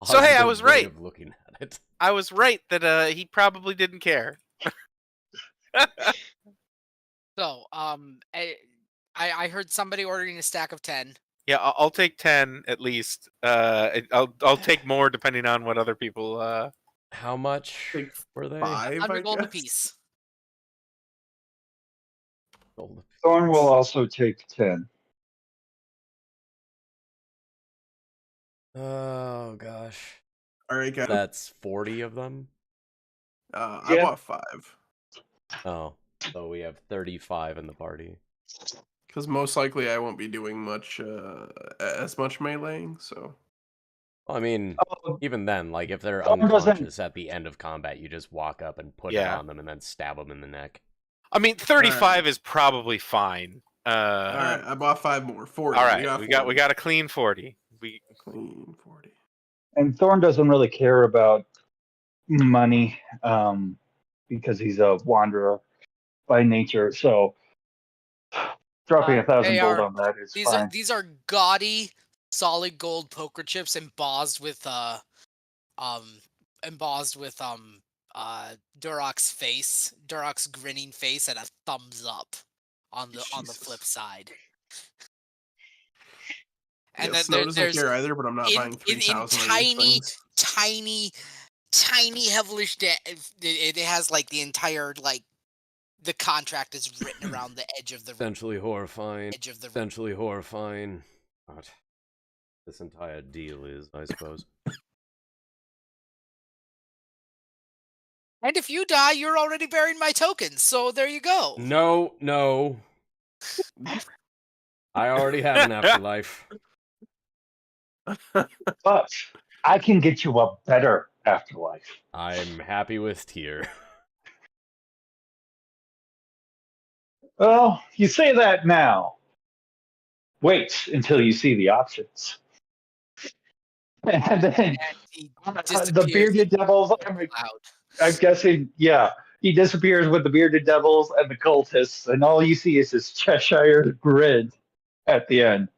So hey, I positive was way right. of looking at it. I was right that he probably didn't care. So, I heard somebody ordering a stack of 10. Yeah, I'll take 10 at least. I'll take more depending on what other people How much Take were they? 5, I 100 gold guess. apiece. Gold. Thorn will also take 10. Oh gosh. All right, guys. That's 40 of them. I Yeah. bought 5 Oh, so we have 35 in the party. because most likely I won't be doing much as much meleeing. So Well, I mean, Oh, even then, like if they're Thorn doesn't. unconscious at the end of combat, you just walk up and put it Yeah. on them and then stab them in the neck. I mean, 35 is probably fine. all right, I bought 5 more. 40. All right, we 40. got a clean 40. We Clean 40. And Thorn doesn't really care about money because he's a wanderer by nature. So dropping 1,000 They gold are on that is these fine. are these are gaudy solid gold poker chips embossed with Durok's face, Durok's grinning face, and a thumbs up on the Jesus. flip side. Yeah, And then Snow doesn't there's care either, but I'm not buying in 3,000 of these tiny, things. tiny Hellish it has like the entire the contract is written around the edge of the Essentially horrifying. edge of the Essentially horrifying. What this entire deal is, I suppose. And if you die, you're already bearing my tokens. So there you go. No. I already have an afterlife. But I can get you a better afterlife. I'm happy with tier. Well, you say that now. Wait until you see the options. And then And he the disappears bearded devils. I'm guessing, yeah. He disappears with the bearded devils and the cultists, and all you see is this Cheshire grin at the end.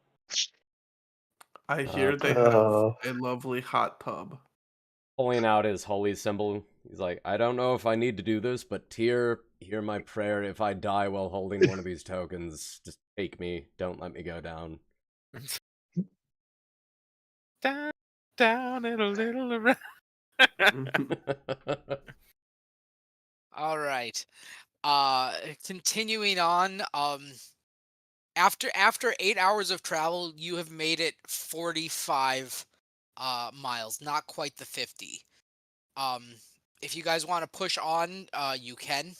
I hear they have a lovely hot tub. Pulling out his holy symbol. He's like, I don't know if I need to do this, but tier, hear my prayer. If I die while holding one of these tokens, just take me. Don't let me go down. down and a little around. All right. Continuing on. After 8 hours of travel, you have made it 45 miles, not quite the 50. If you guys want to push on, you can.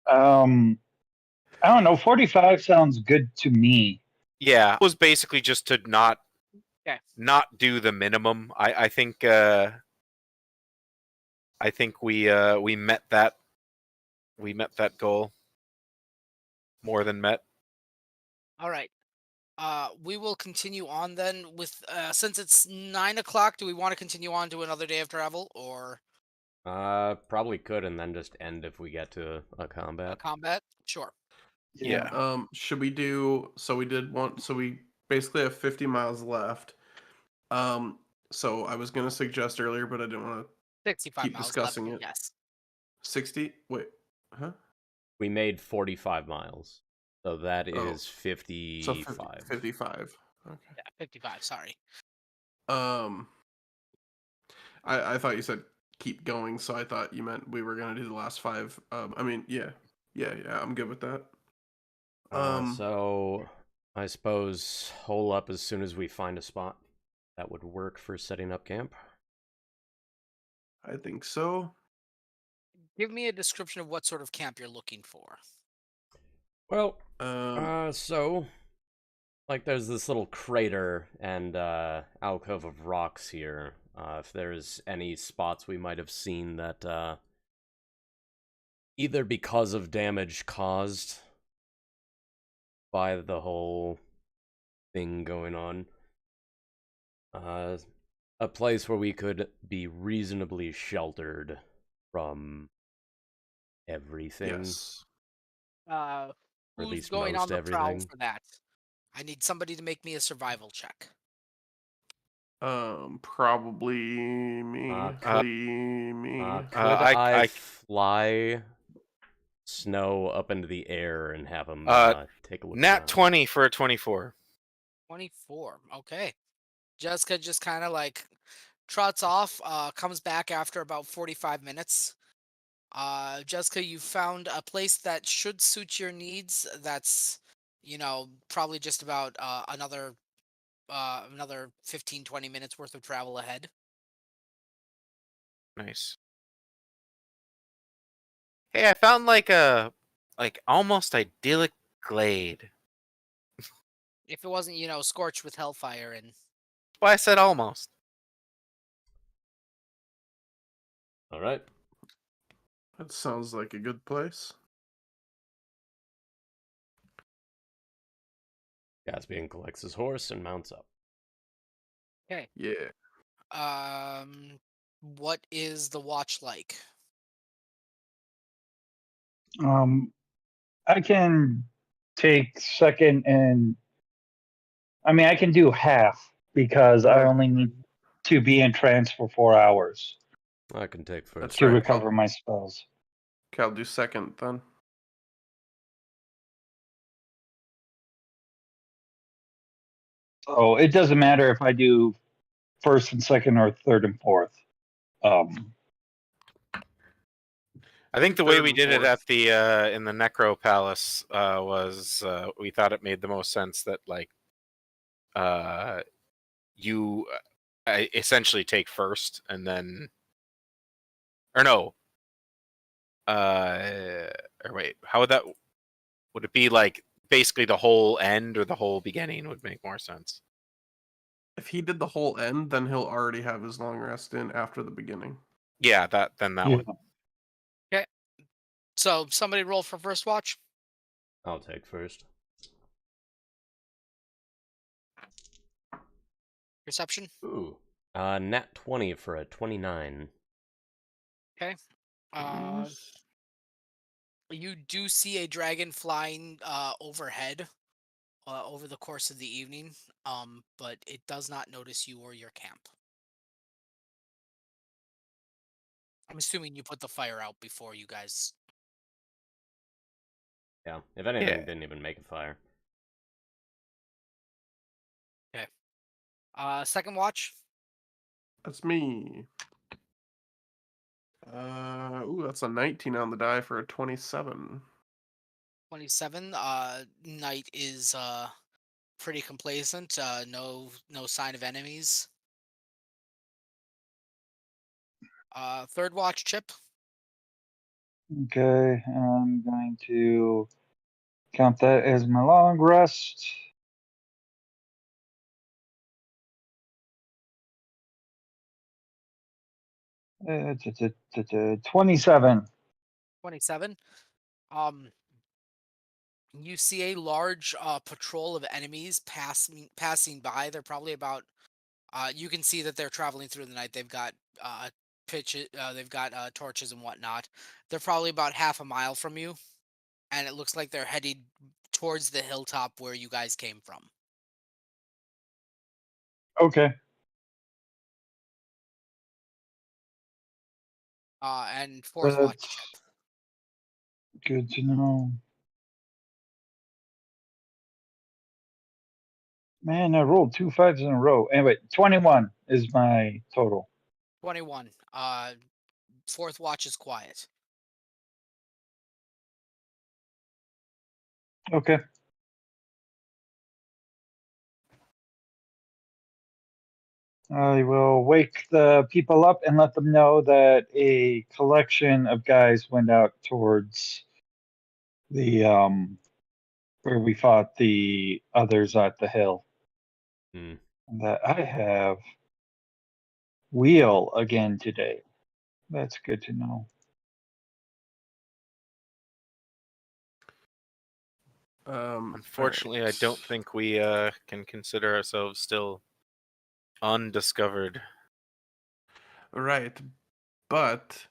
I don't know. 45 sounds good to me. Yeah, it was basically just to not Okay. not do the minimum. I think we met that goal. More than met. All right. We will continue on then with since it's 9 o'clock. Do we want to continue on to another day of travel or Probably could, and then just end if we get to a a combat. combat? Sure. Yeah. Should we do? So we basically have 50 miles left. So I was gonna suggest earlier, but I didn't want to 65 keep miles discussing left. it. Yes. 60. Wait, huh? We made 45 miles, so that Oh. is 55. So 55. Okay. Yeah, 55. Sorry. I thought you said keep going, so I thought you meant we were gonna do the last 5. I mean, yeah, I'm good with that. So I suppose hole up as soon as we find a spot that would work for setting up camp. I think so. Give me a description of what sort of camp you're looking for. Well, Um, so like there's this little crater and alcove of rocks here. If there's any spots we might have seen that either because of damage caused by the whole thing going on, a place where we could be reasonably sheltered from everything, yes. or at Who's least going most on the prowl everything. for that? I need somebody to make me a survival check. Probably me. Could I fly Snow up into the air and have him take a look nat around? 20 for a 24. 24. Okay. Jessica just kind of like trots off, comes back after about 45 minutes. Jessica, you found a place that should suit your needs. That's, probably just about another 15, 20 minutes worth of travel ahead. Nice. Hey, I found like a almost idyllic glade. If it wasn't, scorched with hellfire and That's why I said almost. All right. That sounds like a good place. Caspian collects his horse and mounts up. okay. Yeah. What is the watch like? I can take second and I can do half because I only need to be in trance for 4 hours I can take first. That's to right. recover my spells. Okay, I'll do second then. So it doesn't matter if I do first and second or third and fourth. I think the way Third we and did it fourth. at the in the Necro Palace was we thought it made the most sense that like you essentially take first and then or no or wait, how would it be like basically the whole end or the whole beginning would make more sense? If he did the whole end, then he'll already have his long rest in after the beginning. Yeah, that Yeah. one. Okay. So somebody roll for first watch. I'll take first. Perception. Ooh. Nat 20 for a 29. Okay. You do see a dragon flying overhead over the course of the evening, but it does not notice you or your camp. I'm assuming you put the fire out before you guys. Yeah. If anything, Yeah. didn't even make a fire. Okay. Second watch. That's me. Ooh, that's a 19 on the die for a 27. 27. Night is pretty complacent. No sign of enemies. Third watch, Chip. Okay, I'm going to count that as my long rest. Uh, 27. 27. You see a large patrol of enemies passing by. They're probably about. You can see that they're traveling through the night. They've got they've got torches and whatnot. They're probably about half a mile from you, and it looks like they're headed towards the hilltop where you guys came from. Okay. And fourth watch, That's Chip. good to know. Man, I rolled 2 5s in a row. Anyway, 21 is my total. 21. Fourth watch is quiet. Okay. I will wake the people up and let them know that a collection of guys went out towards the where we fought the others at the hill. Hmm. And that I have wheel again today. That's good to know. Unfortunately, I don't think we can consider ourselves still undiscovered. Right, but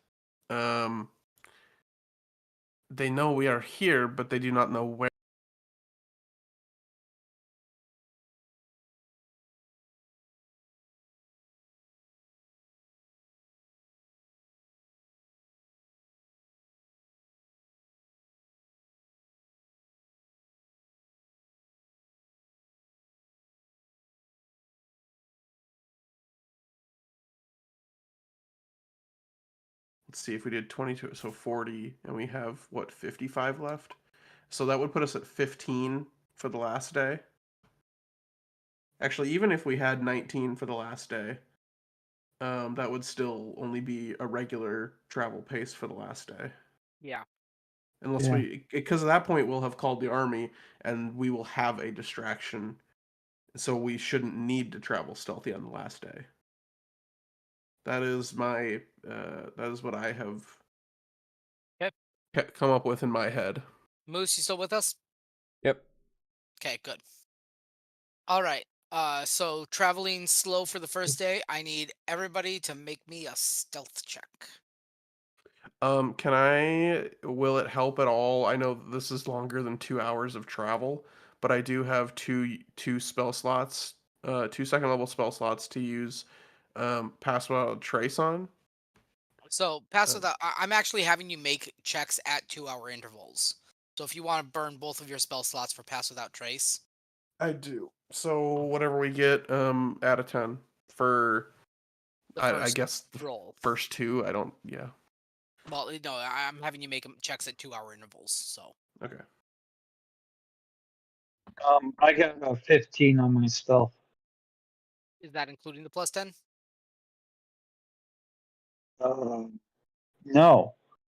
they know we are here, but they do not know where. let's see if we did 22, so 40, and we have what 55 left. So that would put us at 15 for the last day. Actually, even if we had 19 for the last day, that would still only be a regular travel pace for the last day. Yeah. Unless because at that point we'll have called the army and we will have a distraction, so we shouldn't need to travel stealthy on the last day. That is my that is what I have come up with in my head. Moose, you still with us? Yep. Okay, good. All right. So traveling slow for the first day, I need everybody to make me a stealth check. Will it help at all? I know this is longer than 2 hours of travel, but I do have two spell slots, 2 level spell slots to use Pass Without Trace on. So pass without. I'm actually having you make checks at 2-hour intervals. So if you want to burn both of your spell slots for pass without trace, I do. So whatever we get, out of 10 for, the I first guess the roll. first two. I don't. Yeah. Well, no, I'm having you make checks at 2-hour intervals. So Okay. I got a 15 on my stealth. is that including the plus 10? No,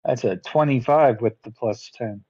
that's a 25 with the plus 10.